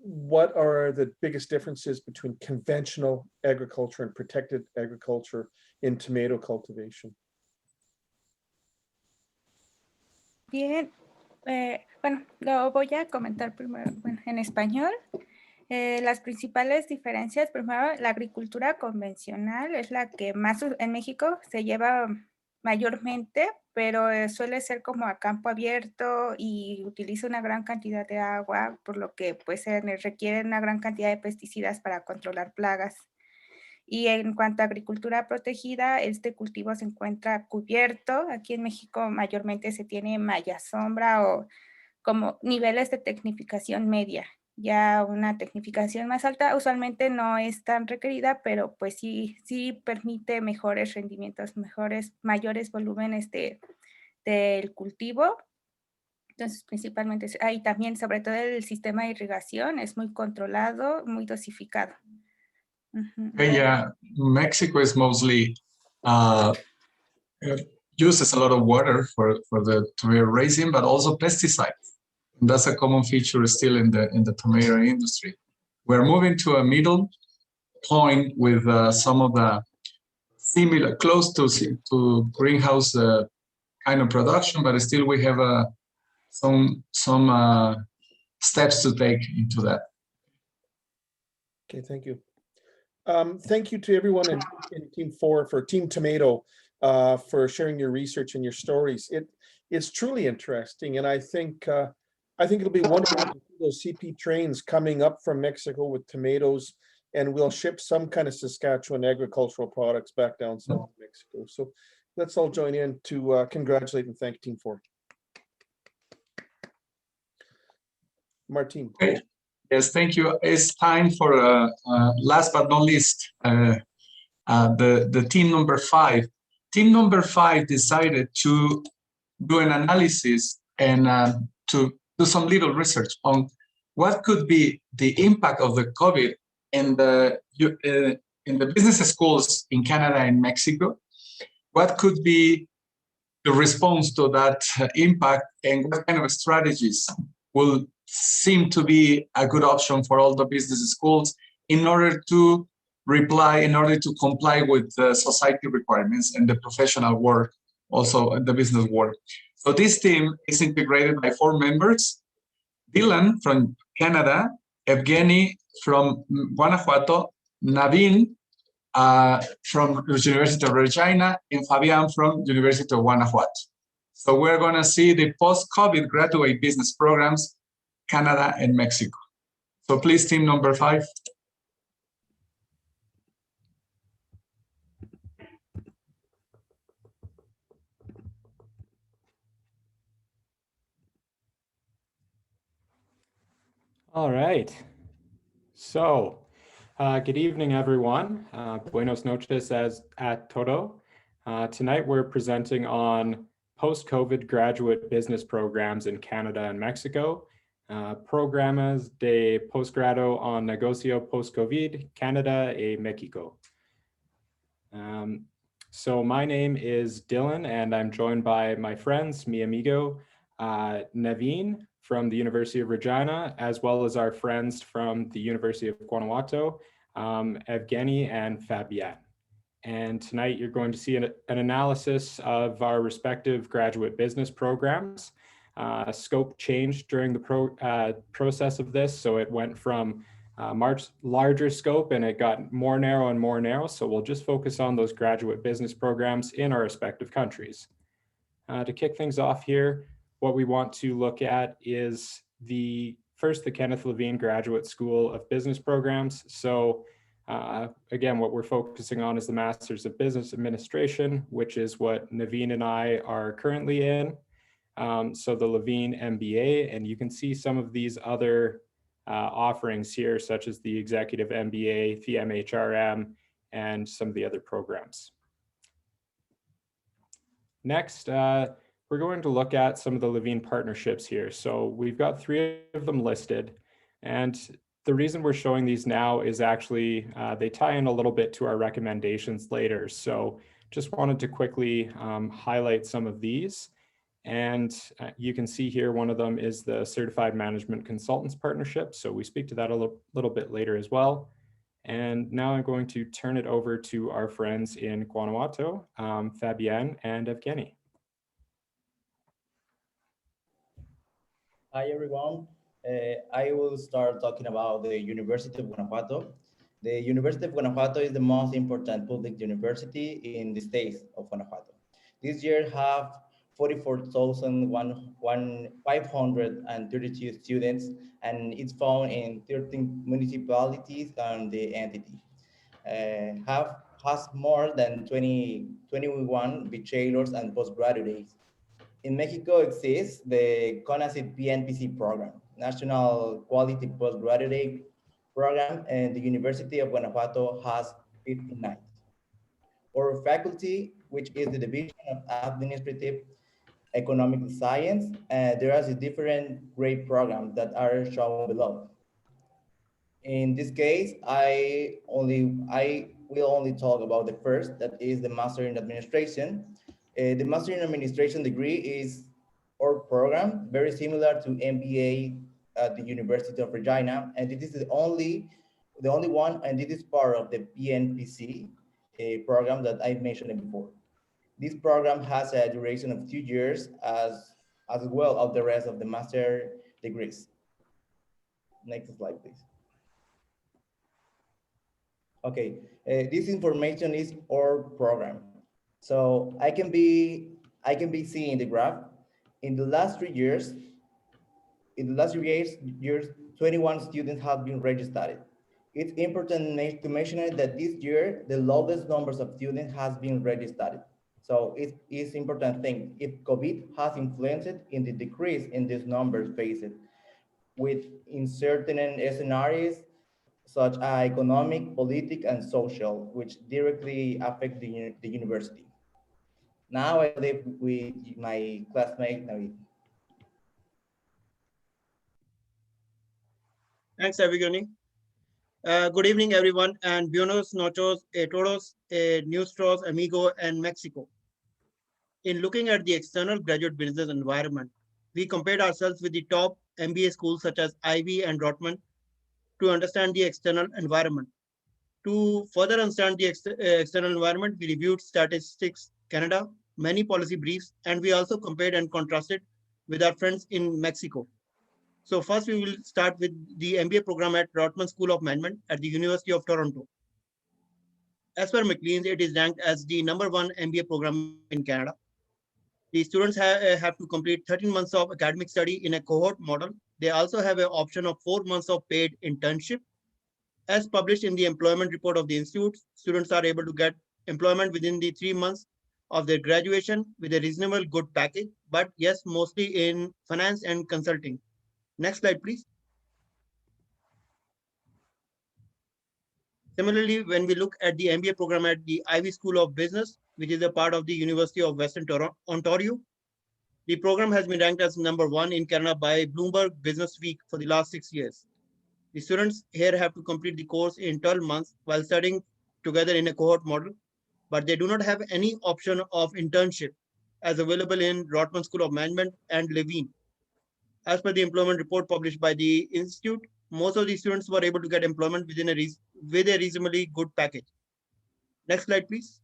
what are the biggest differences between conventional agriculture and protected agriculture in tomato cultivation?
Bien, bueno, lo voy a comentar primero en español. Las principales diferencias, primero, la agricultura convencional es la que más en México se lleva mayormente, pero suele ser como a campo abierto y utiliza una gran cantidad de agua, por lo que pues requiere una gran cantidad de pesticidas para controlar plagas. Y en cuanto a agricultura protegida, este cultivo se encuentra cubierto. Aquí en México mayormente se tiene malla sombra o como niveles de tecnificación media. ya una tecnificación más alta. Usualmente no es tan requerida, pero pues sí permite mejores rendimientos, mayores volúmenes del cultivo. Entonces, principalmente ahí también, sobre todo el sistema de irrigación, es muy controlado, muy dosificado.
Yeah, Mexico is mostly uses a lot of water for the tomato raising, but also pesticides. And that's a common feature still in the tomato industry. We're moving to a middle point with some of the similar, close to greenhouse kind of production, but still we have some steps to take into that.
Okay, thank you. Thank you to everyone in Team 4 for Team Tomato for sharing your research and your stories. It is truly interesting, and I think it'll be wonderful to see those CP trains coming up from Mexico with tomatoes, and we'll ship some kind of Saskatchewan agricultural products back down south to Mexico. So let's all join in to congratulate and thank Team 4. Martin.
Okay. Yes, thank you. It's time for last but not least, the team number 5. Team number 5 decided to do an analysis and to do some little research on what could be the impact of the COVID in the business schools in Canada and Mexico. What could be the response to that impact, and what kind of strategies will seem to be a good option for all the business schools in order to comply with the society requirements and the professional work, also the business work. So this team is integrated by 4 members: Dylan from Canada, Evgeny from Guanajuato, Naveen from the University of Regina, and Fabian from University of Guanajuato. So we're going to see the post-COVID graduate business programs, Canada and Mexico. So please, team number 5.
All right. So, good evening, everyone. Buenos noches a todo. Tonight, we're presenting on post-COVID graduate business programs in Canada and Mexico. Programas de posgrado en negocio post-COVID, Canada y Mexico. So my name is Dylan, and I'm joined by my friends, mi amigo, Naveen from the University of Regina, as well as our friends from the University of Guanajuato, Evgeny and Fabian. And tonight you're going to see an analysis of our respective graduate business programs. Scope changed during the process of this, so it went from much larger scope and it got more narrow and more narrow. So we'll just focus on those graduate business programs in our respective countries. To kick things off here, what we want to look at is the Kenneth Levine Graduate School of Business Programs. So again, what we're focusing on is the Masters of Business Administration, which is what Naveen and I are currently in. So the Levine MBA, and you can see some of these other offerings here, such as the Executive MBA, the MHRM, and some of the other programs. Next, we're going to look at some of the Levine partnerships here. So we've got 3 of them listed, and the reason we're showing these now is actually they tie in a little bit to our recommendations later. So just wanted to quickly highlight some of these. And you can see here, one of them is the Certified Management Consultants Partnership. So we speak to that a little bit later as well. And now I'm going to turn it over to our friends in Guanajuato, Fabian and Evgeny.
Hi, everyone. I will start talking about the University of Guanajuato. The University of Guanajuato is the most important public university in the state of Guanajuato. This year have 44,532 students, and it's found in 13 municipalities and the entity. Has more than 21 bachelors and postgraduates. In Mexico exists the CONACYT PNPC program. National Quality Postgraduate Program, and the University of Guanajuato has 59. Our faculty, which is the Division of Administrative Economic Science, there are different grade programs that are shown below. In this case, I will only talk about the first, that is the Master in Administration. The Master in Administration degree is our program, very similar to MBA at the University of Regina, and it is the only one, and it is part of the PNPC program that I mentioned before. This program has a duration of 2 years as well of the rest of the master degrees. Next slide, please. Okay, this information is our program. So I can be seeing the graph. In the last 3 years, 21 students have been registered. It's important to mention that this year, the lowest numbers of students has been registered. So it is important thing. If COVID has influenced in the decrease in these numbers based with in certain scenarios, such as economic, political, and social, which directly affect the university. Now I live with my classmate, Navid.
Thanks, Avigoni. Good evening, everyone, and buenos noches, todos, nuestros amigo, and Mexico. In looking at the external graduate business environment, we compared ourselves with the top MBA schools such as Ivy and Rotman to understand the external environment. To further understand the external environment, we reviewed Statistics Canada, many policy briefs, and we also compared and contrasted with our friends in Mexico. So first we will start with the MBA program at Rotman School of Management at the University of Toronto. As per Maclean's, it is ranked as the #1 MBA program in Canada. The students have to complete 13 months of academic study in a cohort model. They also have an option of 4 months of paid internship. As published in the employment report of the institute, students are able to get employment within the 3 months of their graduation with a reasonable good package, but yes, mostly in finance and consulting. Next slide, please. Similarly, when we look at the MBA program at the Ivy School of Business, which is a part of the University of Western Ontario, the program has been ranked as #1 in Canada by Bloomberg Business Week for the last 6 years. The students here have to complete the course in 12 months while studying together in a cohort model, but they do not have any option of internship as available in Rotman School of Management and Levine. As per the employment report published by the institute, most of the students were able to get employment with a reasonably good package. Next slide, please.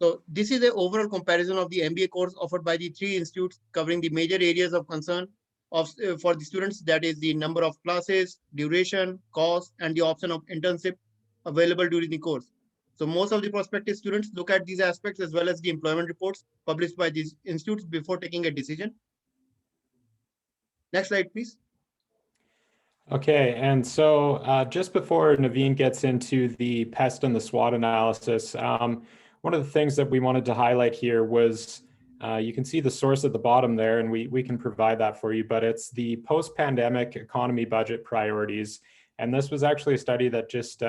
So this is the overall comparison of the MBA course offered by the 3 institutes covering the major areas of concern for the students, that is the number of classes, duration, cost, and the option of internship available during the course. So most of the prospective students look at these aspects as well as the employment reports published by these institutes before taking a decision. Next slide, please.
Okay, and so just before Naveen gets into the PEST and the SWOT analysis, one of the things that we wanted to highlight here was, you can see the source at the bottom there, and we can provide that for you, but it's the post-pandemic economy budget priorities. And this was actually a study that just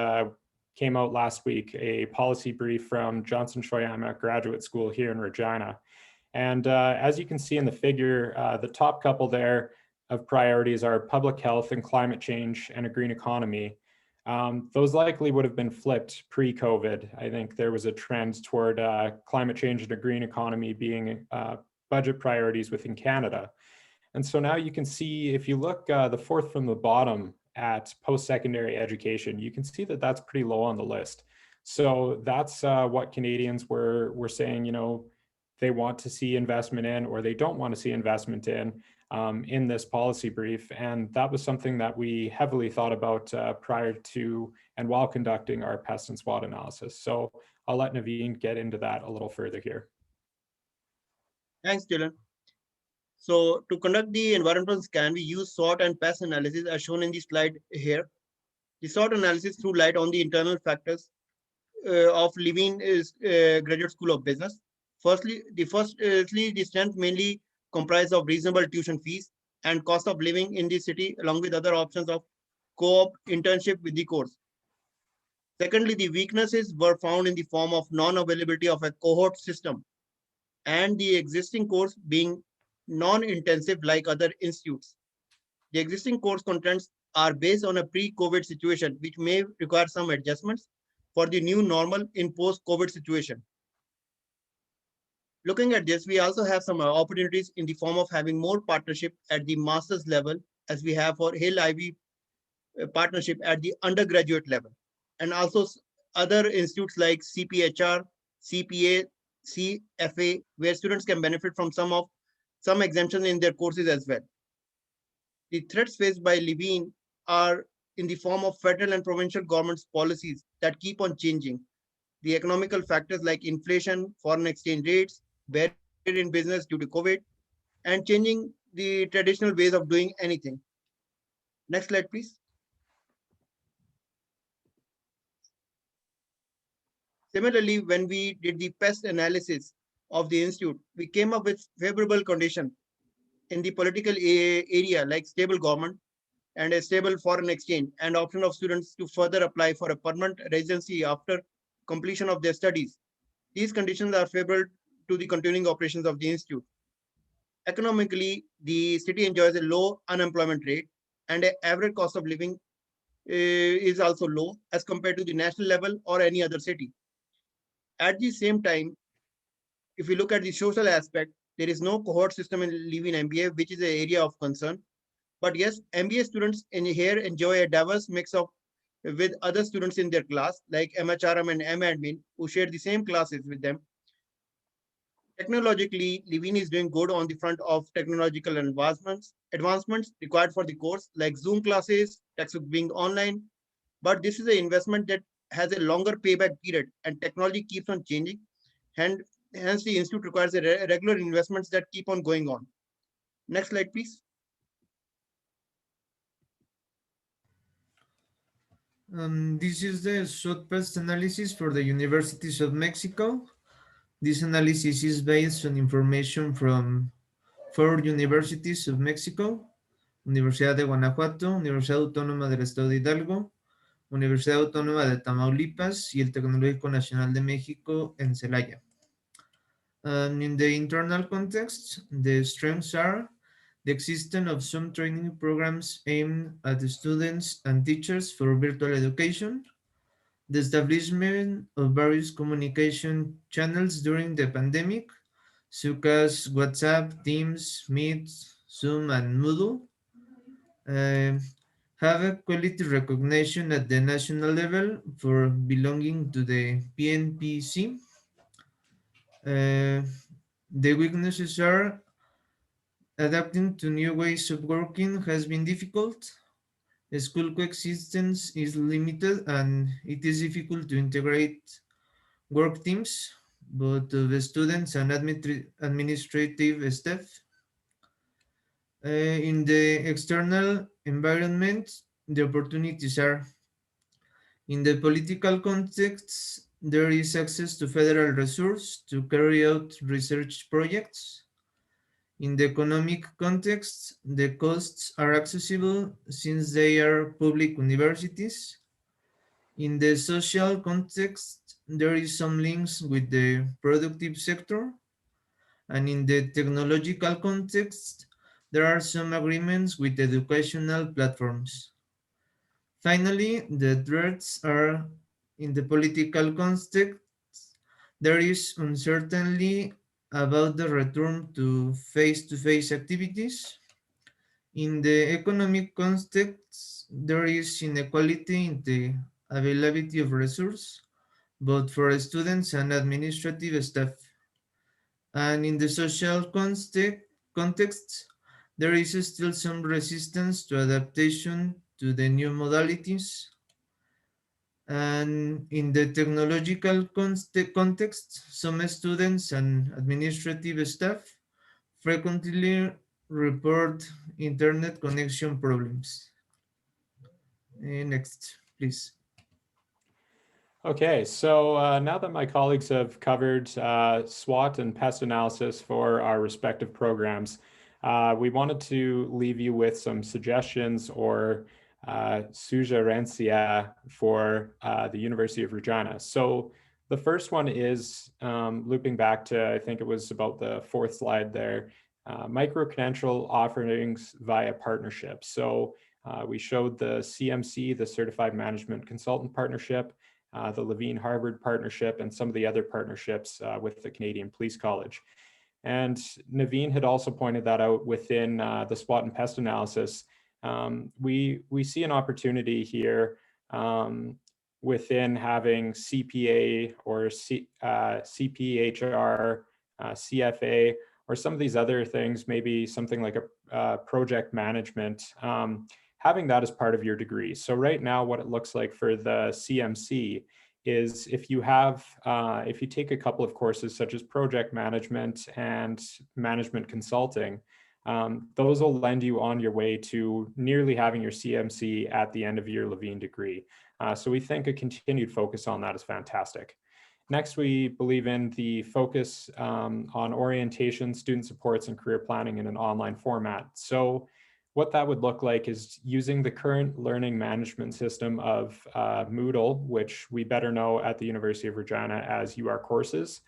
came out last week, a policy brief from Johnson Shoyama Graduate School here in Regina. And as you can see in the figure, the top couple there of priorities are public health and climate change and a green economy. Those likely would have been flipped pre-COVID. I think there was a trend toward climate change and a green economy being budget priorities within Canada. And so now you can see, if you look the fourth from the bottom at post-secondary education, you can see that that's pretty low on the list. So that's what Canadians were saying, you know, they want to see investment in, or they don't want to see investment in this policy brief. And that was something that we heavily thought about prior to and while conducting our PEST and SWOT analysis. So I'll let Naveen get into that a little further here.
Thanks, Dylan. So to conduct the environmental scan, we use SWOT and PEST analysis as shown in the slide here. The SWOT analysis threw light on the internal factors of Levine Graduate School of Business. Firstly, the strength mainly comprise of reasonable tuition fees and cost of living in the city, along with other options of co-op internship with the course. Secondly, the weaknesses were found in the form of non-availability of a cohort system and the existing course being non-intensive like other institutes. The existing course contents are based on a pre-COVID situation, which may require some adjustments for the new normal in post-COVID situation. Looking at this, we also have some opportunities in the form of having more partnership at the master's level, as we have for Hill Ivy partnership at the undergraduate level, and also other institutes like CPHR, CPA, CFA, where students can benefit from some exemption in their courses as well. The threats faced by Levine are in the form of federal and provincial governments' policies that keep on changing. The economical factors like inflation, foreign exchange rates, barrier in business due to COVID, and changing the traditional ways of doing anything. Next slide, please. Similarly, when we did the pest analysis of the institute, we came up with favorable conditions in the political area like stable government and a stable foreign exchange and option of students to further apply for a permanent residency after completion of their studies. These conditions are favorable to the continuing operations of the institute. Economically, the city enjoys a low unemployment rate and an average cost of living is also low as compared to the national level or any other city. At the same time, if we look at the social aspect, there is no cohort system in Levine MBA, which is an area of concern. But yes, MBA students in here enjoy a diverse mix of with other students in their class, like MHRM and M-Admin, who share the same classes with them. Technologically, Levine is doing good on the front of technological advancements required for the course, like Zoom classes, textbook being online. But this is an investment that has a longer payback period, and technology keeps on changing. And hence, the institute requires regular investments that keep on going on. Next slide, please.
This is the short pest analysis for the universities of Mexico. This analysis is based on information from 4 universities of Mexico: Universidad de Guanajuato, Universidad Autónoma del Estado de Hidalgo, Universidad Autónoma de Tamaulipas y el Tecnológico Nacional de México en Celaya. In the internal context, the strengths are the existence of some training programs aimed at the students and teachers for virtual education, the establishment of various communication channels during the pandemic, such as WhatsApp, Teams, Meet, Zoom, and Moodle, have a quality recognition at the national level for belonging to the PNPC. The weaknesses are adapting to new ways of working has been difficult. School coexistence is limited and it is difficult to integrate work teams, both of the students and administrative staff. In the external environment, the opportunities are: in the political context, there is access to federal resources to carry out research projects. In the economic context, the costs are accessible since they are public universities. In the social context, there is some links with the productive sector. And in the technological context, there are some agreements with educational platforms. Finally, the threats are: in the political context, there is uncertainty about the return to face-to-face activities. In the economic context, there is inequality in the availability of resources, both for students and administrative staff. And in the social context, there is still some resistance to adaptation to the new modalities. And in the technological context, some students and administrative staff frequently report internet connection problems. Next, please.
Okay, so now that my colleagues have covered SWOT and pest analysis for our respective programs, we wanted to leave you with some suggestions or sugerencia for the University of Regina. So the first one is looping back to, I think it was about the fourth slide there, micro-credential offerings via partnerships. So we showed the CMC, the Certified Management Consultant Partnership, the Levine Harvard partnership, and some of the other partnerships with the Canadian Police College. And Naveen had also pointed that out within the SWOT and pest analysis. We see an opportunity here within having CPA or CPHR, CFA, or some of these other things, maybe something like a project management, having that as part of your degree. So right now, what it looks like for the CMC is if you take a couple of courses such as project management and management consulting, those will lend you on your way to nearly having your CMC at the end of your Levine degree. So we think a continued focus on that is fantastic. Next, we believe in the focus on orientation, student supports, and career planning in an online format. So what that would look like is using the current learning management system of Moodle, which we better know at the University of Regina as UR Courses,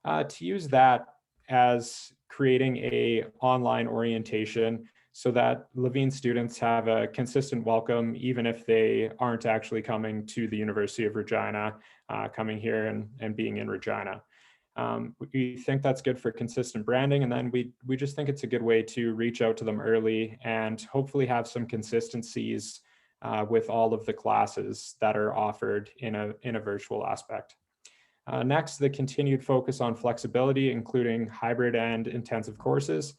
to use that as creating an online orientation so that Levine students have a consistent welcome, even if they aren't actually coming to the University of Regina, coming here and being in Regina. We think that's good for consistent branding, and then we just think it's a good way to reach out to them early and hopefully have some consistencies with all of the classes that are offered in a virtual aspect. Next, the continued focus on flexibility, including hybrid and intensive courses.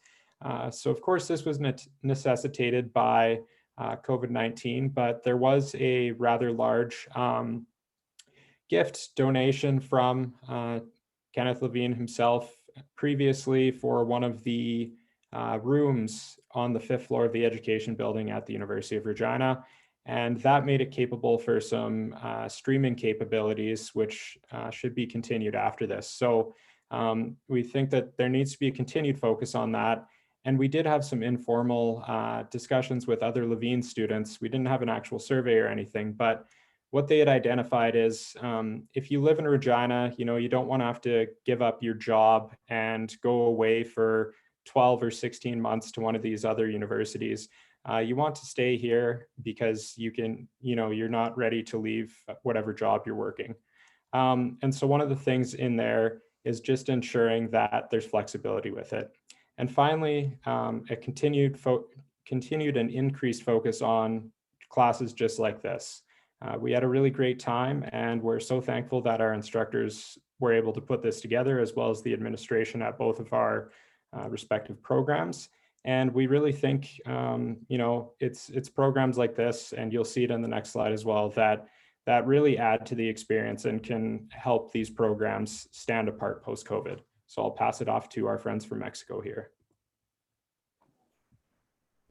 So of course, this was necessitated by COVID-19, but there was a rather large gift donation from Kenneth Levine himself previously for one of the rooms on the 5th floor of the education building at the University of Regina. And that made it capable for some streaming capabilities, which should be continued after this. So we think that there needs to be a continued focus on that. And we did have some informal discussions with other Levine students. We didn't have an actual survey or anything, but what they had identified is if you live in Regina, you don't want to have to give up your job and go away for 12 or 16 months to one of these other universities. You want to stay here because you're not ready to leave whatever job you're working. And so one of the things in there is just ensuring that there's flexibility with it. And finally, a continued and increased focus on classes just like this. We had a really great time, and we're so thankful that our instructors were able to put this together, as well as the administration at both of our respective programs. And we really think, it's programs like this, and you'll see it in the next slide as well, that really add to the experience and can help these programs stand apart post-COVID. So I'll pass it off to our friends from Mexico here.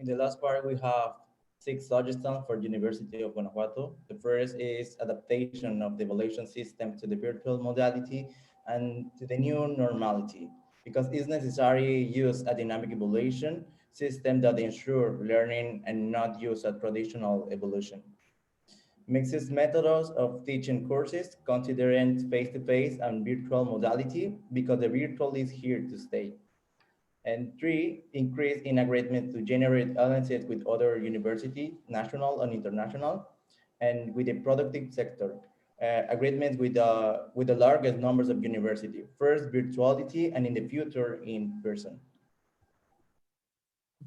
In the last part, we have 6 suggestions for the University of Guanajuato. The first is adaptation of the evaluation system to the virtual modality and to the new normality, because it's necessary to use a dynamic evaluation system that ensure learning and not use a traditional evaluation. Mixes methods of teaching courses, considering face-to-face and virtual modality, because the virtual is here to stay. And 3, increase in agreement to generate alliances with other universities, national and international, and with the productive sector. Agreements with the largest numbers of universities, first virtuality and in the future in person.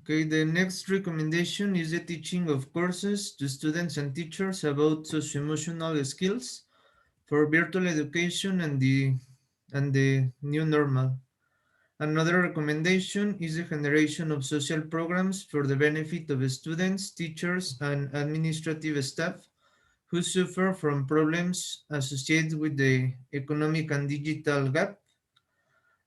Okay, the next recommendation is the teaching of courses to students and teachers about socio-emotional skills for virtual education and the new normal. Another recommendation is the generation of social programs for the benefit of students, teachers, and administrative staff who suffer from problems associated with the economic and digital gap.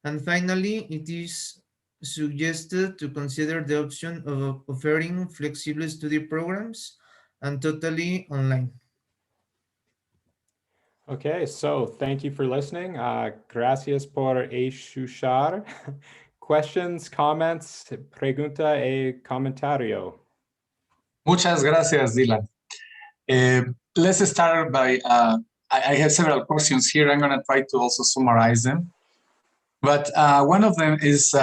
And finally, it is suggested to consider the option of offering flexible study programs and totally online.
Okay, so thank you for listening. Gracias por escuchar. Questions, comments, pregunta y comentario.
Muchas gracias, Dylan. Let's start by, I have several questions here. I'm going to try to also summarize them. But one of them is,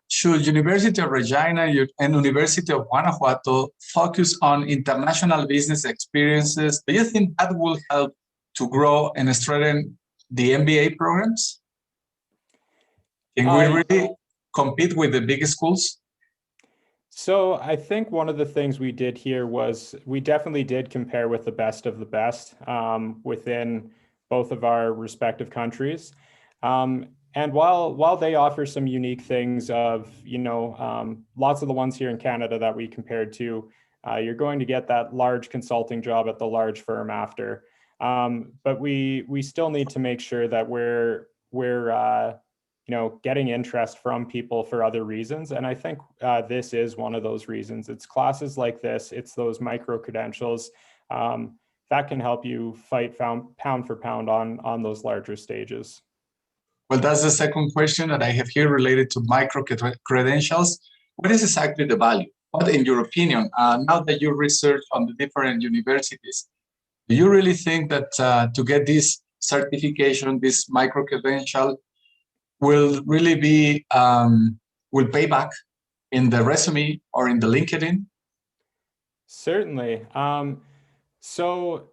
should University of Regina and University of Guanajuato focus on international business experiences? Do you think that will help to grow and strengthen the MBA programs? Can we really compete with the big schools?
So I think one of the things we did here was we definitely did compare with the best of the best within both of our respective countries. And while they offer some unique things of, lots of the ones here in Canada that we compared to, you're going to get that large consulting job at the large firm after. But we still need to make sure that we're getting interest from people for other reasons. And I think this is one of those reasons. It's classes like this, it's those micro credentials that can help you fight pound for pound on those larger stages.
Well, that's the second question that I have here related to micro credentials. What is exactly the value? What, in your opinion, now that you research on the different universities, do you really think that to get this certification, this micro credential, will really be, will pay back in the resume or in the LinkedIn?
Certainly. So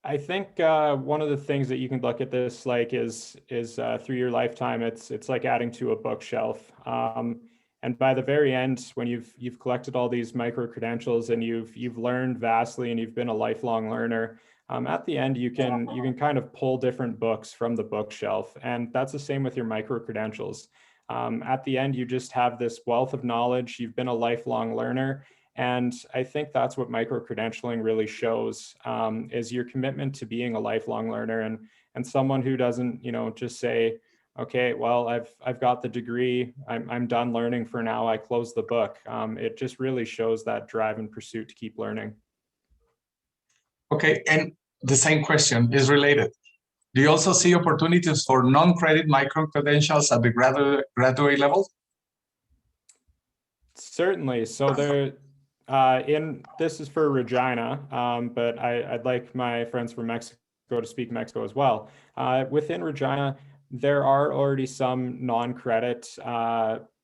I think one of the things that you can look at this like is through your lifetime, it's like adding to a bookshelf. And by the very end, when you've collected all these micro credentials and you've learned vastly and you've been a lifelong learner, at the end you can kind of pull different books from the bookshelf, and that's the same with your micro credentials. At the end, you just have this wealth of knowledge. You've been a lifelong learner. And I think that's what micro-credentialing really shows, is your commitment to being a lifelong learner and someone who doesn't, just say, okay, well, I've got the degree, I'm done learning for now, I close the book. It just really shows that drive and pursuit to keep learning.
Okay, and the same question is related. Do you also see opportunities for non-credit micro-credentials at the graduate level?
Certainly. So this is for Regina, but I'd like my friends from Mexico to speak Mexico as well. Within Regina, there are already some non-credit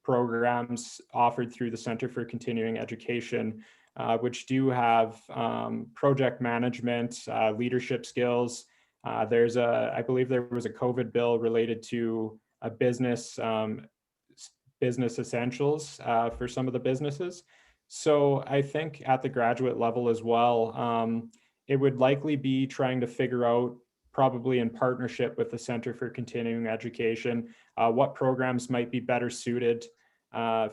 programs offered through the Center for Continuing Education, which do have project management, leadership skills. I believe there was a COVID bill related to a business essentials for some of the businesses. So I think at the graduate level as well, it would likely be trying to figure out, probably in partnership with the Center for Continuing Education, what programs might be better suited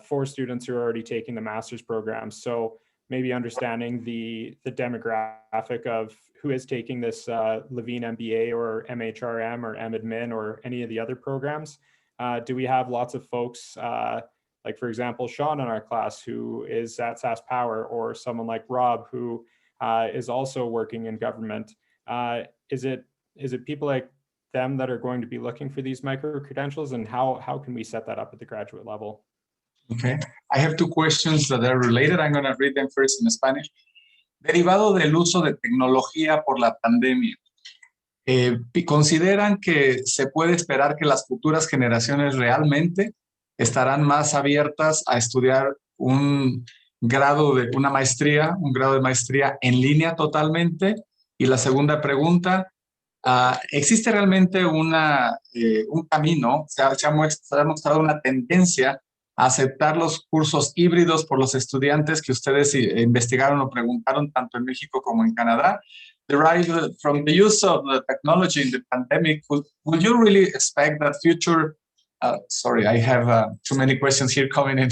for students who are already taking the master's program. So maybe understanding the demographic of who is taking this Levine MBA or MHRM or MAdmin or any of the other programs. Do we have lots of folks, like for example, Sean in our class who is at SAS Power, or someone like Rob who is also working in government? Is it people like them that are going to be looking for these micro credentials, and how can we set that up at the graduate level?
Okay, I have two questions that are related. I'm going to read them first in Spanish. Derivado del uso de tecnología por la pandemia, ¿consideran que se puede esperar que las futuras generaciones realmente estarán más abiertas a estudiar un grado de maestría en línea totalmente? Y la segunda pregunta, ¿existe realmente un camino? Se ha mostrado una tendencia a aceptar los cursos híbridos por los estudiantes que ustedes investigaron o preguntaron tanto en México como en Canadá, derived from the use of the technology in the pandemic. Would you really expect that future, sorry, I have too many questions here coming in,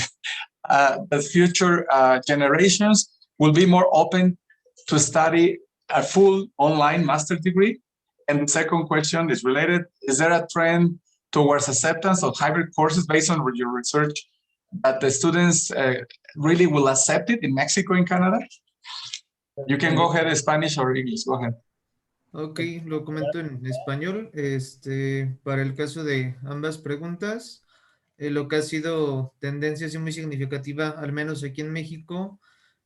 that future generations will be more open to study a full online master's degree? And the second question is related. Is there a trend towards acceptance of hybrid courses based on your research that the students really will accept it in Mexico and Canada? You can go ahead in Spanish or English, go ahead.
Ok, lo comento en español. Para el caso de ambas preguntas, lo que ha sido tendencia así muy significativa, al menos aquí en México,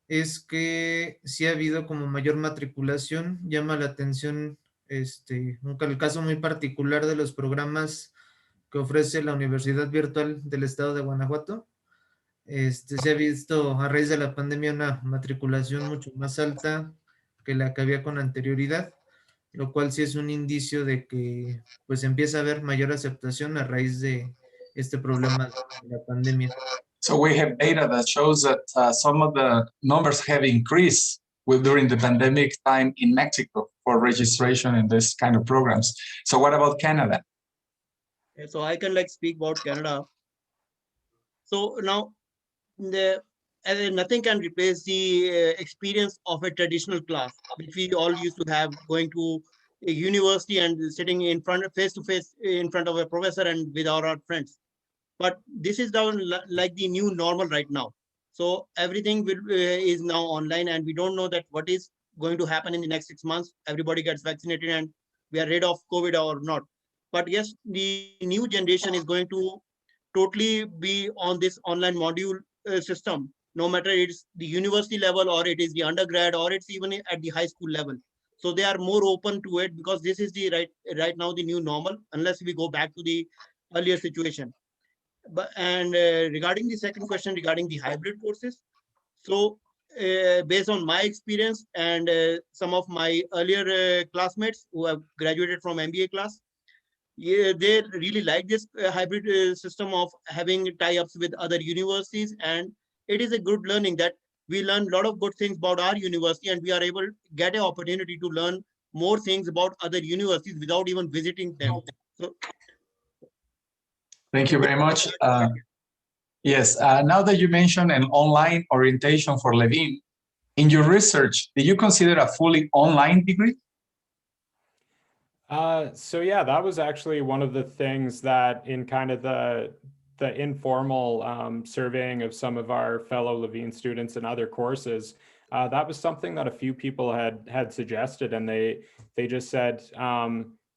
es que sí ha habido como mayor matriculación. Llama la atención el caso muy particular de los programas que ofrece la Universidad Virtual del Estado de Guanajuato. Se ha visto a raíz de la pandemia una matriculación mucho más alta que la que había con anterioridad, lo cual sí es un indicio de que pues empieza a haber mayor aceptación a raíz de este problema de la pandemia.
So we have data that shows that some of the numbers have increased during the pandemic time in Mexico for registration in this kind of programs. So what about Canada?
So I can speak about Canada. So now nothing can replace the experience of a traditional class, which we all used to have, going to a university and sitting in front, face to face in front of a professor and with our friends. But this is now like the new normal right now. So everything is now online, and we don't know that what is going to happen in the next 6 months. Everybody gets vaccinated and we are rid of COVID or not. But yes, the new generation is going to totally be on this online module system, no matter it's the university level or it is the undergrad or it's even at the high school level. So they are more open to it because this is the right now the new normal, unless we go back to the earlier situation. But regarding the second question regarding the hybrid courses, so based on my experience and some of my earlier classmates who have graduated from MBA class, yeah, they really like this hybrid system of having tie-ups with other universities, and it is a good learning that we learn a lot of good things about our university, and we are able to get an opportunity to learn more things about other universities without even visiting them. So,
thank you very much. Yes, now that you mentioned an online orientation for Levin, in your research, did you consider a fully online degree?
So yeah, that was actually one of the things that in kind of the informal surveying of some of our fellow Levin students in other courses, that was something that a few people had suggested, and they just said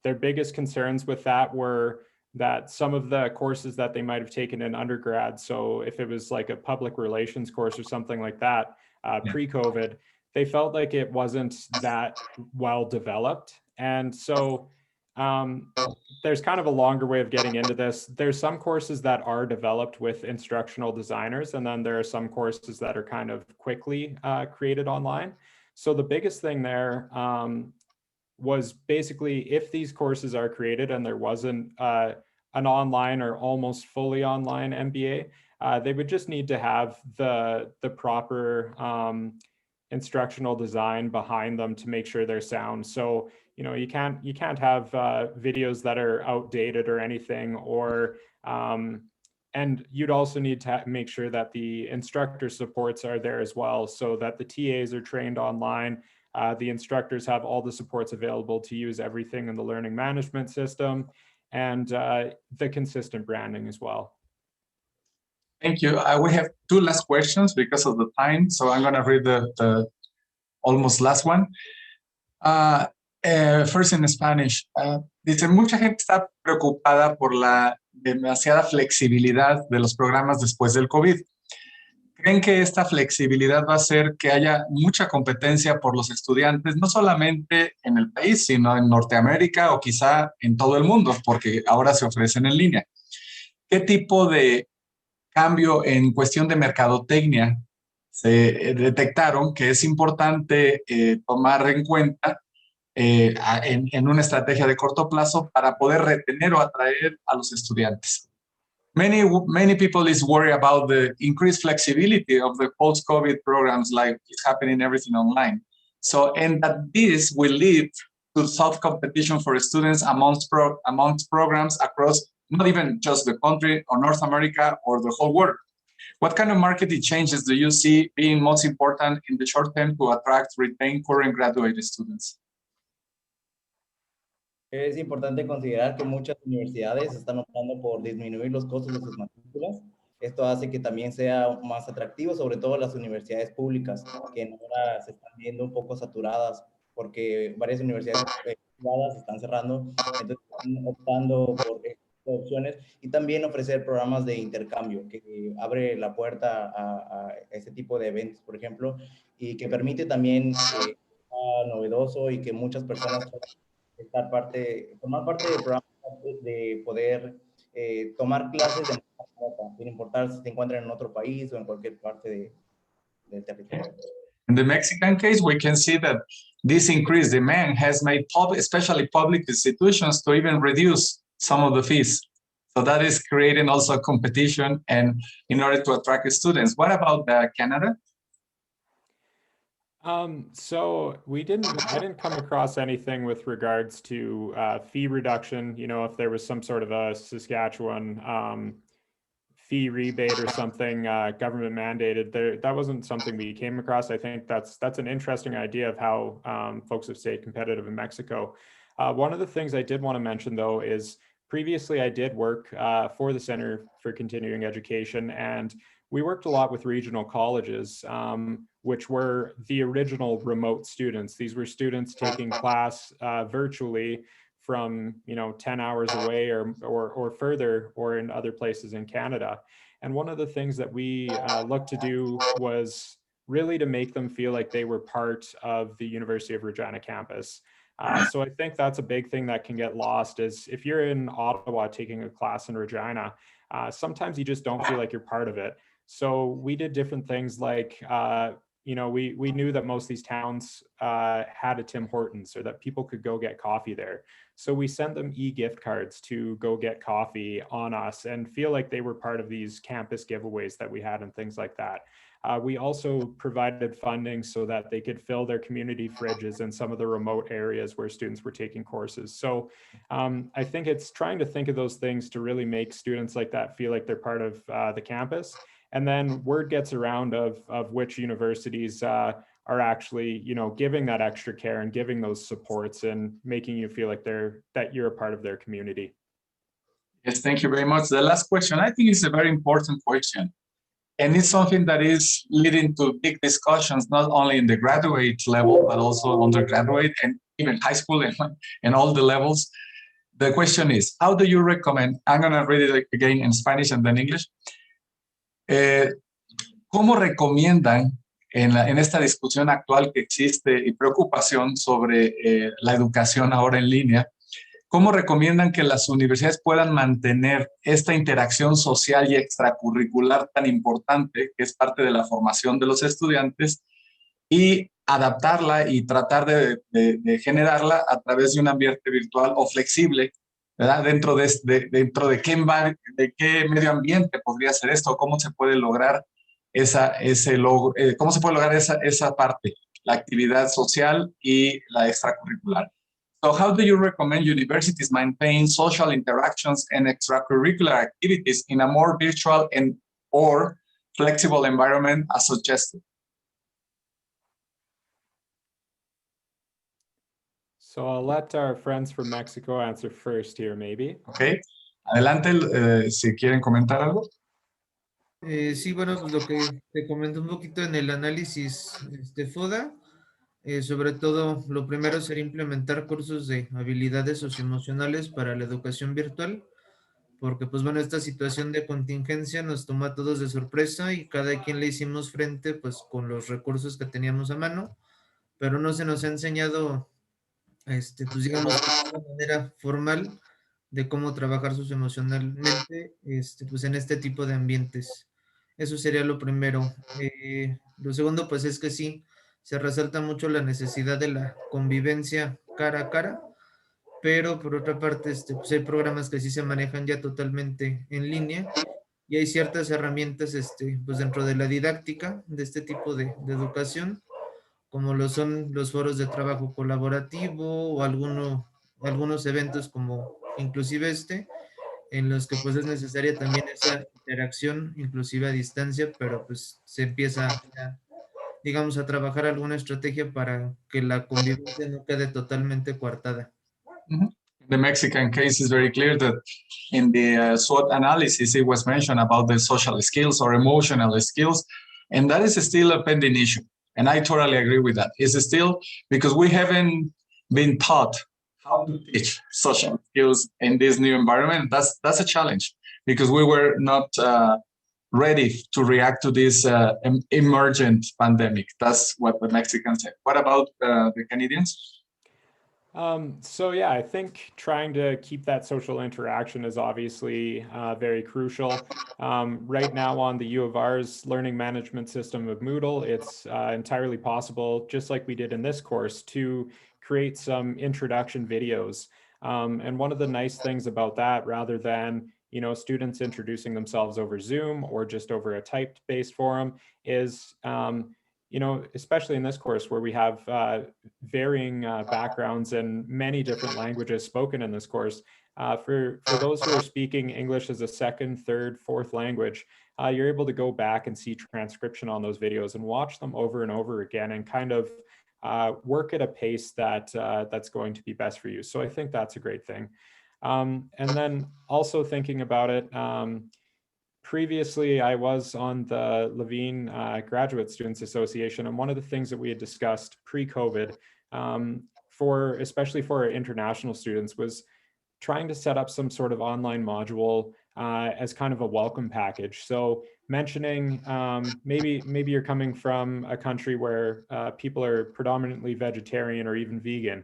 their biggest concerns with that were that some of the courses that they might have taken in undergrad, so if it was like a public relations course or something like that, pre-COVID, they felt like it wasn't that well developed. And so there's kind of a longer way of getting into this. There's some courses that are developed with instructional designers, and then there are some courses that are kind of quickly created online. So the biggest thing there was basically if these courses are created and there wasn't an online or almost fully online MBA, they would just need to have the proper instructional design behind them to make sure they're sound. So, you know, you can't have videos that are outdated or anything, or and you'd also need to make sure that the instructor supports are there as well, so that the TAs are trained online. The instructors have all the supports available to use everything in the learning management system, and the consistent branding as well.
Thank you. We have two last questions because of the time, so I'm going to read the almost last one. First in Spanish. Dice, mucha gente está preocupada por la demasiada flexibilidad de los programas después del COVID. ¿Creen que esta flexibilidad va a hacer que haya mucha competencia por los estudiantes, no solamente en el país, sino en Norteamérica o quizá en todo el mundo, porque ahora se ofrecen en línea? ¿Qué tipo de cambio en cuestión de mercadotecnia se detectaron que es importante tomar en cuenta en una estrategia de corto plazo para poder retener o atraer a los estudiantes? Many people is worried about the increased flexibility of the post-COVID programs, like it's happening everything online. So, and that this will lead to tough competition for students amongst programs across not even just the country or North America or the whole world. What kind of marketing changes do you see being most important in the short term to attract, retain current graduate students?
Es importante considerar que muchas universidades están optando por disminuir los costos de sus matrículas. Esto hace que también sea más atractivo, sobre todo las universidades públicas, que ahora se están viendo un poco saturadas porque varias universidades privadas están cerrando, entonces están optando por estas opciones, y también ofrecer programas de intercambio que abre la puerta a este tipo de eventos, por ejemplo, y que permite también novedoso y que muchas personas puedan formar parte del programa, de poder tomar clases de manera remota, sin importar si se encuentran en otro país o en cualquier parte del territorio.
In the Mexican case, we can see that this increased demand has made especially public institutions to even reduce some of the fees. So that is creating also a competition and in order to attract students. What about Canada?
So I didn't come across anything with regards to fee reduction, you know, if there was some sort of a Saskatchewan fee rebate or something government mandated. That wasn't something we came across. I think that's an interesting idea of how folks have stayed competitive in Mexico. One of the things I did want to mention, though, is previously I did work for the Center for Continuing Education, and we worked a lot with regional colleges, which were the original remote students. These were students taking class virtually from 10 hours away or further, or in other places in Canada. And one of the things that we looked to do was really to make them feel like they were part of the University of Regina campus. So I think that's a big thing that can get lost, is if you're in Ottawa taking a class in Regina, sometimes you just don't feel like you're part of it. So we did different things like, we knew that most of these towns had a Tim Hortons, or that people could go get coffee there. So we sent them e-gift cards to go get coffee on us and feel like they were part of these campus giveaways that we had and things like that. We also provided funding so that they could fill their community fridges in some of the remote areas where students were taking courses. So I think it's trying to think of those things to really make students like that feel like they're part of the campus. And then word gets around of which universities are actually, giving that extra care and giving those supports and making you feel like that you're a part of their community.
Yes, thank you very much. The last question, I think, is a very important question. And it's something that is leading to big discussions, not only in the graduate level, but also undergraduate and even high school and all the levels. The question is, how do you recommend, I'm going to read it again in Spanish and then English. ¿Cómo recomiendan en esta discusión actual que existe y preocupación sobre la educación ahora en línea, cómo recomiendan que las universidades puedan mantener esta interacción social y extracurricular tan importante, que es parte de la formación de los estudiantes, y adaptarla y tratar de generarla a través de un ambiente virtual o flexible, ¿verdad? Dentro de qué medio ambiente podría ser esto, cómo se puede lograr cómo se puede lograr esa parte, la actividad social y la extracurricular. So how do you recommend universities maintain social interactions and extracurricular activities in a more virtual or flexible environment as suggested?
So I'll let our friends from Mexico answer first here, maybe.
Okay. Adelante, si quieren comentar algo.
Sí, bueno, pues lo que te comenté un poquito en el análisis FODA, sobre todo lo primero sería implementar cursos de habilidades socioemocionales para la educación virtual, porque pues bueno, esta situación de contingencia nos tomó a todos de sorpresa y cada quien le hicimos frente pues con los recursos que teníamos a mano, pero no se nos ha enseñado, pues digamos, de una manera formal de cómo trabajar socioemocionalmente pues en este tipo de ambientes. Eso sería lo primero. Lo segundo, pues es que sí, se resalta mucho la necesidad de la convivencia cara a cara, pero por otra parte, pues hay programas que sí se manejan ya totalmente en línea y hay ciertas herramientas pues dentro de la didáctica de este tipo de educación, como lo son los foros de trabajo colaborativo o algunos eventos como inclusive en los que pues es necesaria también esa interacción, inclusive a distancia, pero pues se empieza, digamos, a trabajar alguna estrategia para que la convivencia no quede totalmente coartada.
The Mexican case is very clear that in the SWOT analysis, it was mentioned about the social skills or emotional skills, and that is still a pending issue. And I totally agree with that. It's still because we haven't been taught how to teach social skills in this new environment. That's a challenge because we were not ready to react to this emergent pandemic. That's what the Mexicans said. What about the Canadians?
So yeah, I think trying to keep that social interaction is obviously very crucial. Right now on the U of R's learning management system of Moodle, it's entirely possible, just like we did in this course, to create some introduction videos. And one of the nice things about that, rather than students introducing themselves over Zoom or just over a typed-based forum, is especially in this course where we have varying backgrounds and many different languages spoken in this course, for those who are speaking English as a second, third, fourth language, you're able to go back and see transcription on those videos and watch them over and over again and kind of work at a pace that that's going to be best for you. So I think that's a great thing. And then also thinking about it, previously, I was on the Levine Graduate Students Association, and one of the things that we had discussed pre-COVID, especially for our international students, was trying to set up some sort of online module as kind of a welcome package. So mentioning maybe you're coming from a country where people are predominantly vegetarian or even vegan,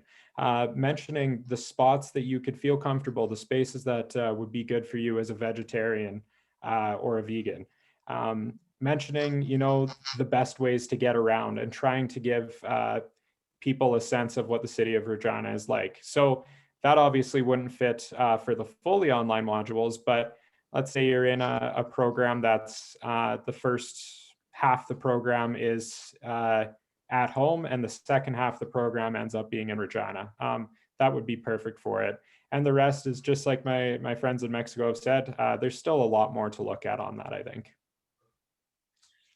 mentioning the spots that you could feel comfortable, the spaces that would be good for you as a vegetarian or a vegan, mentioning, the best ways to get around and trying to give people a sense of what the city of Regina is like. So that obviously wouldn't fit for the fully online modules, but let's say you're in a program that's the first half the program is at home and the second half the program ends up being in Regina. That would be perfect for it. And the rest is just like my friends in Mexico have said, there's still a lot more to look at on that, I think.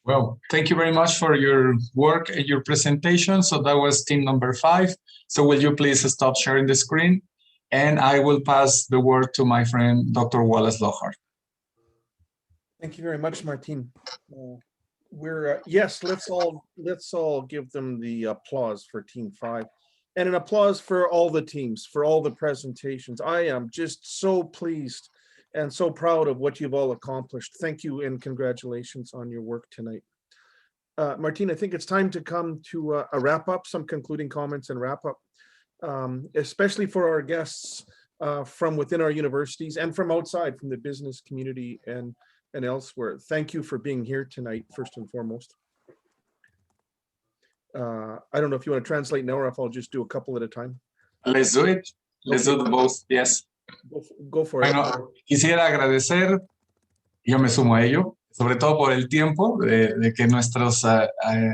Well, thank you very much for your work and your presentation. So that was team number 5. So will you please stop sharing the screen? And I will pass the word to my friend, Dr. Wallace Lockhart.
Thank you very much, Martin. Yes, let's all give them the applause for team 5. And an applause for all the teams, for all the presentations. I am just so pleased and so proud of what you've all accomplished. Thank you and congratulations on your work tonight. Martin, I think it's time to come to a wrap up, some concluding comments and wrap up, especially for our guests from within our universities and from outside, from the business community and elsewhere. Thank you for being here tonight, first and foremost. I don't know if you want to translate now or if I'll just do a couple at a time.
Let's do it. Let's do the both. Yes.
Go for it.
Bueno, quisiera agradecer, yo me sumo a ello, sobre todo por el tiempo de que nuestros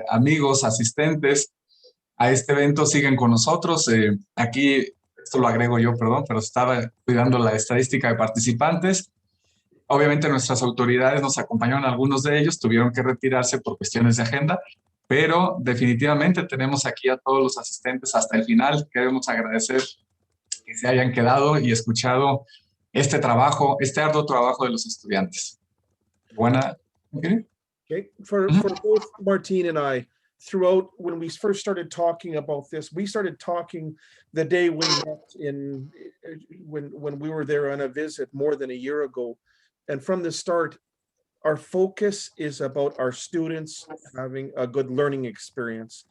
amigos, asistentes a este evento siguen con nosotros. Aquí, esto lo agrego yo, perdón, pero estaba cuidando la estadística de participantes. Obviamente nuestras autoridades nos acompañaron, algunos de ellos tuvieron que retirarse por cuestiones de agenda, pero definitivamente tenemos aquí a todos los asistentes hasta el final. Queremos agradecer que se hayan quedado y escuchado este trabajo, este arduo trabajo de los estudiantes. Buena. Okay.
For both Martin and I, throughout when we first started talking about this, we started talking the day we met when we were there on a visit more than a year ago. And from the start, our focus is about our students having a good learning experience.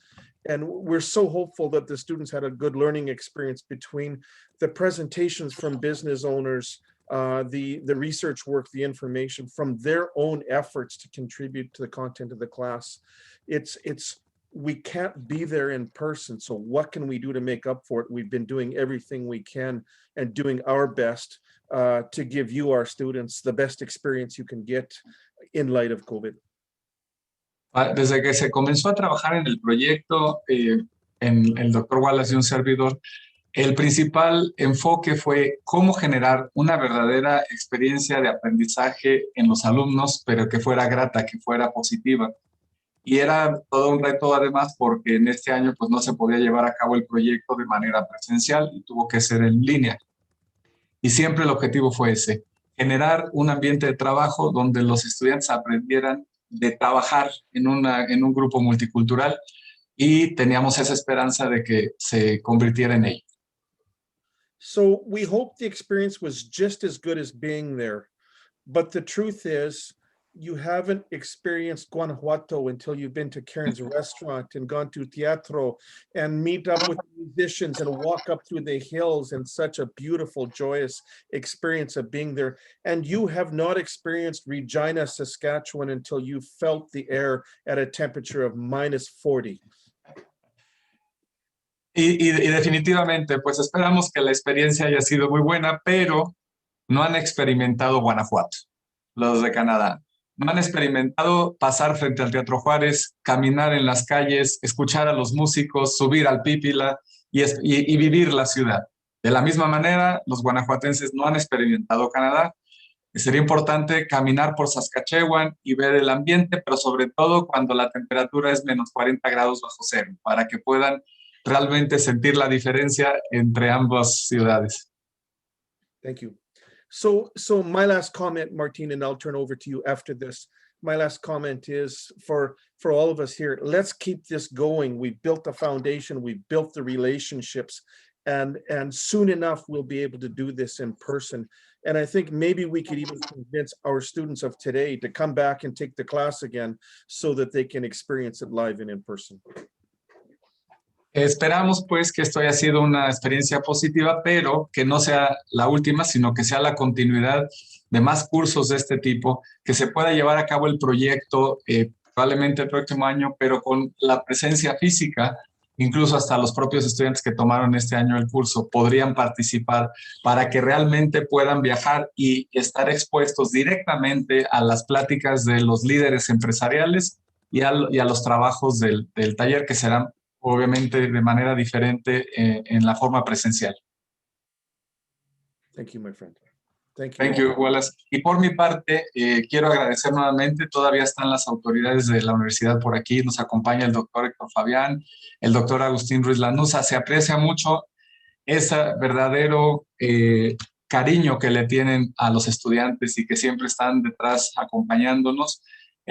And we're so hopeful that the students had a good learning experience between the presentations from business owners, the research work, the information from their own efforts to contribute to the content of the class. We can't be there in person. So what can we do to make up for it? We've been doing everything we can and doing our best to give you, our students, the best experience you can get in light of COVID.
Desde que se comenzó a trabajar en el proyecto, en el Dr. Wallace y un servidor, el principal enfoque fue cómo generar una verdadera experiencia de aprendizaje en los alumnos, pero que fuera grata, que fuera positiva. Y era todo un reto además porque en este año pues no se podía llevar a cabo el proyecto de manera presencial y tuvo que ser en línea. Y siempre el objetivo fue ese, generar un ambiente de trabajo donde los estudiantes aprendieran de trabajar en un grupo multicultural, y teníamos esa esperanza de que se convirtiera en ello.
So we hope the experience was just as good as being there. But the truth is, you haven't experienced Guanajuato until you've been to Karen's restaurant and gone to teatro and meet up with musicians and walk up through the hills, and such a beautiful, joyous experience of being there. And you have not experienced Regina, Saskatchewan until you felt the air at a temperature of -40.
Y definitivamente, pues esperamos que la experiencia haya sido muy buena, pero no han experimentado Guanajuato, los de Canadá. No han experimentado pasar frente al Teatro Juárez, caminar en las calles, escuchar a los músicos, subir al Pípila y vivir la ciudad. De la misma manera, los guanajuatenses no han experimentado Canadá. Sería importante caminar por Saskatchewan y ver el ambiente, pero sobre todo cuando la temperatura es -40 grados bajo cero, para que puedan realmente sentir la diferencia entre ambas ciudades.
Thank you. So my last comment, Martin, and I'll turn over to you after this. My last comment is for all of us here, let's keep this going. We've built the foundation, we've built the relationships, and soon enough, we'll be able to do this in person. And I think maybe we could even convince our students of today to come back and take the class again so that they can experience it live and in person.
Esperamos pues que esto haya sido una experiencia positiva, pero que no sea la última, sino que sea la continuidad de más cursos de este tipo, que se pueda llevar a cabo el proyecto probablemente el próximo año, pero con la presencia física, incluso hasta los propios estudiantes que tomaron este año el curso podrían participar para que realmente puedan viajar y estar expuestos directamente a las pláticas de los líderes empresariales y a los trabajos del taller, que serán obviamente de manera diferente en la forma presencial.
Thank you, my friend. Thank you.
Thank you, Wallace. Y por mi parte, quiero agradecer nuevamente, todavía están las autoridades de la universidad por aquí, nos acompaña el doctor Héctor Fabián, el doctor Agustín Ruiz Lanuza. Se aprecia mucho ese verdadero cariño que le tienen a los estudiantes y que siempre están detrás acompañándonos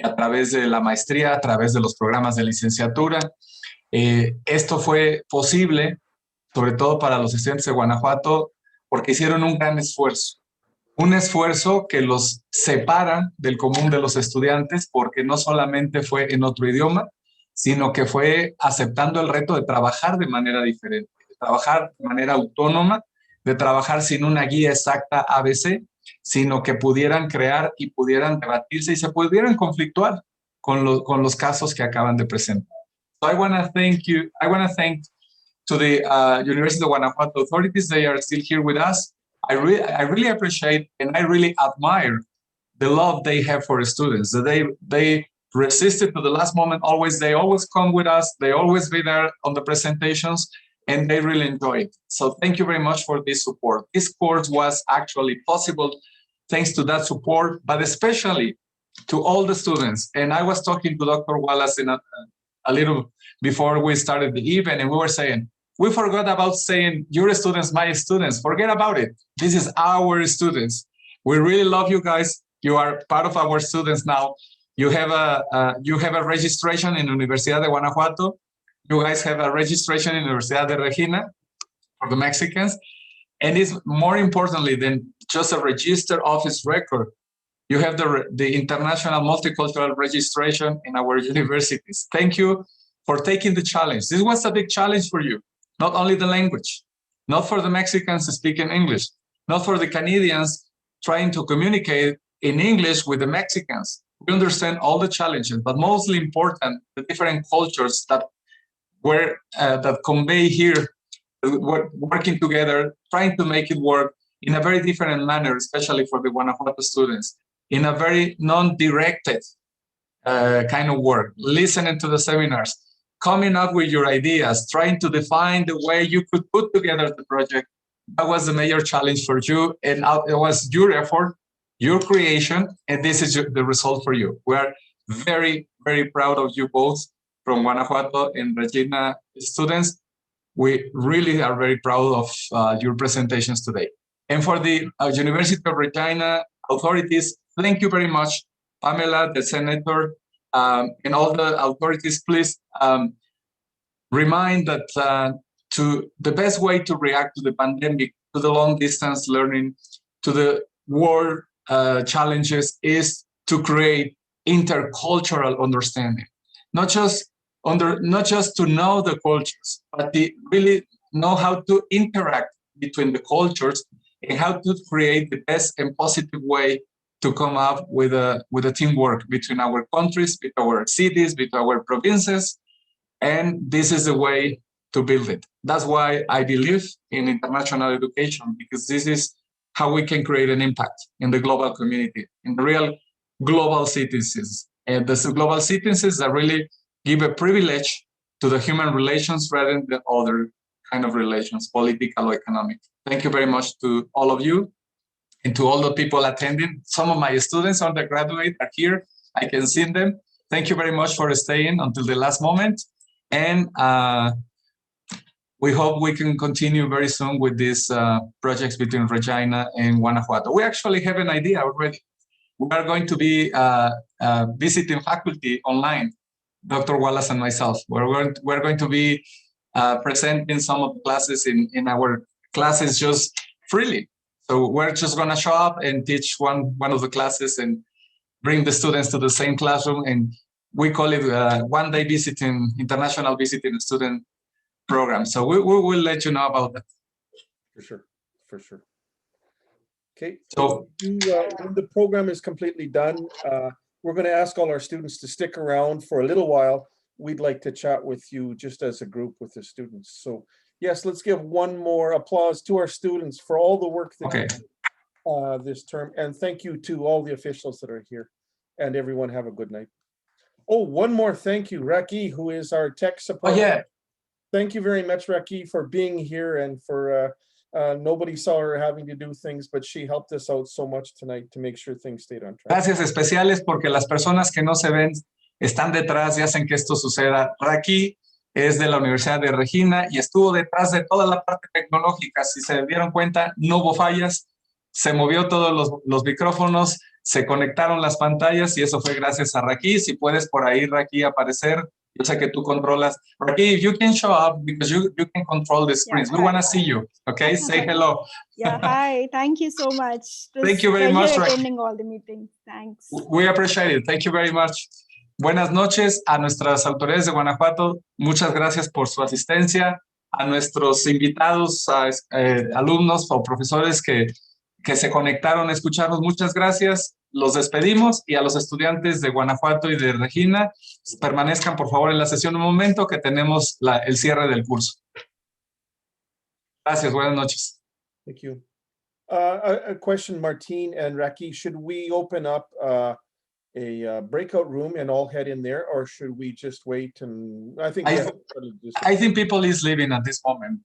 a través de la maestría, a través de los programas de licenciatura. Esto fue posible, sobre todo para los estudiantes de Guanajuato, porque hicieron un gran esfuerzo. Un esfuerzo que los separa del común de los estudiantes, porque no solamente fue en otro idioma, sino que fue aceptando el reto de trabajar de manera diferente, de trabajar de manera autónoma, de trabajar sin una guía exacta ABC, sino que pudieran crear y pudieran debatirse y se pudieran conflictuar con los casos que acaban de presentar. So I want to thank you. I want to thank to the University of Guanajuato authorities. They are still here with us. I really appreciate and I really admire the love they have for the students. That they resisted to the last moment. They always come with us. They always be there on the presentations, and they really enjoy it. So thank you very much for this support. This course was actually possible thanks to that support, but especially to all the students. And I was talking to Dr. Wallace in a little before we started the event, and we were saying, we forgot about saying your students, my students. Forget about it. This is our students. We really love you guys. You are part of our students now. You have a registration in Universidad de Guanajuato. You guys have a registration in Universidad de Regina for the Mexicans. And it's more importantly than just a registered office record. You have the International Multicultural Registration in our universities. Thank you for taking the challenge. This was a big challenge for you. Not only the language, not for the Mexicans speaking English, not for the Canadians trying to communicate in English with the Mexicans. We understand all the challenges, but mostly important, the different cultures that convey here, working together, trying to make it work in a very different manner, especially for the Guanajuato students, in a very non-directed kind of work, listening to the seminars, coming up with your ideas, trying to define the way you could put together the project. That was the major challenge for you, and it was your effort, your creation, and this is the result for you. We are very, very proud of you both from Guanajuato and Regina students. We really are very proud of your presentations today. And for the University of Regina authorities, thank you very much, Pamela, the senator, and all the authorities. Please remind that the best way to react to the pandemic, to the long distance learning, to the world challenges is to create intercultural understanding. Not just to know the cultures, but to really know how to interact between the cultures and how to create the best and positive way to come up with a teamwork between our countries, with our cities, with our provinces. And this is the way to build it. That's why I believe in international education, because this is how we can create an impact in the global community, in the real global citizens. And the global citizens that really give a privilege to the human relations rather than the other kind of relations, political or economic. Thank you very much to all of you and to all the people attending. Some of my students, undergraduate, are here. I can see them. Thank you very much for staying until the last moment. And we hope we can continue very soon with these projects between Regina and Guanajuato. We actually have an idea already. We are going to be visiting faculty online, Dr. Wallace and myself. We're going to be presenting some of the classes in our classes just freely. So we're just going to show up and teach one of the classes and bring the students to the same classroom. And we call it one-day visiting, international visiting student program. So we will let you know about that.
For sure. Okay, so when the program is completely done, we're going to ask all our students to stick around for a little while. We'd like to chat with you just as a group with the students. So yes, let's give one more applause to our students for all the work that they did this term. And thank you to all the officials that are here. And everyone have a good night. Oh, one more thank you, Raki, who is our tech support.
Oh, yeah.
Thank you very much, Raki, for being here and for nobody saw her having to do things, but she helped us out so much tonight to make sure things stayed on track.
Gracias especiales porque las personas que no se ven están detrás y hacen que esto suceda. Raki es de la Universidad de Regina y estuvo detrás de toda la parte tecnológica. Si se dieron cuenta, no hubo fallas, se movió todos los micrófonos, se conectaron las pantallas y eso fue gracias a Raki. Si puedes por ahí, Raki, aparecer. Yo sé que tú controlas. Raki, if you can show up because you can control the screens. Yeah, we want to see you. Okay, say hello.
Yeah, hi. Thank you so much.
Thank you very much.
Attending all the meetings. Thanks.
We appreciate it. Thank you very much. Buenas noches a nuestras autoridades de Guanajuato. Muchas gracias por su asistencia. A nuestros invitados, alumnos o profesores que se conectaron a escucharnos, muchas gracias. Los despedimos y a los estudiantes de Guanajuato y de Regina, permanezcan por favor en la sesión un momento que tenemos el cierre del curso. Gracias, buenas noches.
Thank you. A question, Martín and Raki, should we open up a breakout room and all head in there, or should we just wait? And I think people is leaving at this moment.